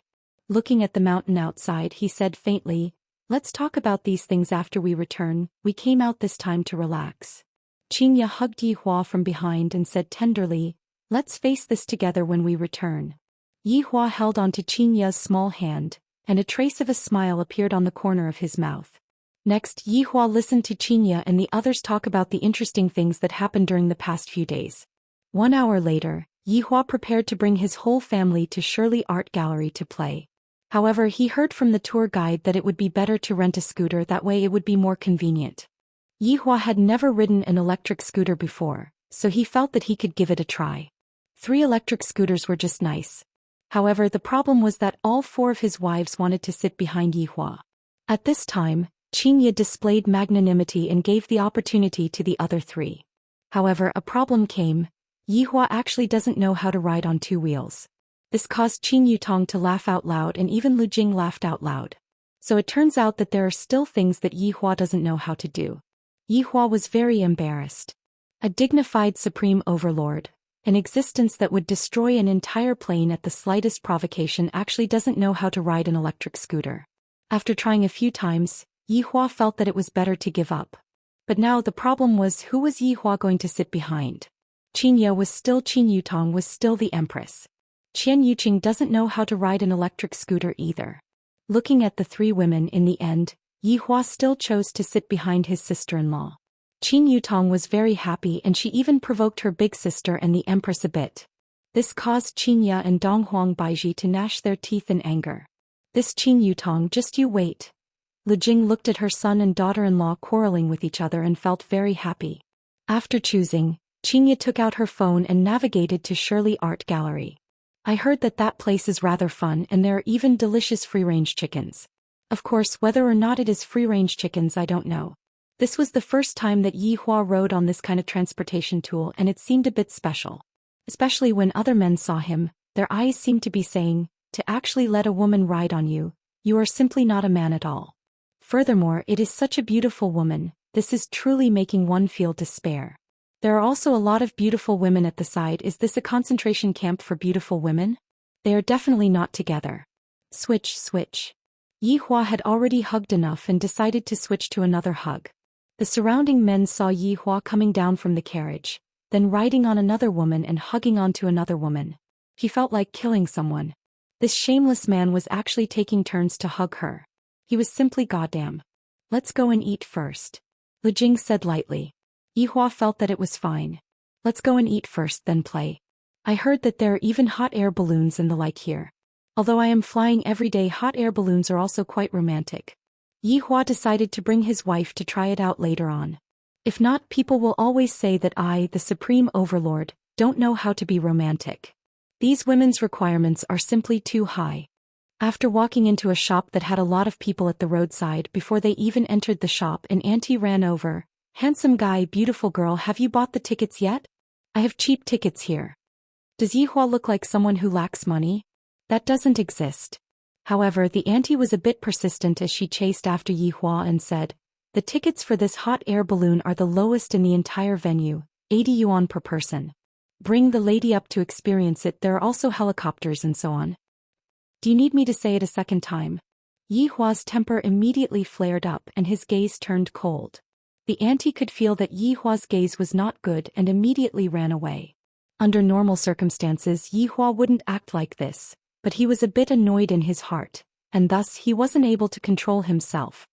Looking at the mountain outside, he said faintly, Let's talk about these things after we return, we came out this time to relax. Xianxia hugged Yi Hua from behind and said tenderly, Let's face this together when we return. Yi Hua held onto Xianxia's small hand, and a trace of a smile appeared on the corner of his mouth. Next, Yi Hua listened to Xianxia and the others talk about the interesting things that happened during the past few days. 1 hour later, Yi Hua prepared to bring his whole family to Shirley Art Gallery to play. However, he heard from the tour guide that it would be better to rent a scooter, that way it would be more convenient. Yi Hua had never ridden an electric scooter before, so he felt that he could give it a try. 3 electric scooters were just nice. However, the problem was that all 4 of his wives wanted to sit behind Yihua. At this time, Xianxia displayed magnanimity and gave the opportunity to the other 3. However, a problem came. Yihua actually doesn't know how to ride on 2 wheels. This caused Qin Yutong to laugh out loud, and even Lu Jing laughed out loud. So it turns out that there are still things that Yihua doesn't know how to do. Yihua was very embarrassed. A dignified supreme overlord, an existence that would destroy an entire plane at the slightest provocation, actually doesn't know how to ride an electric scooter. After trying a few times, Yihua felt that it was better to give up. But now the problem was, who was Yihua going to sit behind? Qin was still Qin Yutong was still the empress. Qian Yuqing doesn't know how to ride an electric scooter either. Looking at the 3 women, in the end, Yihua still chose to sit behind his sister-in-law. Qin Yutong was very happy, and she even provoked her big sister and the empress a bit. This caused Qinya and Donghuang Baiji to gnash their teeth in anger. This Qin Yutong, just you wait. Lu Jing looked at her son and daughter-in-law quarreling with each other and felt very happy. After choosing, Qinya took out her phone and navigated to Shirley Art Gallery. I heard that that place is rather fun, and there are even delicious free-range chickens. Of course, whether or not it is free-range chickens, I don't know. This was the first time that Yihua rode on this kind of transportation tool, and it seemed a bit special. Especially when other men saw him, their eyes seemed to be saying, to actually let a woman ride on you, you are simply not a man at all. Furthermore, it is such a beautiful woman, this is truly making one feel despair. There are also a lot of beautiful women at the side. Is this a concentration camp for beautiful women? They are definitely not together. Switch, switch. Yihua had already hugged enough and decided to switch to another hug. The surrounding men saw Yihua coming down from the carriage, then riding on another woman and hugging onto another woman. He felt like killing someone. This shameless man was actually taking turns to hug her. He was simply goddamn. Let's go and eat first. Lu Jing said lightly. Yihua felt that it was fine. Let's go and eat first, then play. I heard that there are even hot air balloons and the like here. Although I am flying every day, hot air balloons are also quite romantic. Yihua decided to bring his wife to try it out later on. If not, people will always say that I, the supreme overlord, don't know how to be romantic. These women's requirements are simply too high. After walking into a shop that had a lot of people at the roadside, before they even entered the shop, an auntie ran over. Handsome guy, beautiful girl, have you bought the tickets yet? I have cheap tickets here. Does Yihua look like someone who lacks money? That doesn't exist. However, the auntie was a bit persistent as she chased after Yihua and said, the tickets for this hot air balloon are the lowest in the entire venue, 80 yuan per person. Bring the lady up to experience it. There are also helicopters and so on. Do you need me to say it a second time? Yihua's temper immediately flared up and his gaze turned cold. The auntie could feel that Yihua's gaze was not good and immediately ran away. Under normal circumstances, Yihua wouldn't act like this, but he was a bit annoyed in his heart, and thus he wasn't able to control himself.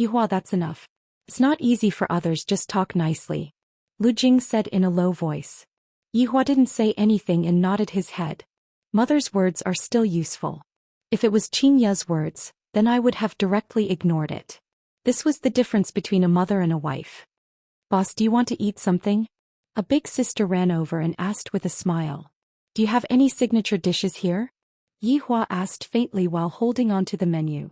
Yihua, that's enough. It's not easy for others, just talk nicely. Lu Jing said in a low voice. Yihua didn't say anything and nodded his head. Mother's words are still useful. If it was Qinya's words, then I would have directly ignored it. This was the difference between a mother and a wife. Boss, do you want to eat something? A big sister ran over and asked with a smile. Do you have any signature dishes here? Yihua asked faintly while holding on to the menu.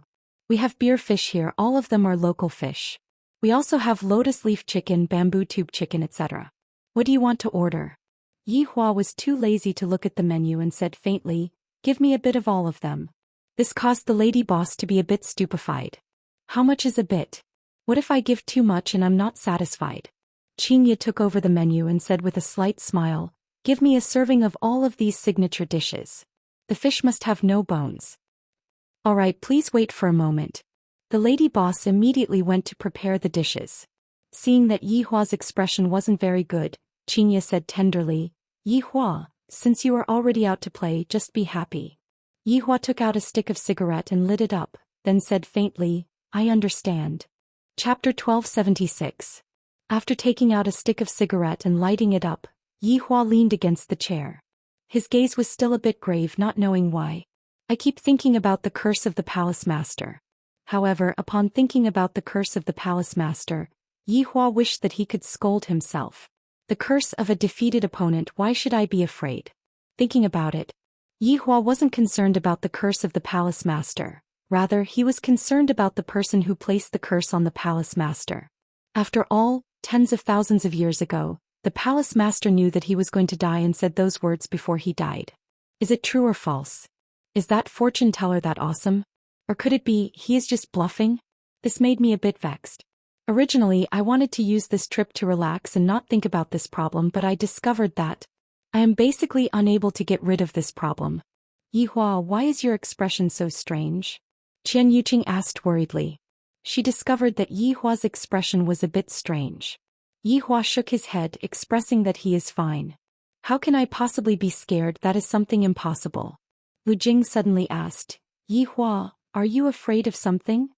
We have beer fish here, all of them are local fish. We also have lotus leaf chicken, bamboo tube chicken, etc. What do you want to order? Yihua was too lazy to look at the menu and said faintly, give me a bit of all of them. This caused the lady boss to be a bit stupefied. How much is a bit? What if I give too much and I'm not satisfied? Xianxia took over the menu and said with a slight smile, give me a serving of all of these signature dishes. The fish must have no bones. Alright, please wait for a moment. The lady boss immediately went to prepare the dishes. Seeing that Yihua's expression wasn't very good, Xianxia said tenderly, Yihua, since you are already out to play, just be happy. Yihua took out a stick of cigarette and lit it up, then said faintly, I understand. Chapter 1276. After taking out a stick of cigarette and lighting it up, Yihua leaned against the chair. His gaze was still a bit grave, not knowing why. I keep thinking about the curse of the palace master. However, upon thinking about the curse of the palace master, Yihua wished that he could scold himself. The curse of a defeated opponent. Why should I be afraid? Thinking about it, Yi Hua wasn't concerned about the curse of the palace master. Rather, he was concerned about the person who placed the curse on the palace master. After all, tens of thousands of years ago, the palace master knew that he was going to die and said those words before he died. Is it true or false? Is that fortune teller that awesome? Or could it be, he is just bluffing? This made me a bit vexed. Originally, I wanted to use this trip to relax and not think about this problem, but I discovered that I am basically unable to get rid of this problem. Yi Hua, why is your expression so strange? Qian Yuqing asked worriedly. She discovered that Yi Hua's expression was a bit strange. Yi Hua shook his head, expressing that he is fine. How can I possibly be scared? That is something impossible. Lu Jing suddenly asked, Yi Hua, are you afraid of something?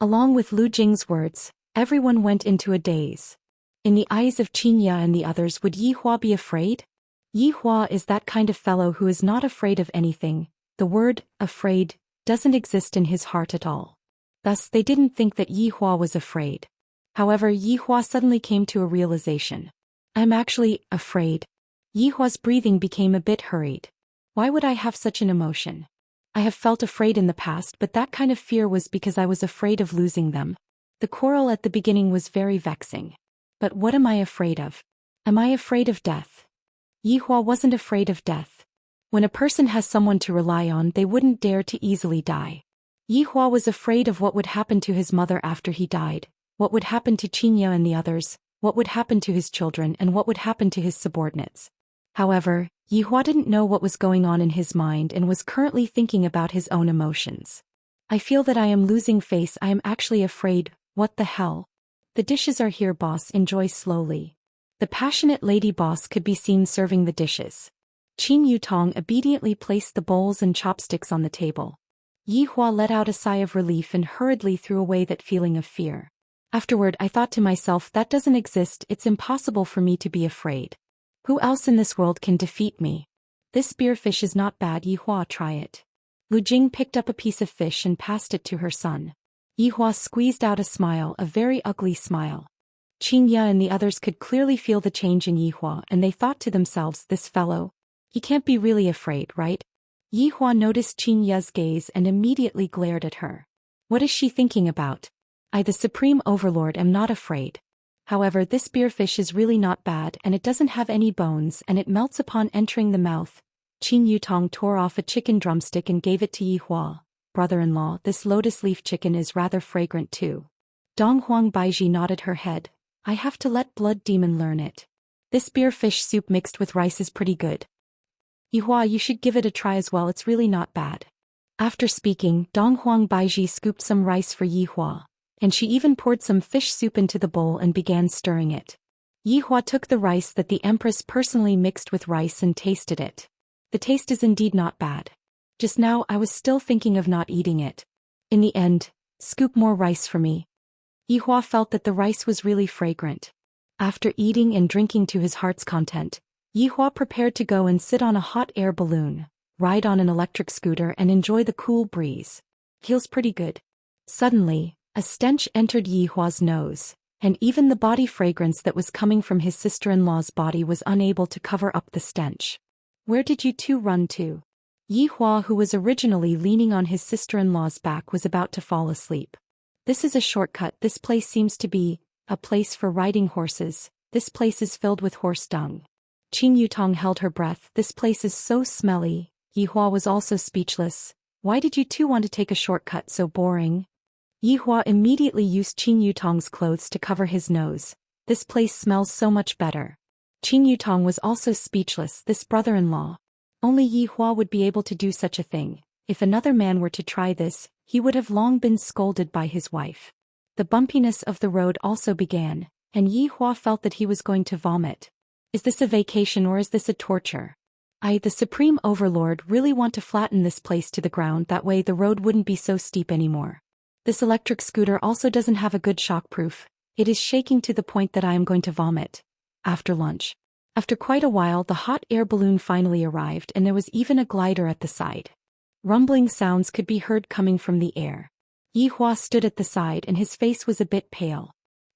Along with Lu Jing's words, everyone went into a daze. In the eyes of Xianxia and the others, would Yi Hua be afraid? Yi Hua is that kind of fellow who is not afraid of anything. The word, afraid, doesn't exist in his heart at all. Thus, they didn't think that Yi Hua was afraid. However, Yi Hua suddenly came to a realization. I'm actually afraid. Yi Hua's breathing became a bit hurried. Why would I have such an emotion? I have felt afraid in the past, but that kind of fear was because I was afraid of losing them. The quarrel at the beginning was very vexing. But what am I afraid of? Am I afraid of death? Yi Hua wasn't afraid of death. When a person has someone to rely on, they wouldn't dare to easily die. Yi Hua was afraid of what would happen to his mother after he died, what would happen to Xianxia and the others, what would happen to his children, and what would happen to his subordinates. However, Yi Hua didn't know what was going on in his mind and was currently thinking about his own emotions. I feel that I am losing face. I am actually afraid. What the hell? The dishes are here, boss. Enjoy slowly. The passionate lady boss could be seen serving the dishes. Qin Yutong obediently placed the bowls and chopsticks on the table. Yi Hua let out a sigh of relief and hurriedly threw away that feeling of fear. Afterward, I thought to myself, that doesn't exist. It's impossible for me to be afraid. Who else in this world can defeat me? This spearfish is not bad. Yi Hua, try it. Lu Jing picked up a piece of fish and passed it to her son. Yi Hua squeezed out a smile, a very ugly smile. Xianxia and the others could clearly feel the change in Yi Hua, and they thought to themselves, this fellow, he can't be really afraid, right? Yi Hua noticed Xianxia's gaze and immediately glared at her. What is she thinking about? I, the Supreme Overlord, am not afraid. However, this spearfish is really not bad, and it doesn't have any bones, and it melts upon entering the mouth. Qin Yutong tore off a chicken drumstick and gave it to Yi Hua. Brother-in-law, this lotus leaf chicken is rather fragrant too. Dong Huang Baiji nodded her head. I have to let Blood Demon learn it. This spearfish soup mixed with rice is pretty good. Yi Hua, you should give it a try as well. It's really not bad. After speaking, Dong Huang Baiji scooped some rice for Yi Hua, and she even poured some fish soup into the bowl and began stirring it. Yi Hua took the rice that the Empress personally mixed with rice and tasted it. The taste is indeed not bad. Just now I was still thinking of not eating it. In the end, scoop more rice for me. Yi Hua felt that the rice was really fragrant. After eating and drinking to his heart's content, Yi Hua prepared to go and sit on a hot air balloon, ride on an electric scooter and enjoy the cool breeze. Feels pretty good. Suddenly, a stench entered Yi Hua's nose, and even the body fragrance that was coming from his sister-in-law's body was unable to cover up the stench. Where did you two run to? Yi Hua, who was originally leaning on his sister-in-law's back, was about to fall asleep. This is a shortcut. This place seems to be a place for riding horses. This place is filled with horse dung. Qin Yutong held her breath. This place is so smelly. Yi Hua was also speechless. Why did you two want to take a shortcut? So boring. Yi Hua immediately used Qin Yutong's clothes to cover his nose. This place smells so much better. Qin Yutong was also speechless. This brother-in-law. Only Yi Hua would be able to do such a thing. If another man were to try this, he would have long been scolded by his wife. The bumpiness of the road also began, and Yi Hua felt that he was going to vomit. Is this a vacation or is this a torture? I, the Supreme Overlord, really want to flatten this place to the ground. That way the road wouldn't be so steep anymore. This electric scooter also doesn't have a good shockproof. It is shaking to the point that I am going to vomit. After lunch. After quite a while, the hot air balloon finally arrived, and there was even a glider at the side. Rumbling sounds could be heard coming from the air. Yi Hua stood at the side and his face was a bit pale.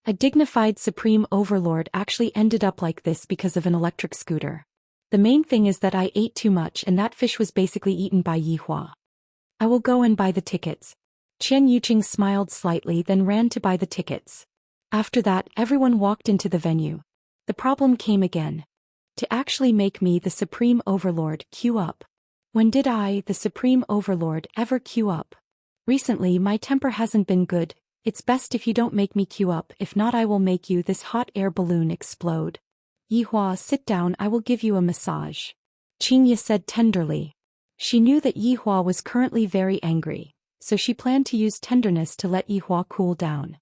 A dignified supreme overlord actually ended up like this because of an electric scooter. The main thing is that I ate too much and that fish was basically eaten by Yihua. I will go and buy the tickets. Qian Yuqing smiled slightly then ran to buy the tickets. After that, everyone walked into the venue. The problem came again. To actually make me the supreme overlord queue up. When did I, the supreme overlord, ever queue up? Recently my temper hasn't been good. It's best if you don't make me queue up, if not I will make you this hot air balloon explode. Yihua, sit down, I will give you a massage. Xianxia said tenderly. She knew that Yihua was currently very angry, so she planned to use tenderness to let Yihua cool down.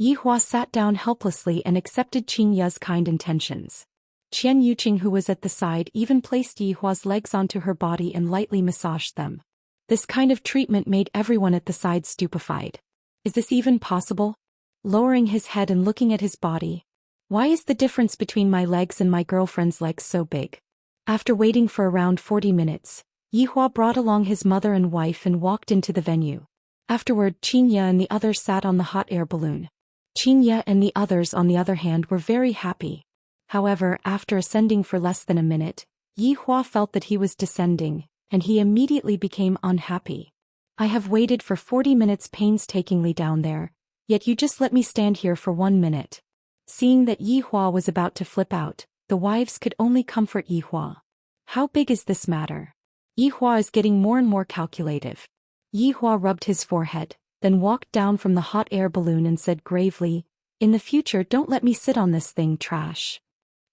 Yihua sat down helplessly and accepted Xianxia's kind intentions. Qian Yuqing, who was at the side, even placed Yihua's legs onto her body and lightly massaged them. This kind of treatment made everyone at the side stupefied. Is this even possible? Lowering his head and looking at his body. Why is the difference between my legs and my girlfriend's legs so big? After waiting for around 40 minutes, Yihua brought along his mother and wife and walked into the venue. Afterward, Xianxia and the others sat on the hot air balloon. Xianxia and the others, on the other hand, were very happy. However, after ascending for less than a minute, Yihua felt that he was descending, and he immediately became unhappy. I have waited for 40 minutes painstakingly down there, yet you just let me stand here for 1 minute. Seeing that Yihua was about to flip out, the wives could only comfort Yihua. How big is this matter? Yihua is getting more and more calculative. Yihua rubbed his forehead, then walked down from the hot air balloon and said gravely, "In the future don't let me sit on this thing, trash."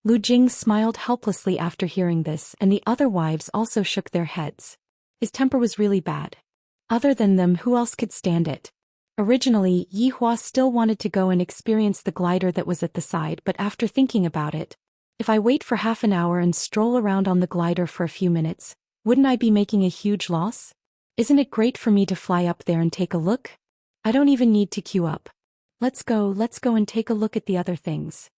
Lu Jing smiled helplessly after hearing this, and the other wives also shook their heads. His temper was really bad. Other than them, who else could stand it? Originally, Yihua still wanted to go and experience the glider that was at the side, but after thinking about it, if I wait for half an hour and stroll around on the glider for a few minutes, wouldn't I be making a huge loss? Isn't it great for me to fly up there and take a look? I don't even need to queue up. Let's go and take a look at the other things.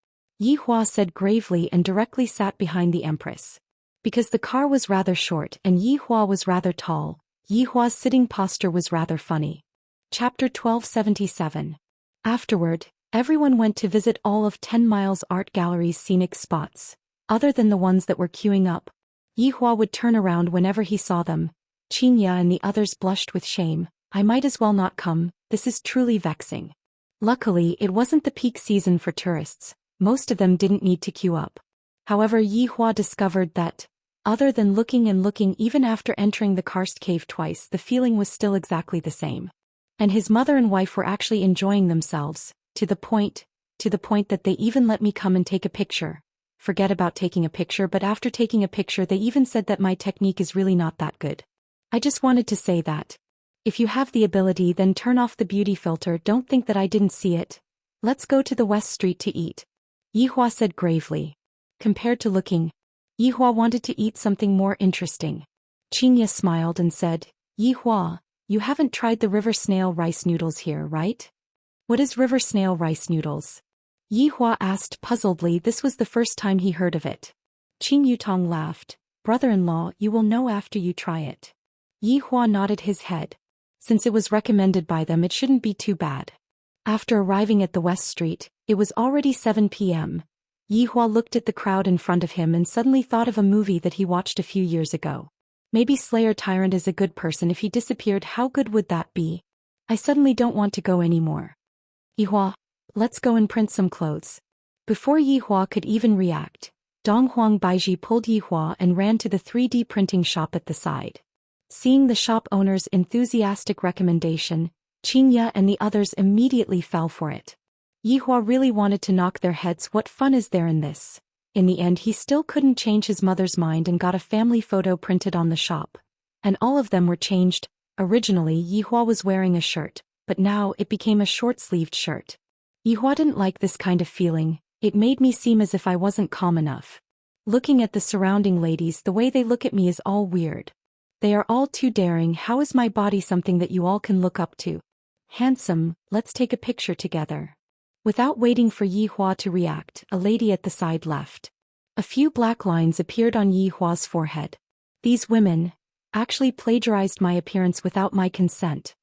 Yihua said gravely and directly sat behind the Empress. Because the car was rather short and Yihua was rather tall, Yihua's sitting posture was rather funny. Chapter 1277. Afterward, everyone went to visit all of 10 Miles Art Gallery's scenic spots. Other than the ones that were queuing up, Yihua would turn around whenever he saw them. Xianxia and the others blushed with shame. I might as well not come, this is truly vexing. Luckily, it wasn't the peak season for tourists. Most of them didn't need to queue up. However, Yihua discovered that, other than looking and looking, even after entering the karst cave twice, the feeling was still exactly the same. And his mother and wife were actually enjoying themselves, to the point that they even let me come and take a picture. Forget about taking a picture, but after taking a picture they even said that my technique is really not that good. I just wanted to say that. If you have the ability, then turn off the beauty filter, don't think that I didn't see it. Let's go to the West Street to eat. Yihua said gravely. Compared to looking, Yihua wanted to eat something more interesting. Xianxia smiled and said, Yihua, you haven't tried the river snail rice noodles here, right? What is river snail rice noodles? Yihua asked puzzledly. This was the first time he heard of it. Qing Yutong laughed. Brother-in-law, you will know after you try it. Yihua nodded his head. Since it was recommended by them, it shouldn't be too bad. After arriving at the West Street, it was already 7 p.m. Yihua looked at the crowd in front of him and suddenly thought of a movie that he watched a few years ago. Maybe Slayer Tyrant is a good person. If he disappeared, how good would that be? I suddenly don't want to go anymore. Yihua, let's go and print some clothes. Before Yihua could even react, Donghuang Baiji pulled Yihua and ran to the 3D printing shop at the side. Seeing the shop owner's enthusiastic recommendation, Xianxia and the others immediately fell for it. Yihua really wanted to knock their heads. What fun is there in this? In the end, he still couldn't change his mother's mind and got a family photo printed on the shop. And all of them were changed. Originally, Yihua was wearing a shirt, but now it became a short-sleeved shirt. Yihua didn't like this kind of feeling. It made me seem as if I wasn't calm enough. Looking at the surrounding ladies, the way they look at me is all weird. They are all too daring. How is my body something that you all can look up to? Handsome, let's take a picture together. Without waiting for Yihua to react, a lady at the side left. A few black lines appeared on Yihua's forehead. These women actually plagiarized my appearance without my consent.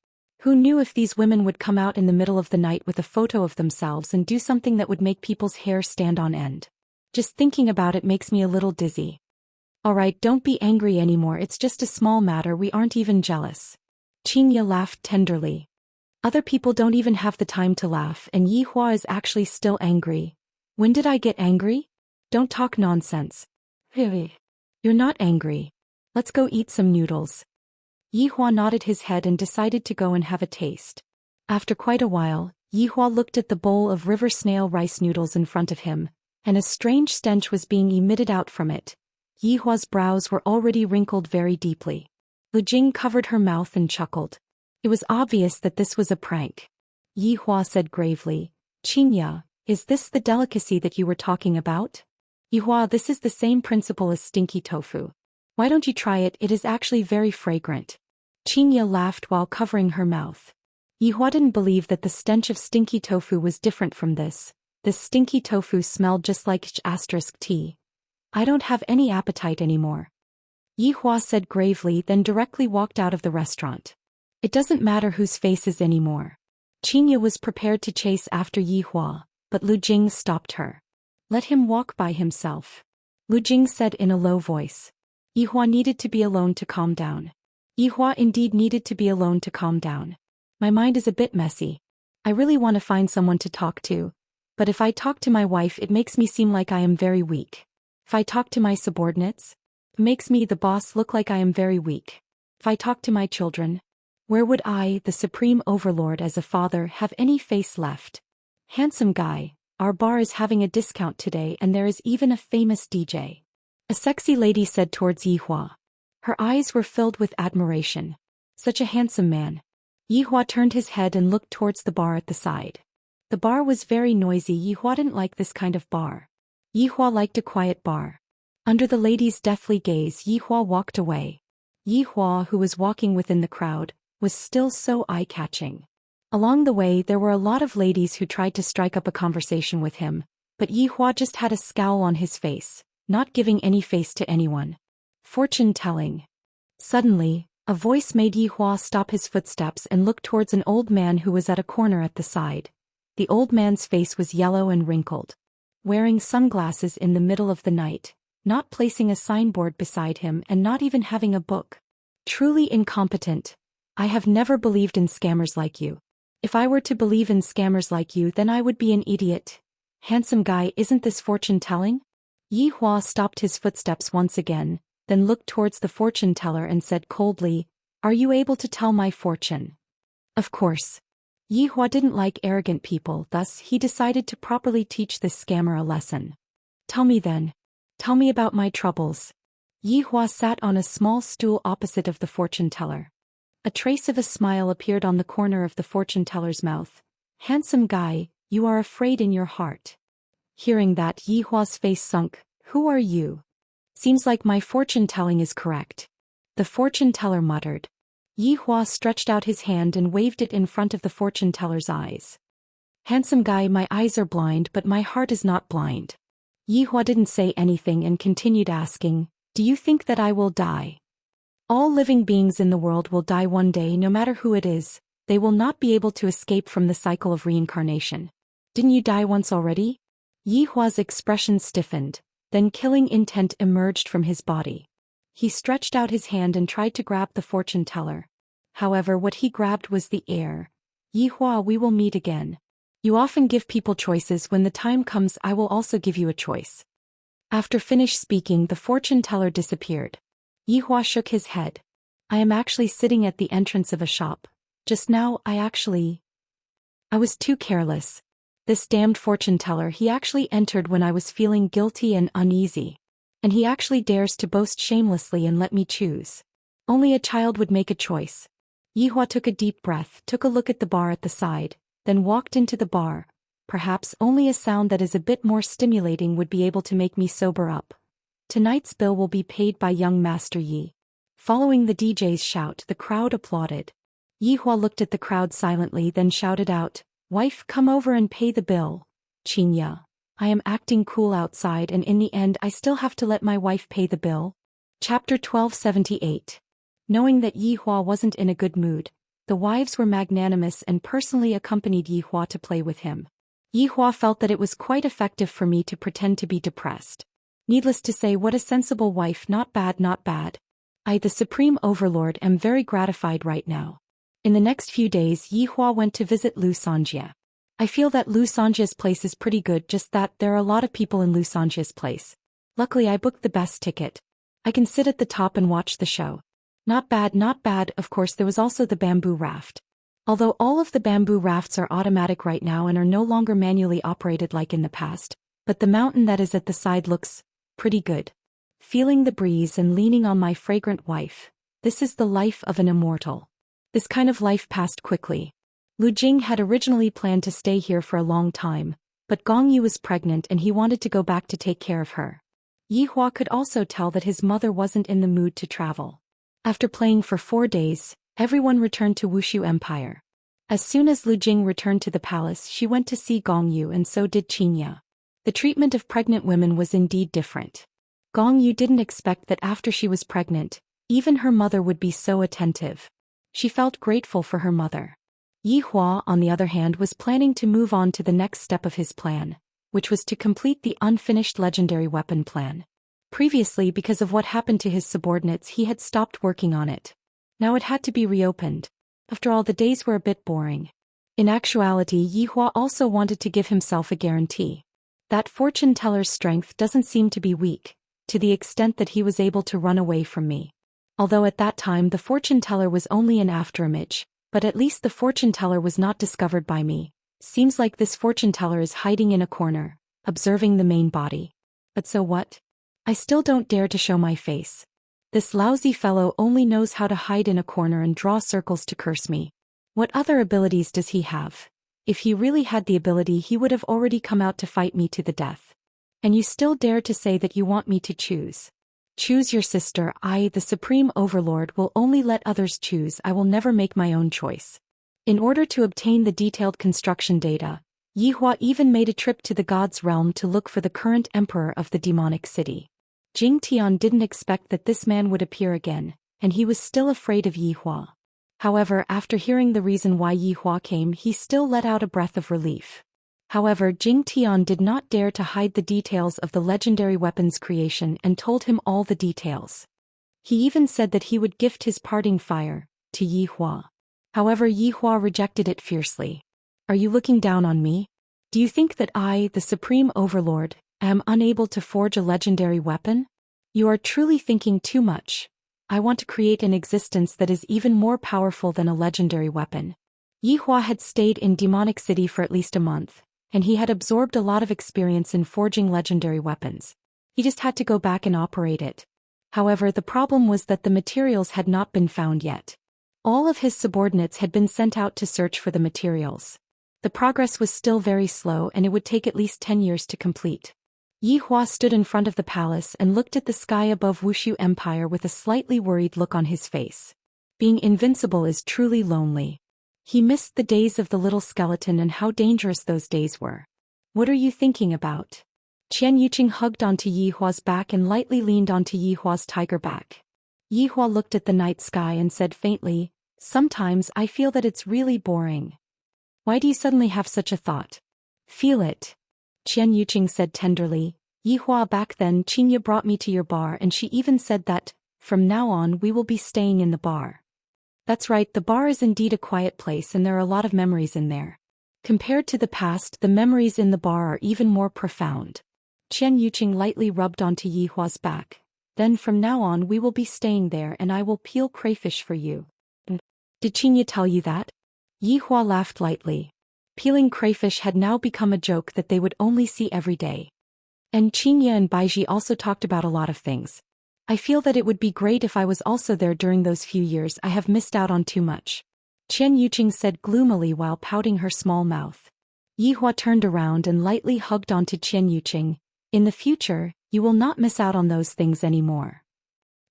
Who knew if these women would come out in the middle of the night with a photo of themselves and do something that would make people's hair stand on end? Just thinking about it makes me a little dizzy. Alright, don't be angry anymore, it's just a small matter, we aren't even jealous. Xianxia laughed tenderly. Other people don't even have the time to laugh, and Yihua is actually still angry. When did I get angry? Don't talk nonsense. Really? You're not angry. Let's go eat some noodles. Yihua nodded his head and decided to go and have a taste. After quite a while, Yihua looked at the bowl of river snail rice noodles in front of him, and a strange stench was being emitted out from it. Yihua's brows were already wrinkled very deeply. Lu Jing covered her mouth and chuckled. It was obvious that this was a prank. Yihua said gravely, Xianxia, is this the delicacy that you were talking about? Yihua, this is the same principle as stinky tofu. Why don't you try it? It is actually very fragrant. Xianxia laughed while covering her mouth. Yihua didn't believe that the stench of stinky tofu was different from this. This stinky tofu smelled just like tea. I don't have any appetite anymore. Yihua said gravely, then directly walked out of the restaurant. It doesn't matter whose face is anymore. Xianxia was prepared to chase after Yihua, but Lu Jing stopped her. Let him walk by himself. Lu Jing said in a low voice. Yihua needed to be alone to calm down. Yihua indeed needed to be alone to calm down. My mind is a bit messy. I really want to find someone to talk to. But if I talk to my wife, it makes me seem like I am very weak. If I talk to my subordinates, it makes me, the boss, look like I am very weak. If I talk to my children, where would I, the supreme overlord as a father, have any face left? Handsome guy, our bar is having a discount today and there is even a famous DJ. A sexy lady said towards Yihua. Her eyes were filled with admiration. Such a handsome man. Yihua turned his head and looked towards the bar at the side. The bar was very noisy. Yihua didn't like this kind of bar. Yihua liked a quiet bar. Under the lady's deathly gaze, Yihua walked away. Yihua, who was walking within the crowd, was still so eye-catching. Along the way there were a lot of ladies who tried to strike up a conversation with him, but Yihua just had a scowl on his face, not giving any face to anyone. Fortune-telling. Suddenly, a voice made Yihua stop his footsteps and look towards an old man who was at a corner at the side. The old man's face was yellow and wrinkled. Wearing sunglasses in the middle of the night, not placing a signboard beside him and not even having a book. Truly incompetent. I have never believed in scammers like you. If I were to believe in scammers like you, then I would be an idiot. Handsome guy, isn't this fortune-telling? Yihua stopped his footsteps once again, then looked towards the fortune-teller and said coldly, Are you able to tell my fortune? Of course. Yihua didn't like arrogant people, thus he decided to properly teach this scammer a lesson. Tell me then. Tell me about my troubles. Yihua sat on a small stool opposite of the fortune-teller. A trace of a smile appeared on the corner of the fortune-teller's mouth. Handsome guy, you are afraid in your heart. Hearing that, Yihua's face sunk. Who are you? Seems like my fortune-telling is correct. The fortune-teller muttered. Yihua stretched out his hand and waved it in front of the fortune-teller's eyes. Handsome guy, my eyes are blind but my heart is not blind. Yihua didn't say anything and continued asking, Do you think that I will die? All living beings in the world will die one day, no matter who it is. They will not be able to escape from the cycle of reincarnation. Didn't you die once already? Yihua's expression stiffened, then killing intent emerged from his body. He stretched out his hand and tried to grab the fortune-teller. However, what he grabbed was the air. Yihua, we will meet again. You often give people choices. When the time comes, I will also give you a choice. After finished speaking, the fortune-teller disappeared. Yihua shook his head. I am actually sitting at the entrance of a shop. Just now, I was too careless. This damned fortune-teller, he actually entered when I was feeling guilty and uneasy. And he actually dares to boast shamelessly and let me choose. Only a child would make a choice. Yihua took a deep breath, took a look at the bar at the side, then walked into the bar. Perhaps only a sound that is a bit more stimulating would be able to make me sober up. Tonight's bill will be paid by young Master Yi. Following the DJ's shout, the crowd applauded. Yihua looked at the crowd silently, then shouted out, Wife, come over and pay the bill. Xianxia. I am acting cool outside and in the end I still have to let my wife pay the bill. Chapter 1278. Knowing that Yihua wasn't in a good mood, The wives were magnanimous and personally accompanied Yi Hua to play with him. Yi Hua felt that it was quite effective for me to pretend to be depressed. Needless to say, what a sensible wife, not bad, not bad. I, the Supreme Overlord, am very gratified right now. In the next few days, Yi Hua went to visit Xianxia. I feel that Xianxia's place is pretty good, just that there are a lot of people in Xianxia's place. Luckily I booked the best ticket. I can sit at the top and watch the show. Not bad, not bad. Of course there was also the bamboo raft. Although all of the bamboo rafts are automatic right now and are no longer manually operated like in the past, but the mountain that is at the side looks pretty good. Feeling the breeze and leaning on my fragrant wife. This is the life of an immortal. This kind of life passed quickly. Lu Jing had originally planned to stay here for a long time, but Gong Yu was pregnant and he wanted to go back to take care of her. Yi Hua could also tell that his mother wasn't in the mood to travel. After playing for 4 days, everyone returned to Wushu Empire. As soon as Lu Jing returned to the palace, she went to see Gong Yu, and so did Xianxia. The treatment of pregnant women was indeed different. Gong Yu didn't expect that after she was pregnant, even her mother would be so attentive. She felt grateful for her mother. Yi Hua, on the other hand, was planning to move on to the next step of his plan, which was to complete the unfinished legendary weapon plan. Previously, because of what happened to his subordinates, he had stopped working on it. Now it had to be reopened. After all, the days were a bit boring. In actuality, Yi Hua also wanted to give himself a guarantee. That fortune teller's strength doesn't seem to be weak, to the extent that he was able to run away from me. Although at that time the fortune teller was only an afterimage, but at least the fortune teller was not discovered by me. Seems like this fortune teller is hiding in a corner, observing the main body. But so what? I still don't dare to show my face. This lousy fellow only knows how to hide in a corner and draw circles to curse me. What other abilities does he have? If he really had the ability, he would have already come out to fight me to the death. And you still dare to say that you want me to choose? Choose your sister. I, the Supreme Overlord, will only let others choose. I will never make my own choice. In order to obtain the detailed construction data, Yi Hua even made a trip to the God's realm to look for the current emperor of the demonic city. Jing Tian didn't expect that this man would appear again, and he was still afraid of Yi Hua. However, after hearing the reason why Yi Hua came, he still let out a breath of relief. However, Jing Tian did not dare to hide the details of the legendary weapon's creation and told him all the details. He even said that he would gift his parting fire to Yi Hua. However, Yi Hua rejected it fiercely. Are you looking down on me? Do you think that I, the Supreme Overlord, am unable to forge a legendary weapon? You are truly thinking too much. I want to create an existence that is even more powerful than a legendary weapon. Yi Hua had stayed in Demonic City for at least a month, and he had absorbed a lot of experience in forging legendary weapons. He just had to go back and operate it. However, the problem was that the materials had not been found yet. All of his subordinates had been sent out to search for the materials. The progress was still very slow, and it would take at least 10 years to complete. Yi Hua stood in front of the palace and looked at the sky above Wushu Empire with a slightly worried look on his face. Being invincible is truly lonely. He missed the days of the little skeleton and how dangerous those days were. What are you thinking about? Qian Yuqing hugged onto Yi Hua's back and lightly leaned onto Yi Hua's tiger back. Yi Hua looked at the night sky and said faintly, "Sometimes I feel that it's really boring." Why do you suddenly have such a thought? Feel it. Qian Yuqing said tenderly, "Yi Hua, back then Xianxia brought me to your bar and she even said that, from now on we will be staying in the bar." That's right, the bar is indeed a quiet place and there are a lot of memories in there. Compared to the past, the memories in the bar are even more profound. Qian Yuqing lightly rubbed onto Yi Hua's back. "Then from now on we will be staying there and I will peel crayfish for you." Did Xianxia tell you that? Yi Hua laughed lightly. Peeling crayfish had now become a joke that they would only see every day. And Xianxia and Baizhi also talked about a lot of things. I feel that it would be great if I was also there during those few years. I have missed out on too much. Qian Yuqing said gloomily while pouting her small mouth. Yi Hua turned around and lightly hugged onto Qian Yuqing. "In the future, you will not miss out on those things anymore.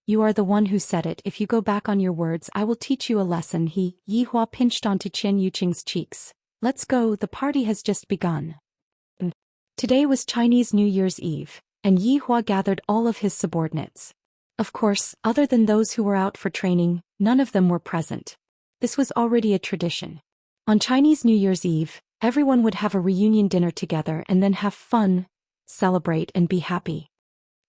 You are the one who said it. If you go back on your words, I will teach you a lesson." Yi Hua pinched onto Qian Yuqing's cheeks. "Let's go, the party has just begun." Today was Chinese New Year's Eve, and Yi Hua gathered all of his subordinates. Of course, other than those who were out for training, none of them were present. This was already a tradition. On Chinese New Year's Eve, everyone would have a reunion dinner together and then have fun, celebrate and be happy.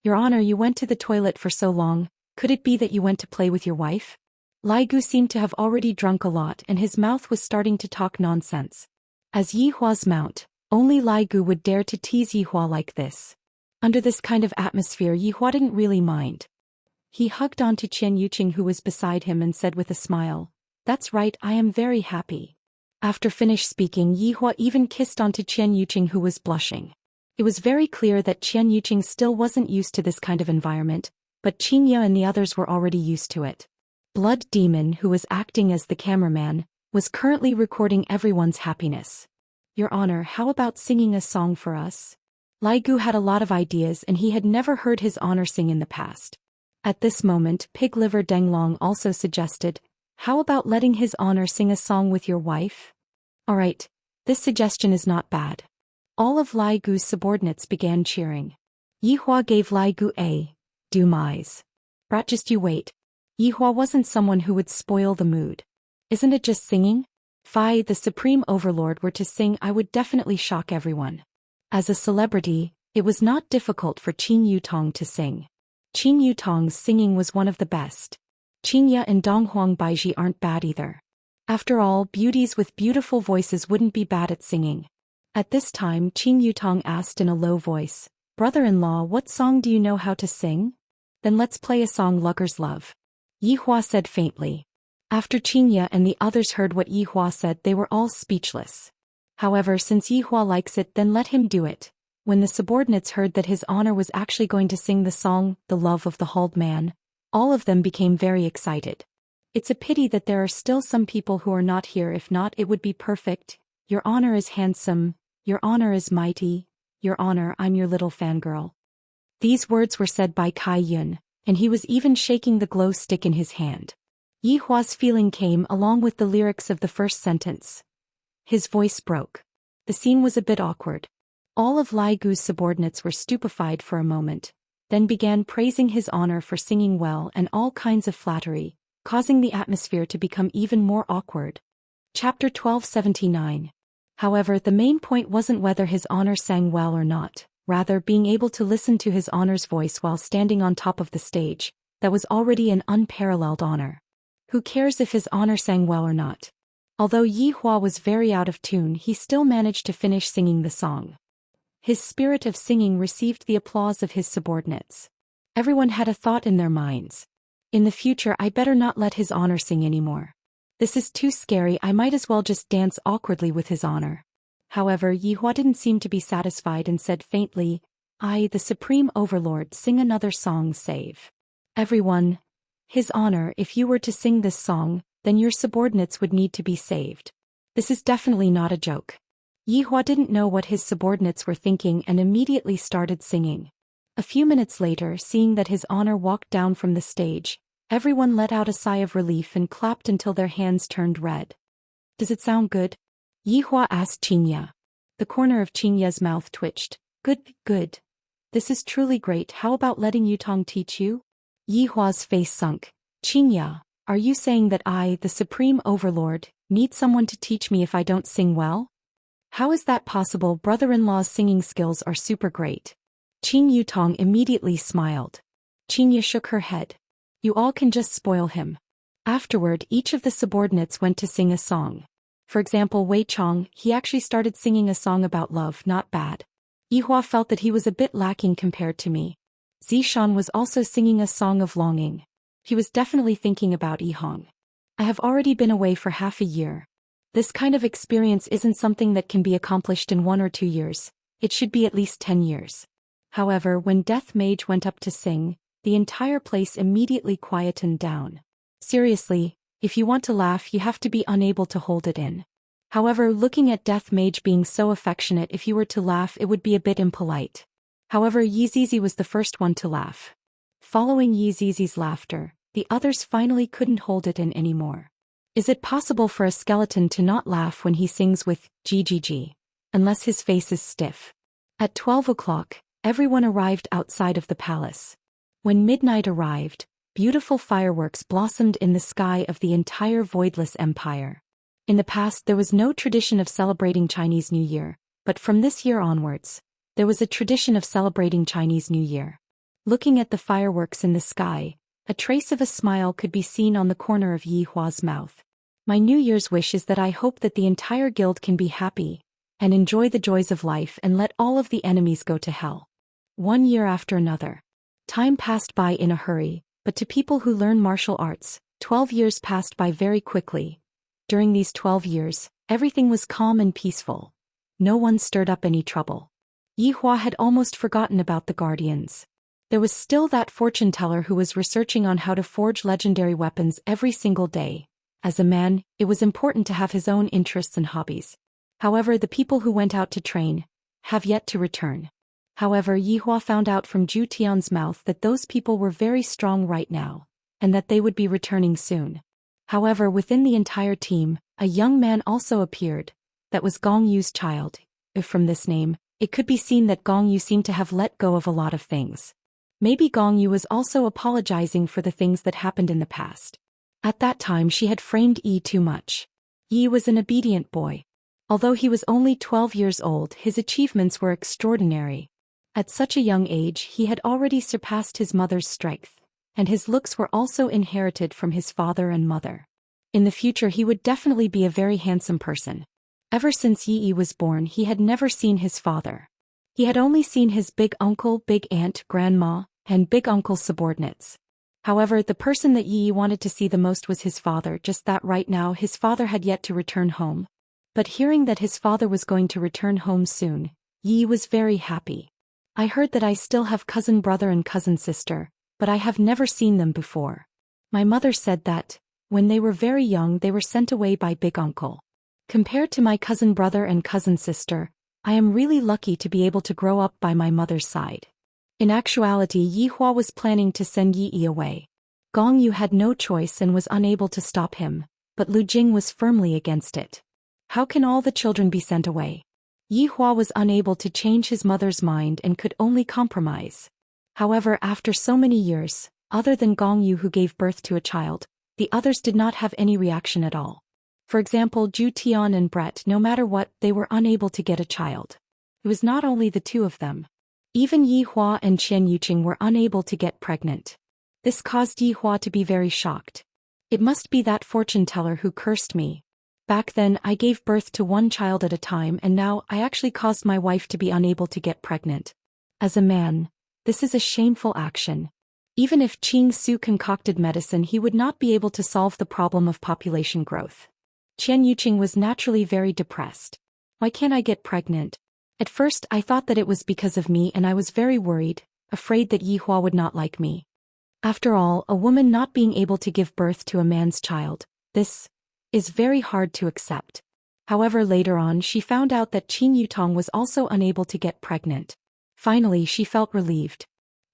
Your Honor, you went to the toilet for so long, could it be that you went to play with your wife? Lai Gu seemed to have already drunk a lot and his mouth was starting to talk nonsense. As Yi Hua's mount, only Lai Gu would dare to tease Yi Hua like this. Under this kind of atmosphere, Yi Hua didn't really mind. He hugged onto Qian Yuqing, who was beside him, and said with a smile, "That's right, I am very happy." After finished speaking, Yi Hua even kissed onto Qian Yuqing, who was blushing. It was very clear that Qian Yuqing still wasn't used to this kind of environment, but Qingya and the others were already used to it. Blood Demon, who was acting as the cameraman, was currently recording everyone's happiness. Your Honor, how about singing a song for us? Lai Gu had a lot of ideas and he had never heard his Honor sing in the past. At this moment, Pig Liver Denglong also suggested, how about letting his Honor sing a song with your wife? Alright, this suggestion is not bad. All of Lai Gu's subordinates began cheering. Yi Hua gave Lai Gu a doom eyes. Brat, just you wait. Yi Hua wasn't someone who would spoil the mood. Isn't it just singing? If I, the Supreme Overlord, were to sing, I would definitely shock everyone. As a celebrity, it was not difficult for Qin Yutong to sing. Qin Yutong's singing was one of the best. Qingya and Donghuang Baiji aren't bad either. After all, beauties with beautiful voices wouldn't be bad at singing. At this time, Qin Yutong asked in a low voice, "Brother-in-law, what song do you know how to sing? Then let's play a song Lugger's Love." Yi Hua said faintly. After Qingya and the others heard what Yi Hua said, they were all speechless. However, since Yi Hua likes it, then let him do it. When the subordinates heard that his Honor was actually going to sing the song, The Love of the Hulled Man, all of them became very excited. It's a pity that there are still some people who are not here. If not, it would be perfect. Your Honor is handsome. Your Honor is mighty. Your Honor, I'm your little fangirl. These words were said by Kai Yun, and he was even shaking the glow stick in his hand. Yi Hua's feeling came along with the lyrics of the first sentence. His voice broke. The scene was a bit awkward. All of Lai Gu's subordinates were stupefied for a moment, then began praising his Honor for singing well and all kinds of flattery, causing the atmosphere to become even more awkward. Chapter 1279. However, the main point wasn't whether his Honor sang well or not, rather being able to listen to his Honor's voice while standing on top of the stage. That was already an unparalleled honor. Who cares if his Honor sang well or not? Although Yi Hua was very out of tune, he still managed to finish singing the song. His spirit of singing received the applause of his subordinates. Everyone had a thought in their minds. In the future, I better not let his Honor sing anymore. This is too scary. I might as well just dance awkwardly with his Honor. However, Yi Hua didn't seem to be satisfied and said faintly, "I, the Supreme Overlord, sing another song, save everyone. His Honor, if you were to sing this song, then your subordinates would need to be saved. This is definitely not a joke." Yi Hua didn't know what his subordinates were thinking and immediately started singing. A few minutes later, seeing that his Honor walked down from the stage, everyone let out a sigh of relief and clapped until their hands turned red. "Does it sound good?" Yi Hua asked Qingya. The corner of Qingya's mouth twitched. Good, good. This is truly great. How about letting Yutong teach you?" Yi Hua's face sunk. "Qingya, are you saying that I, the Supreme Overlord, need someone to teach me if I don't sing well? How is that possible? Brother-in-law's singing skills are super great." Qing Yutong immediately smiled. Qingya shook her head. "You all can just spoil him." Afterward, each of the subordinates went to sing a song. For example, Wei Chong, he actually started singing a song about love. Not bad. Yi Hua felt that he was a bit lacking compared to me. Zishan was also singing a song of longing. He was definitely thinking about Yi Hong. I have already been away for half a year. This kind of experience isn't something that can be accomplished in 1 or 2 years. It should be at least 10 years. However, when Death Mage went up to sing, the entire place immediately quietened down. Seriously, if you want to laugh, you have to be unable to hold it in. However, looking at Death Mage being so affectionate, if you were to laugh, it would be a bit impolite. However, Yi Zizi was the first one to laugh. Following Yi Zizi's laughter, the others finally couldn't hold it in anymore. Is it possible for a skeleton to not laugh when he sings with GGG? Unless his face is stiff. At 12 o'clock, everyone arrived outside of the palace. When midnight arrived, Beautiful fireworks blossomed in the sky of the entire voidless empire. In the past there was no tradition of celebrating Chinese New Year, but from this year onwards, there was a tradition of celebrating Chinese New Year. Looking at the fireworks in the sky, a trace of a smile could be seen on the corner of Yi Hua's mouth. My New Year's wish is that I hope that the entire guild can be happy and enjoy the joys of life and let all of the enemies go to hell. 1 year after another. Time passed by in a hurry, but to people who learn martial arts, 12 years passed by very quickly. During these 12 years, everything was calm and peaceful. No one stirred up any trouble. Yi Hua had almost forgotten about the guardians. There was still that fortune teller who was researching on how to forge legendary weapons every single day. As a man, it was important to have his own interests and hobbies. However, the people who went out to train have yet to return. However, Yi Hua found out from Zhou Xian's mouth that those people were very strong right now, and that they would be returning soon. However, within the entire team, a young man also appeared. That was Gong Yu's child. From this name, it could be seen that Gong Yu seemed to have let go of a lot of things. Maybe Gong Yu was also apologizing for the things that happened in the past. At that time she had framed Yi too much. Yi was an obedient boy. Although he was only 12 years old, his achievements were extraordinary. At such a young age he had already surpassed his mother's strength, and his looks were also inherited from his father and mother. In the future he would definitely be a very handsome person. Ever since Yi was born he had never seen his father. He had only seen his big uncle, big aunt, grandma, and big uncle's subordinates. However, the person that Yi wanted to see the most was his father, just that right now his father had yet to return home. But hearing that his father was going to return home soon, Yi was very happy. I heard that I still have cousin brother and cousin sister, but I have never seen them before. My mother said that, when they were very young they were sent away by big uncle. Compared to my cousin brother and cousin sister, I am really lucky to be able to grow up by my mother's side. In actuality, Yi Hua was planning to send Yi away. Gong Yu had no choice and was unable to stop him, but Lu Jing was firmly against it. How can all the children be sent away? Yi Hua was unable to change his mother's mind and could only compromise. However, after so many years, other than Gong Yu who gave birth to a child, the others did not have any reaction at all. For example, Zhu Tian and Brett, no matter what, they were unable to get a child. It was not only the two of them. Even Yi Hua and Chen Yuqing were unable to get pregnant. This caused Yi Hua to be very shocked. It must be that fortune teller who cursed me. Back then I gave birth to one child at a time and now I actually caused my wife to be unable to get pregnant. As a man, this is a shameful action. Even if Qing Su concocted medicine he would not be able to solve the problem of population growth. Chen Yuqing was naturally very depressed. Why can't I get pregnant? At first I thought that it was because of me and I was very worried, afraid that Yi Hua would not like me. After all, a woman not being able to give birth to a man's child, this is very hard to accept. However, later on she found out that Qin Yutong was also unable to get pregnant. Finally she felt relieved.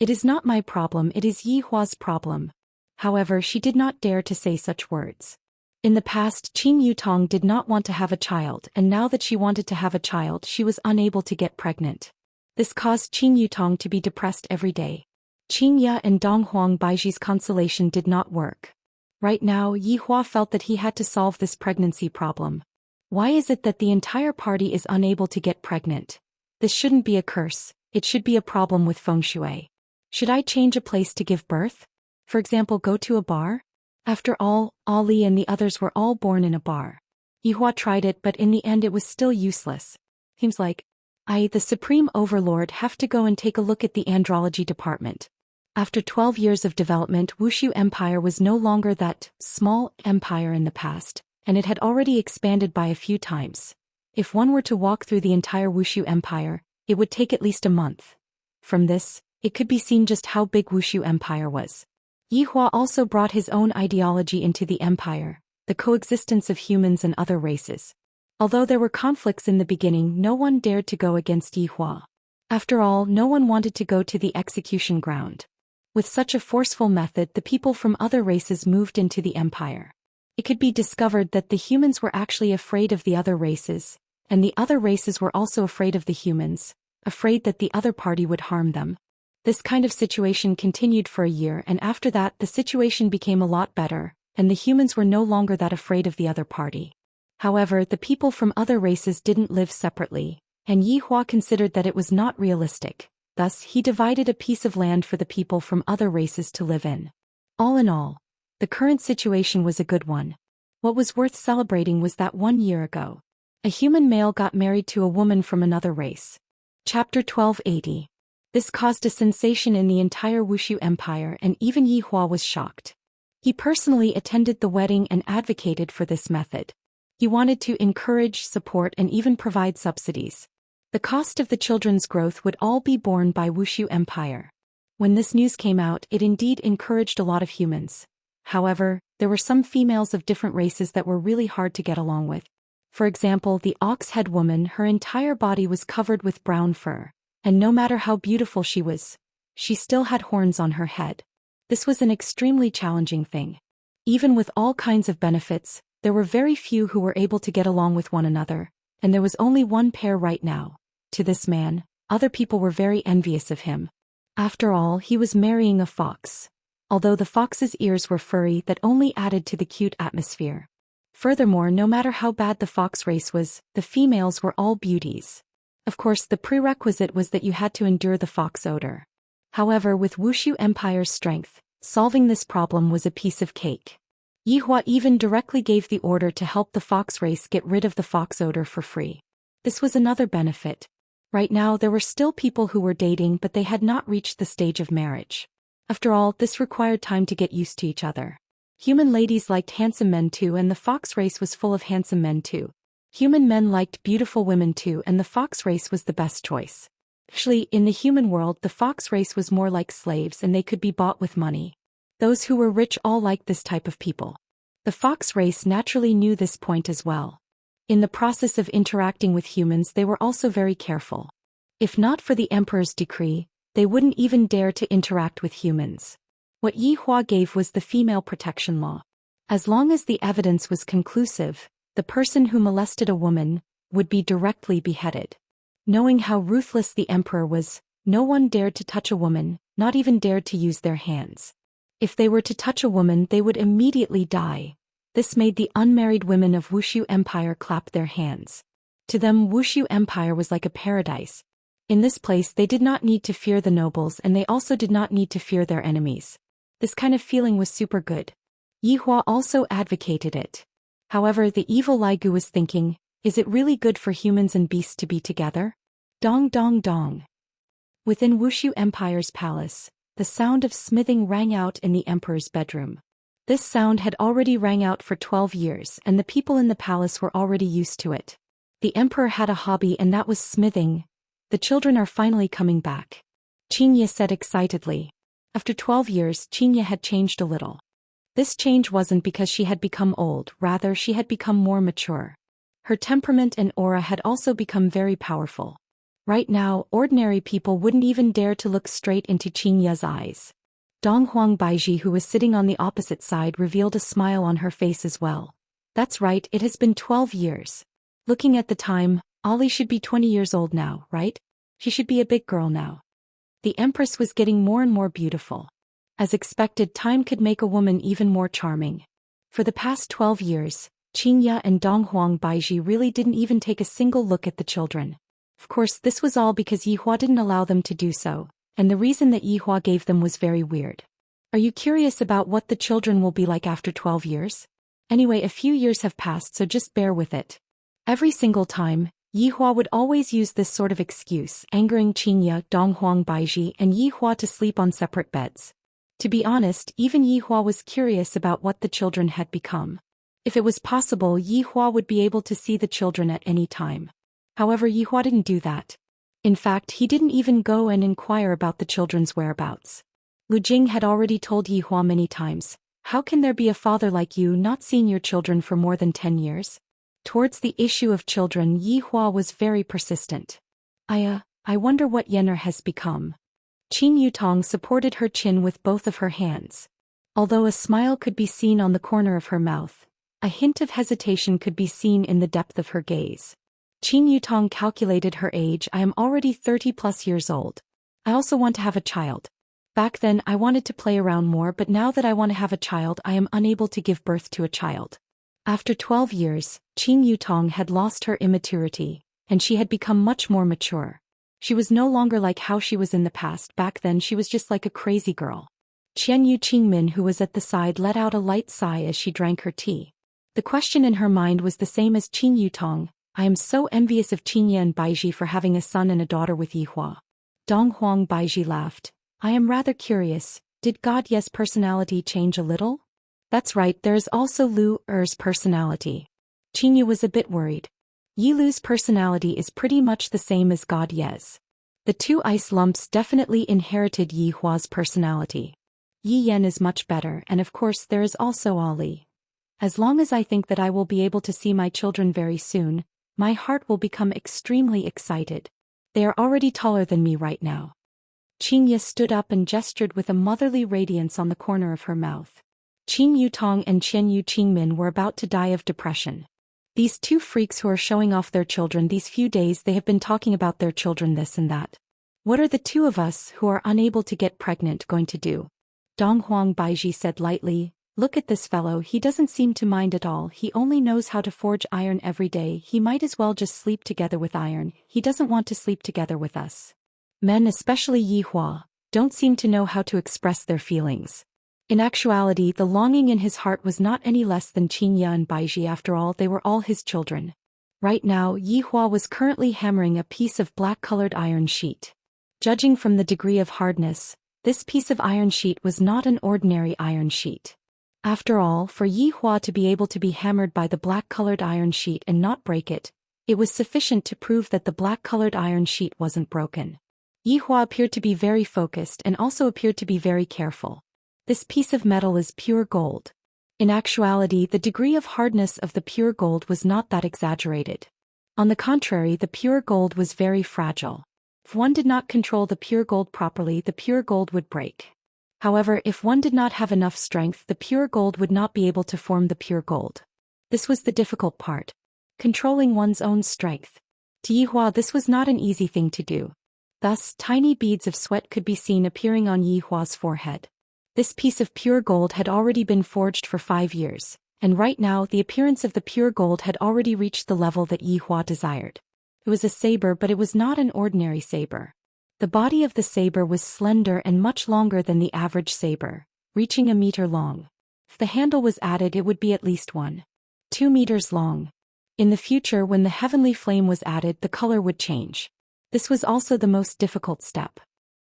It is not my problem, it is Yi Hua's problem. However, she did not dare to say such words. In the past, Qin Yutong did not want to have a child, and now that she wanted to have a child she was unable to get pregnant. This caused Qin Yutong to be depressed every day. Qing Ya and Dong Huang Baiji's consolation did not work. Right now, Yi Hua felt that he had to solve this pregnancy problem. Why is it that the entire party is unable to get pregnant? This shouldn't be a curse, it should be a problem with feng shui. Should I change a place to give birth? For example, go to a bar? After all, Ali and the others were all born in a bar. Yi Hua tried it, but in the end it was still useless. Seems like I, the Supreme Overlord, have to go and take a look at the andrology department. After 12 years of development, Wuxia Empire was no longer that small empire in the past, and it had already expanded by a few times. If one were to walk through the entire Wuxia Empire, it would take at least a month. From this, it could be seen just how big Wuxia Empire was. Yi Hua also brought his own ideology into the empire, the coexistence of humans and other races. Although there were conflicts in the beginning, no one dared to go against Yi Hua. After all, no one wanted to go to the execution ground. With such a forceful method, the people from other races moved into the empire. It could be discovered that the humans were actually afraid of the other races, and the other races were also afraid of the humans, afraid that the other party would harm them. This kind of situation continued for a year, and after that the situation became a lot better, and the humans were no longer that afraid of the other party. However, the people from other races didn't live separately, and Yi Hua considered that it was not realistic. Thus, he divided a piece of land for the people from other races to live in. All in all, the current situation was a good one. What was worth celebrating was that 1 year ago, a human male got married to a woman from another race. Chapter 1280. This caused a sensation in the entire Wuxia Empire, and even Yi Hua was shocked. He personally attended the wedding and advocated for this method. He wanted to encourage, support, and even provide subsidies. The cost of the children's growth would all be borne by Wuxia Empire. When this news came out, it indeed encouraged a lot of humans. However, there were some females of different races that were really hard to get along with. For example, the ox-head woman, her entire body was covered with brown fur, and no matter how beautiful she was, she still had horns on her head. This was an extremely challenging thing. Even with all kinds of benefits, there were very few who were able to get along with one another, and there was only one pair right now. To this man, other people were very envious of him. After all, he was marrying a fox. Although the fox's ears were furry, that only added to the cute atmosphere. Furthermore, no matter how bad the fox race was, the females were all beauties. Of course, the prerequisite was that you had to endure the fox odor. However, with Wuxia Empire's strength, solving this problem was a piece of cake. Yi Hua even directly gave the order to help the fox race get rid of the fox odor for free. This was another benefit. Right now there were still people who were dating, but they had not reached the stage of marriage. After all, this required time to get used to each other. Human ladies liked handsome men too, and the fox race was full of handsome men too. Human men liked beautiful women too, and the fox race was the best choice. Actually, in the human world, the fox race was more like slaves, and they could be bought with money. Those who were rich all liked this type of people. The fox race naturally knew this point as well. In the process of interacting with humans, they were also very careful. If not for the emperor's decree, they wouldn't even dare to interact with humans. What Yi Hua gave was the female protection law. As long as the evidence was conclusive, the person who molested a woman would be directly beheaded. Knowing how ruthless the emperor was, no one dared to touch a woman, not even dared to use their hands. If they were to touch a woman, they would immediately die. This made the unmarried women of Wuxia Empire clap their hands. To them, Wuxia Empire was like a paradise. In this place, they did not need to fear the nobles, and they also did not need to fear their enemies. This kind of feeling was super good. Yi Hua also advocated it. However, the evil Lai Gu was thinking, is it really good for humans and beasts to be together? Dong dong dong. Within Wuxia Empire's palace, the sound of smithing rang out in the emperor's bedroom. This sound had already rang out for 12 years, and the people in the palace were already used to it. The emperor had a hobby, and that was smithing. The children are finally coming back, Xianxia said excitedly. After 12 years, Xianxia had changed a little. This change wasn't because she had become old, rather she had become more mature. Her temperament and aura had also become very powerful. Right now, ordinary people wouldn't even dare to look straight into Xianxia's eyes. Donghuang Baiji, who was sitting on the opposite side, revealed a smile on her face as well. That's right, it has been 12 years. Looking at the time, Ali should be 20 years old now, right? She should be a big girl now. The empress was getting more and more beautiful. As expected, time could make a woman even more charming. For the past 12 years, Xianxia and Donghuang Baiji really didn't even take a single look at the children. Of course, this was all because Yi Hua didn't allow them to do so, and the reason that Yi Hua gave them was very weird. Are you curious about what the children will be like after 12 years? Anyway, a few years have passed, so just bear with it. Every single time, Yi Hua would always use this sort of excuse, angering Xianxia, Donghuang Baiji, and Yi Hua to sleep on separate beds. To be honest, even Yi Hua was curious about what the children had become. If it was possible, Yi Hua would be able to see the children at any time. However, Yi Hua didn't do that. In fact, he didn't even go and inquire about the children's whereabouts. Lu Jing had already told Yi Hua many times, how can there be a father like you not seeing your children for more than 10 years? Towards the issue of children, Yi Hua was very persistent. I wonder what Yenner has become. Qin Yutong supported her chin with both of her hands. Although a smile could be seen on the corner of her mouth, a hint of hesitation could be seen in the depth of her gaze. Qin Yutong calculated her age. I am already 30+ years old. I also want to have a child. Back then I wanted to play around more, but now that I want to have a child I am unable to give birth to a child. After 12 years, Qing Yutong had lost her immaturity, and she had become much more mature. She was no longer like how she was in the past. Back then she was just like a crazy girl. Qianyu Qingmin, who was at the side, let out a light sigh as she drank her tea. The question in her mind was the same as Qing Yutong. I am so envious of Qingye and Baiji for having a son and a daughter with Yihua. Dong Huang Baiji laughed. I am rather curious, did God Ye's personality change a little? That's right, there is also Lu Er's personality. Qingye was a bit worried. Yi Lu's personality is pretty much the same as God Ye's. The two ice lumps definitely inherited Yi Hua's personality. Yi Yan is much better, and of course there is also Ali. As long as I think that I will be able to see my children very soon, my heart will become extremely excited. They are already taller than me right now. Qingye stood up and gestured with a motherly radiance on the corner of her mouth. Qing Yutong and Qianyu Qingmin were about to die of depression. These two freaks who are showing off their children, these few days they have been talking about their children this and that. What are the two of us who are unable to get pregnant going to do? Dong Huang Baiji said lightly, look at this fellow, he doesn't seem to mind at all, he only knows how to forge iron every day, he might as well just sleep together with iron, he doesn't want to sleep together with us. Men, especially Yi Hua, don't seem to know how to express their feelings. In actuality, the longing in his heart was not any less than Qingye and Baiji. After all, they were all his children. Right now, Yi Hua was currently hammering a piece of black-colored iron sheet. Judging from the degree of hardness, this piece of iron sheet was not an ordinary iron sheet. After all, for Yi Hua to be able to be hammered by the black-colored iron sheet and not break it, it was sufficient to prove that the black-colored iron sheet wasn't broken. Yi Hua appeared to be very focused and also appeared to be very careful. This piece of metal is pure gold. In actuality, the degree of hardness of the pure gold was not that exaggerated. On the contrary, the pure gold was very fragile. If one did not control the pure gold properly, the pure gold would break. However, if one did not have enough strength, the pure gold would not be able to form the pure gold. This was the difficult part. Controlling one's own strength. To Yi Hua, this was not an easy thing to do. Thus, tiny beads of sweat could be seen appearing on Yi Hua's forehead. This piece of pure gold had already been forged for 5 years, and right now the appearance of the pure gold had already reached the level that Yi Hua desired. It was a saber, but it was not an ordinary saber. The body of the saber was slender and much longer than the average saber, reaching 1 meter long. If the handle was added, it would be at least 1.2 meters long. In the future, when the heavenly flame was added, the color would change. This was also the most difficult step.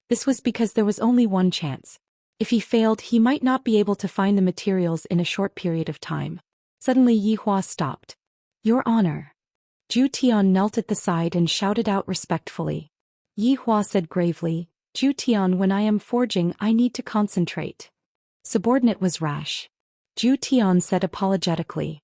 This was because there was only one chance. If he failed, he might not be able to find the materials in a short period of time. Suddenly Yi Hua stopped. Your Honor. Zhu Tian knelt at the side and shouted out respectfully. Yi Hua said gravely, Zhu Tian, when I am forging, I need to concentrate. Subordinate was rash. Zhu Tian said apologetically.